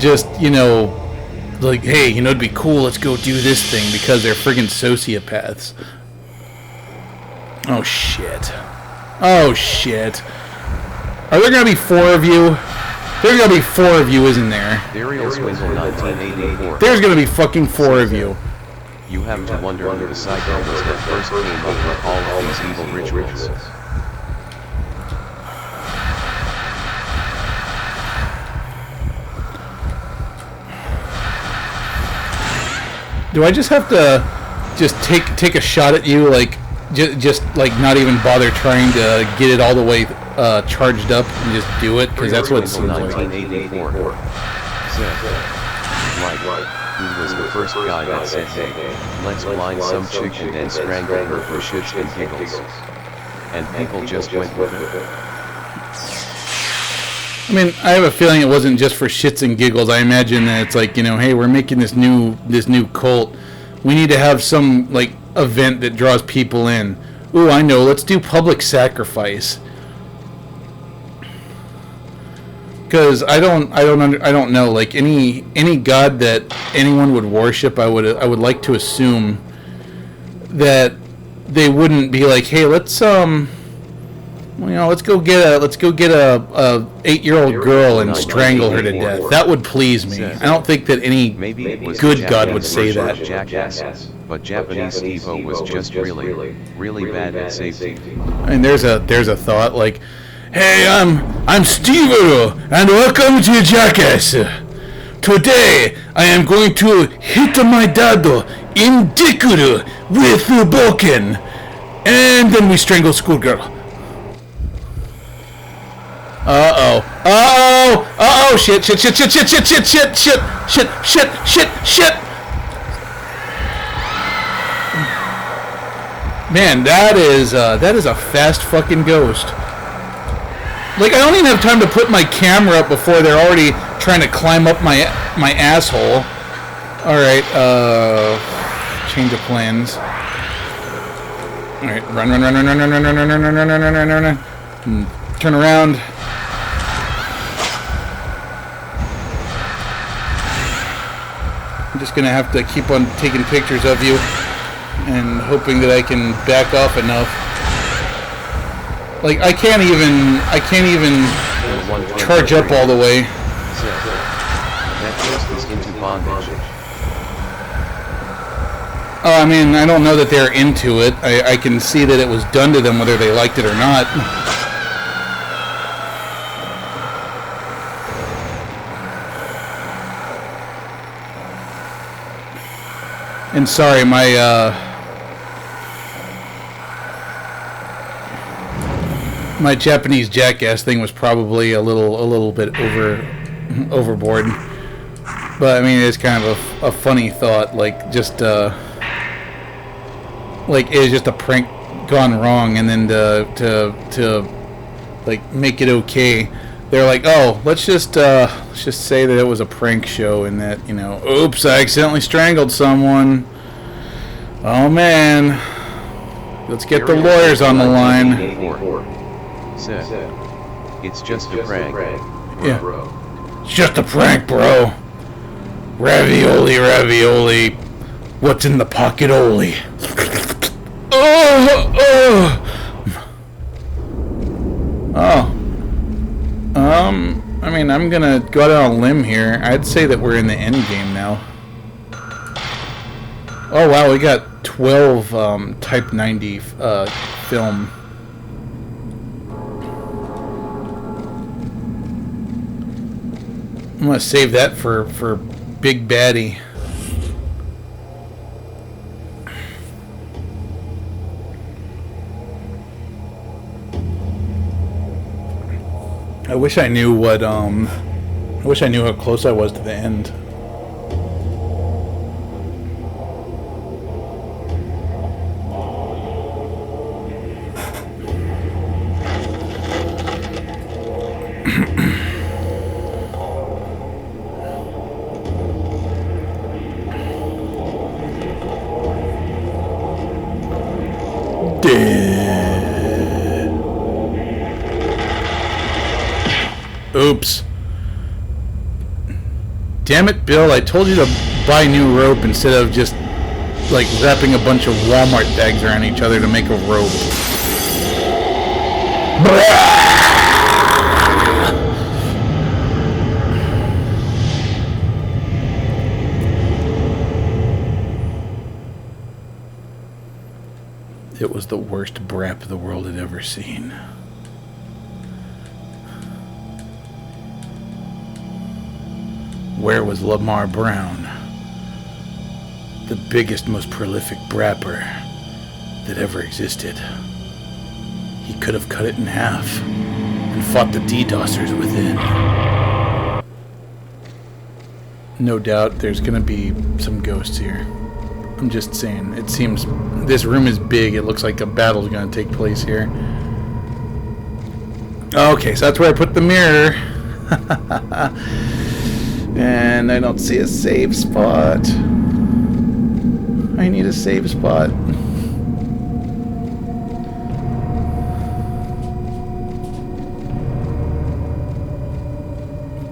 just, you know, like, hey, you know, it'd be cool, let's go do this thing, because they're friggin' sociopaths. Oh, shit. Oh, shit. Are there gonna be 4 of you? There's gonna be 4 of you, isn't there? Burial Swindle 1984. There's gonna be fucking 4 of you. You have to wonder who the psycho was that first came up with all of these evil rituals. Do I just have to take a shot at you, like just like not even bother trying to get it all the way charged up and just do it, because that's what it seems like. 1984 said, who was the first guy that said, hey, let's blind some chick and then strangle her for shits and giggles. And people just went with it. I mean, I have a feeling it wasn't just for shits and giggles. I imagine that it's like, you know, hey, we're making this new cult. We need to have some like event that draws people in. Ooh, I know. Let's do public sacrifice. Because I don't know, like any god that anyone would worship, I would like to assume that they wouldn't be like, hey, let's You know, let's go get a 8-year-old girl and strangle her to death. That would please me. I don't think that any good God would say that. Jackass, but Japanese Steve-O was just really bad at safety. And there's a thought like, hey, I'm Steve-O, and welcome to Jackass. Today I am going to hit my dad in Dikuru with Boken, and then we strangle schoolgirl. Uh-oh, shit. Man, that is a fast fucking ghost. Like, I don't even have time to put my camera up before they're already trying to climb up my asshole. Alright, change of plans. Alright, run. Turn around. I'm just gonna have to keep on taking pictures of you and hoping that I can back off enough. Like I can't even charge up all the way. That ghost is into bondage. Oh, I mean, I don't know that they're into it. I can see that it was done to them whether they liked it or not. And sorry, my Japanese jackass thing was probably a little bit overboard. But I mean, it's kind of a funny thought, like just like it was just a prank gone wrong, and then to like make it okay, they're like, oh, let's just say that it was a prank show, and that, you know, oops, I accidentally strangled someone. Oh man, let's get the lawyers on the line. Said, it's just a prank. Yeah, it's just a prank, bro. Ravioli. What's in the pocket, Oli? I mean, I'm gonna go out on a limb here. I'd say that we're in the end game now. Oh wow, we got 12 Type 90 film. I'm gonna save that for Big Baddie. I wish I knew what I wish I knew how close I was to the end. Oops. Damn it, Bill, I told you to buy new rope instead of just, like, wrapping a bunch of Walmart bags around each other to make a rope. It was the worst brap the world had ever seen. Where was Lamar Brown? The biggest, most prolific brapper that ever existed. He could have cut it in half and fought the DDoSers within. No doubt there's gonna be some ghosts here. I'm just saying, it seems this room is big. It looks like a battle's gonna take place here. Okay, so that's where I put the mirror. And I don't see a save spot. I need a save spot.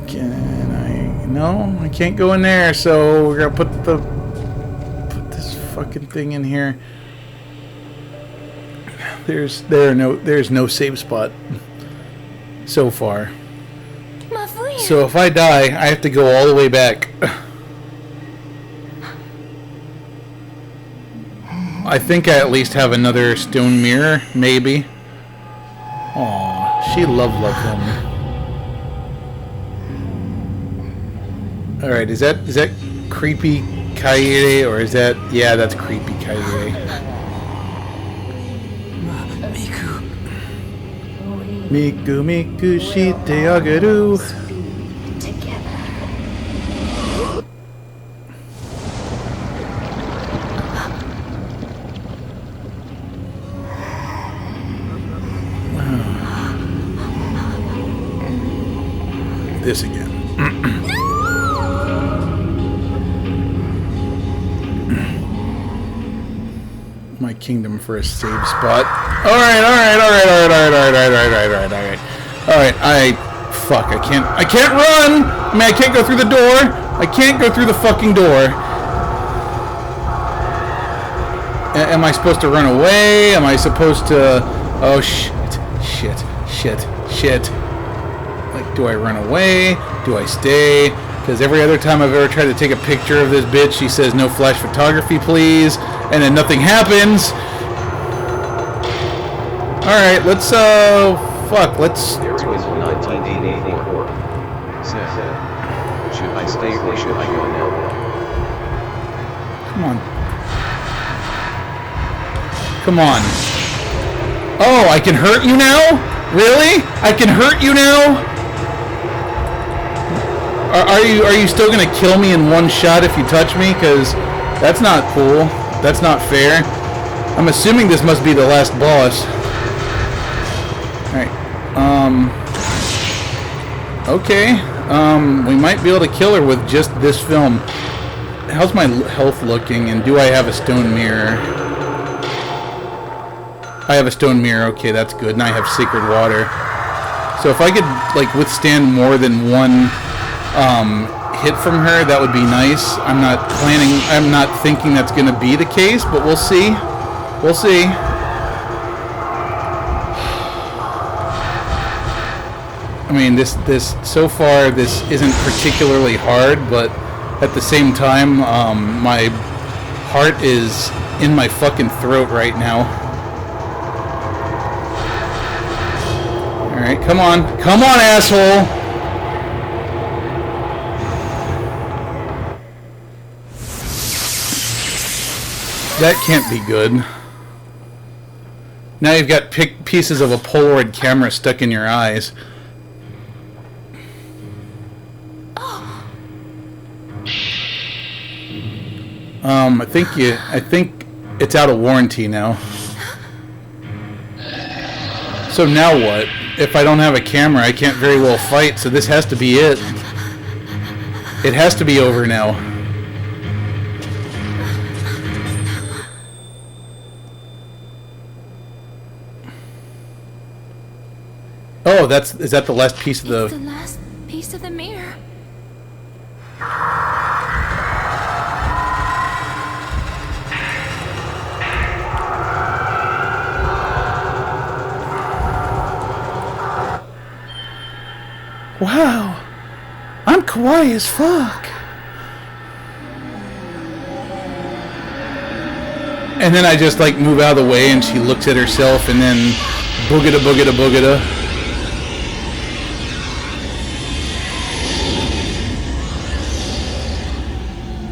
Can I? No, I can't go in there. So we're gonna put this fucking thing in here. There's no save spot so far. So if I die, I have to go all the way back. I think I at least have another stone mirror, maybe. Aw, she love him. Alright, is that creepy Kaede, or is that... Yeah, that's creepy Kaede. Miku Miku Shite Agaru. This again. My kingdom for a save spot. Alright. Fuck, I can't run! I mean, I can't go through the door! I can't go through the fucking door! Am I supposed to run away? Am I supposed to... Oh, shit. Like, do I run away? Do I stay? Because every other time I've ever tried to take a picture of this bitch, she says, no flash photography, please. And then nothing happens. Alright, let's, let's... There was 1984. Said, should I stay or should I go now? Come on. Oh, I can hurt you now? Really? I can hurt you now? Are you still gonna kill me in one shot if you touch me? Because that's not cool. That's not fair. I'm assuming this must be the last boss. Alright. Okay. We might be able to kill her with just this film. How's my health looking? And do I have a stone mirror? I have a stone mirror. Okay, that's good. And I have sacred water. So if I could, like, withstand more than one hit from her, that would be nice. I'm not thinking that's going to be the case, but we'll see. We'll see. I mean, so far, this isn't particularly hard, but at the same time, my heart is in my fucking throat right now. Alright, come on. Come on, asshole! That can't be good. Now you've got pieces of a Polaroid camera stuck in your eyes. I think it's out of warranty now. So now what? If I don't have a camera, I can't very well fight, so this has to be it. It has to be over now. Oh, is that the last piece of the... It's the last piece of the mirror. Wow, I'm kawaii as fuck. And then I just like move out of the way and she looks at herself and then boogada boogada boogada.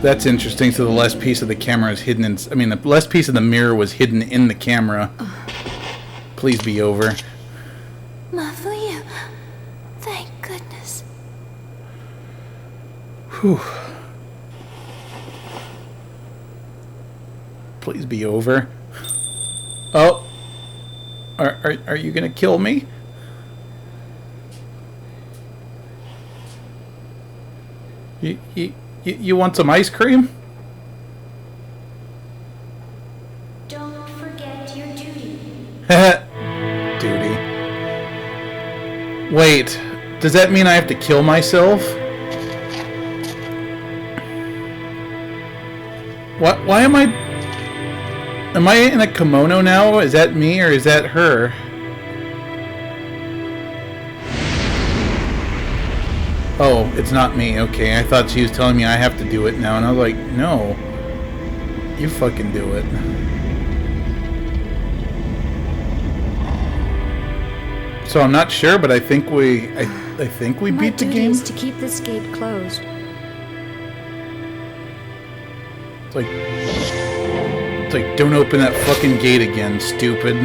That's interesting. So the last piece of the camera is hidden in... I mean, the last piece of the mirror was hidden in the camera. Please be over. Mafuyu. Thank goodness. Whew. Please be over. Oh. Are you gonna kill me? You want some ice cream? Don't forget your duty. Duty. Wait, does that mean I have to kill myself? Why am I... Am I in a kimono now? Is that me or is that her? Oh, it's not me. Okay, I thought she was telling me I have to do it now, and I was like, no. You fucking do it. So I'm not sure, but I think we beat the game. My duty is to keep this gate closed. It's like, don't open that fucking gate again, stupid.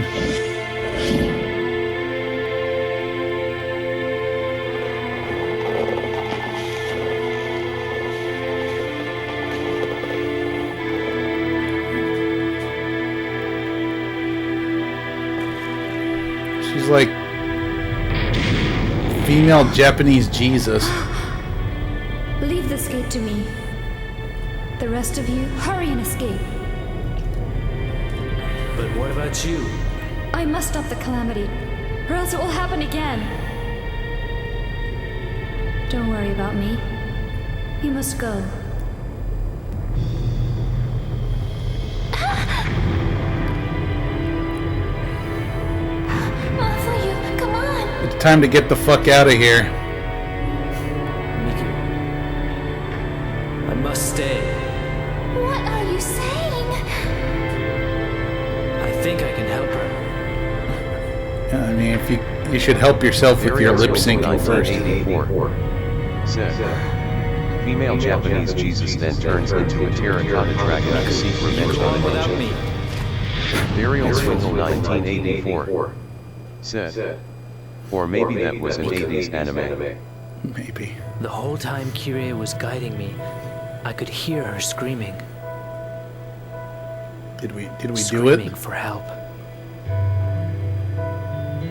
She's like female Japanese Jesus. Leave this gate to me. The rest of you, hurry and escape. But what about you? I must stop the calamity, or else it will happen again. Don't worry about me. You must go. Mafuyu, come on! It's time to get the fuck out of here. Miku. I must stay. What are you saying? I think I can help her. I mean, if you should help yourself with your lip syncing first. 1984 said, female Japanese Jesus then turns into a terracotta dragon to seek revenge on a Without ninja. me. Burial Swindle 1984 said, or maybe that was an 80s anime. Maybe. The whole time Kirie was guiding me, I could hear her screaming. Did we do Screaming it? for help.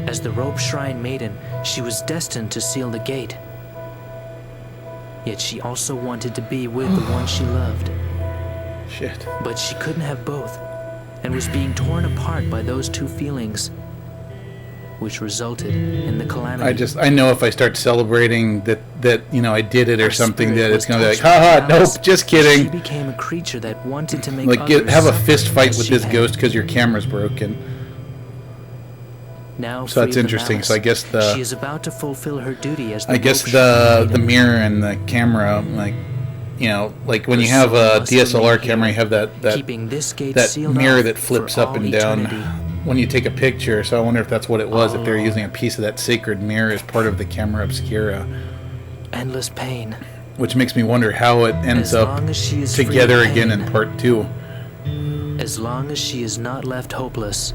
As the Rope Shrine Maiden, she was destined to seal the gate. Yet she also wanted to be with the one she loved. Shit. But she couldn't have both, and was being torn apart by those two feelings, which resulted in the calamity. I know if I start celebrating that you know I did it or Her something, spirit that it's was gonna be like, touched by haha, malice. nope, just She kidding. became a creature that wanted to make Like, others have a suffer fist fight as with she this had. ghost because your camera's broken. Now So that's free of the interesting. So I malice, guess she is about to fulfill her duty as the I guess Rope Shrine the Maiden. mirror and the camera, like, you know, like when Her you have soul a must DSLR remain camera, you here, have that keeping this gate that sealed mirror off that flips for up all and down eternity. when you take a picture. So I wonder if that's what it was. All If they're along. using a piece of that sacred mirror as part of the camera obscura, Endless pain. which makes me wonder how it ends As up long as she is free of together again in pain. part 2. As long as she is not left hopeless.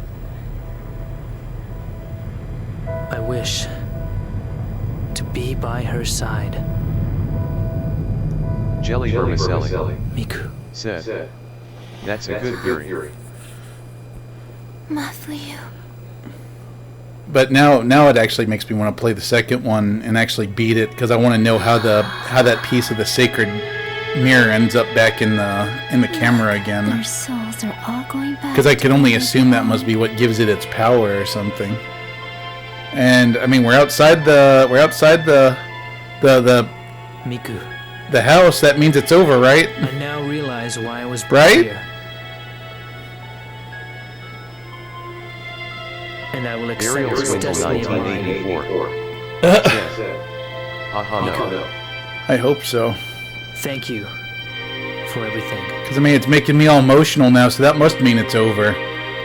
I wish to be by her side. Jelly Vermicelli Miku. said, that's a good theory. Mafuyu. But now it actually makes me want to play the second one and actually beat it because I want to know how that piece of the sacred mirror ends up back in the camera again. Their souls are all going back. Because I can only to assume that must be what gives it its power or something. And I mean, we're outside the Miku. the house. That means it's over, right? I now realize why I was brought Right? here. And I will accept Burial this Swindle destiny of mine. 1984 said, haha no. I hope so. Thank you for everything. Because I mean, it's making me all emotional now, so that must mean it's over.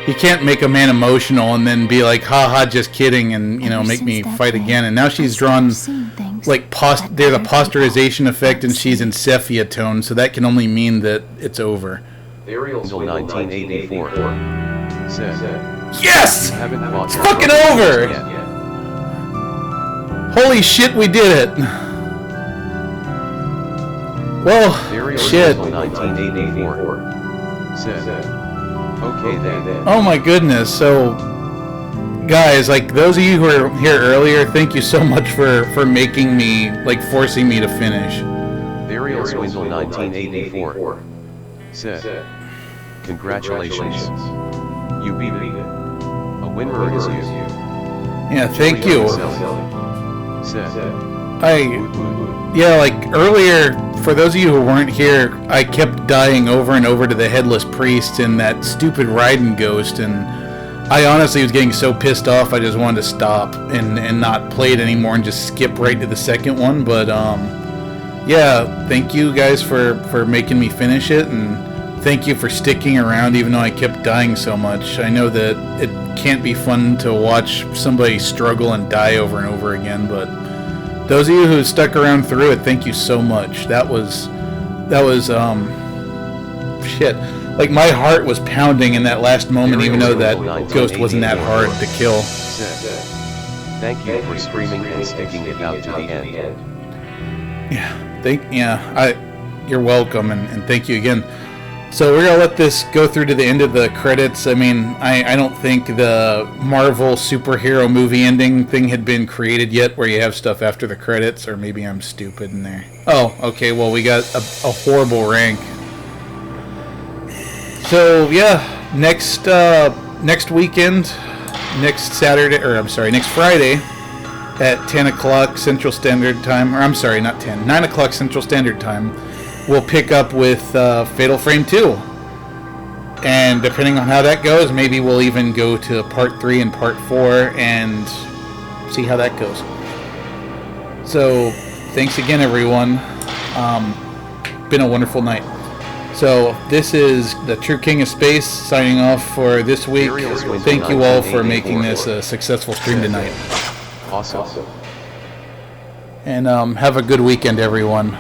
You can't make a man emotional and then be like, haha, just kidding, and you know, Ever make me since that fight day, again. And now I she's started drawn seeing things like that there's a other people posterization effect, and can't she's see. in sepia tone, so that can only mean that it's over. Burial Swindle 1984 said, Yes! haven't fought It's your fucking brother over! yet. Holy shit, we did it! Well, Burial shit. Swindle 1984 said, okay then. Oh my goodness. So, guys, like those of you who were here earlier, thank you so much for making me, like forcing me to finish. Burial Swindle 1984 said, congratulations. You beat it. A winner is you. Yeah, thank you. Said, I woot woot. Yeah, like earlier, for those of you who weren't here, I kept dying over and over to the Headless Priest and that stupid Raiden Ghost, and I honestly was getting so pissed off I just wanted to stop and not play it anymore and just skip right to the second one. But yeah, thank you guys for making me finish it, and thank you for sticking around even though I kept dying so much. I know that it can't be fun to watch somebody struggle and die over and over again, but those of you who stuck around through it, thank you so much. That was shit. Like, my heart was pounding in that last moment, even though that ghost wasn't that hard to kill. Said, thank you for streaming and sticking it out to the end. You're welcome, and thank you again. So we're gonna let this go through to the end of the credits. I mean, I don't think the Marvel superhero movie ending thing had been created yet, where you have stuff after the credits, or maybe I'm stupid in there. Oh, okay. Well, we got a horrible rank. So yeah, next weekend, next Friday at 10 o'clock Central Standard Time, or I'm sorry, not 10, 9 o'clock Central Standard Time, we'll pick up with Fatal Frame 2. And depending on how that goes, maybe we'll even go to Part 3 and Part 4 and see how that goes. So, thanks again, everyone. Been a wonderful night. So, this is the True King of Space signing off for this week. Thank you all for making this a successful stream tonight. Awesome. And have a good weekend, everyone.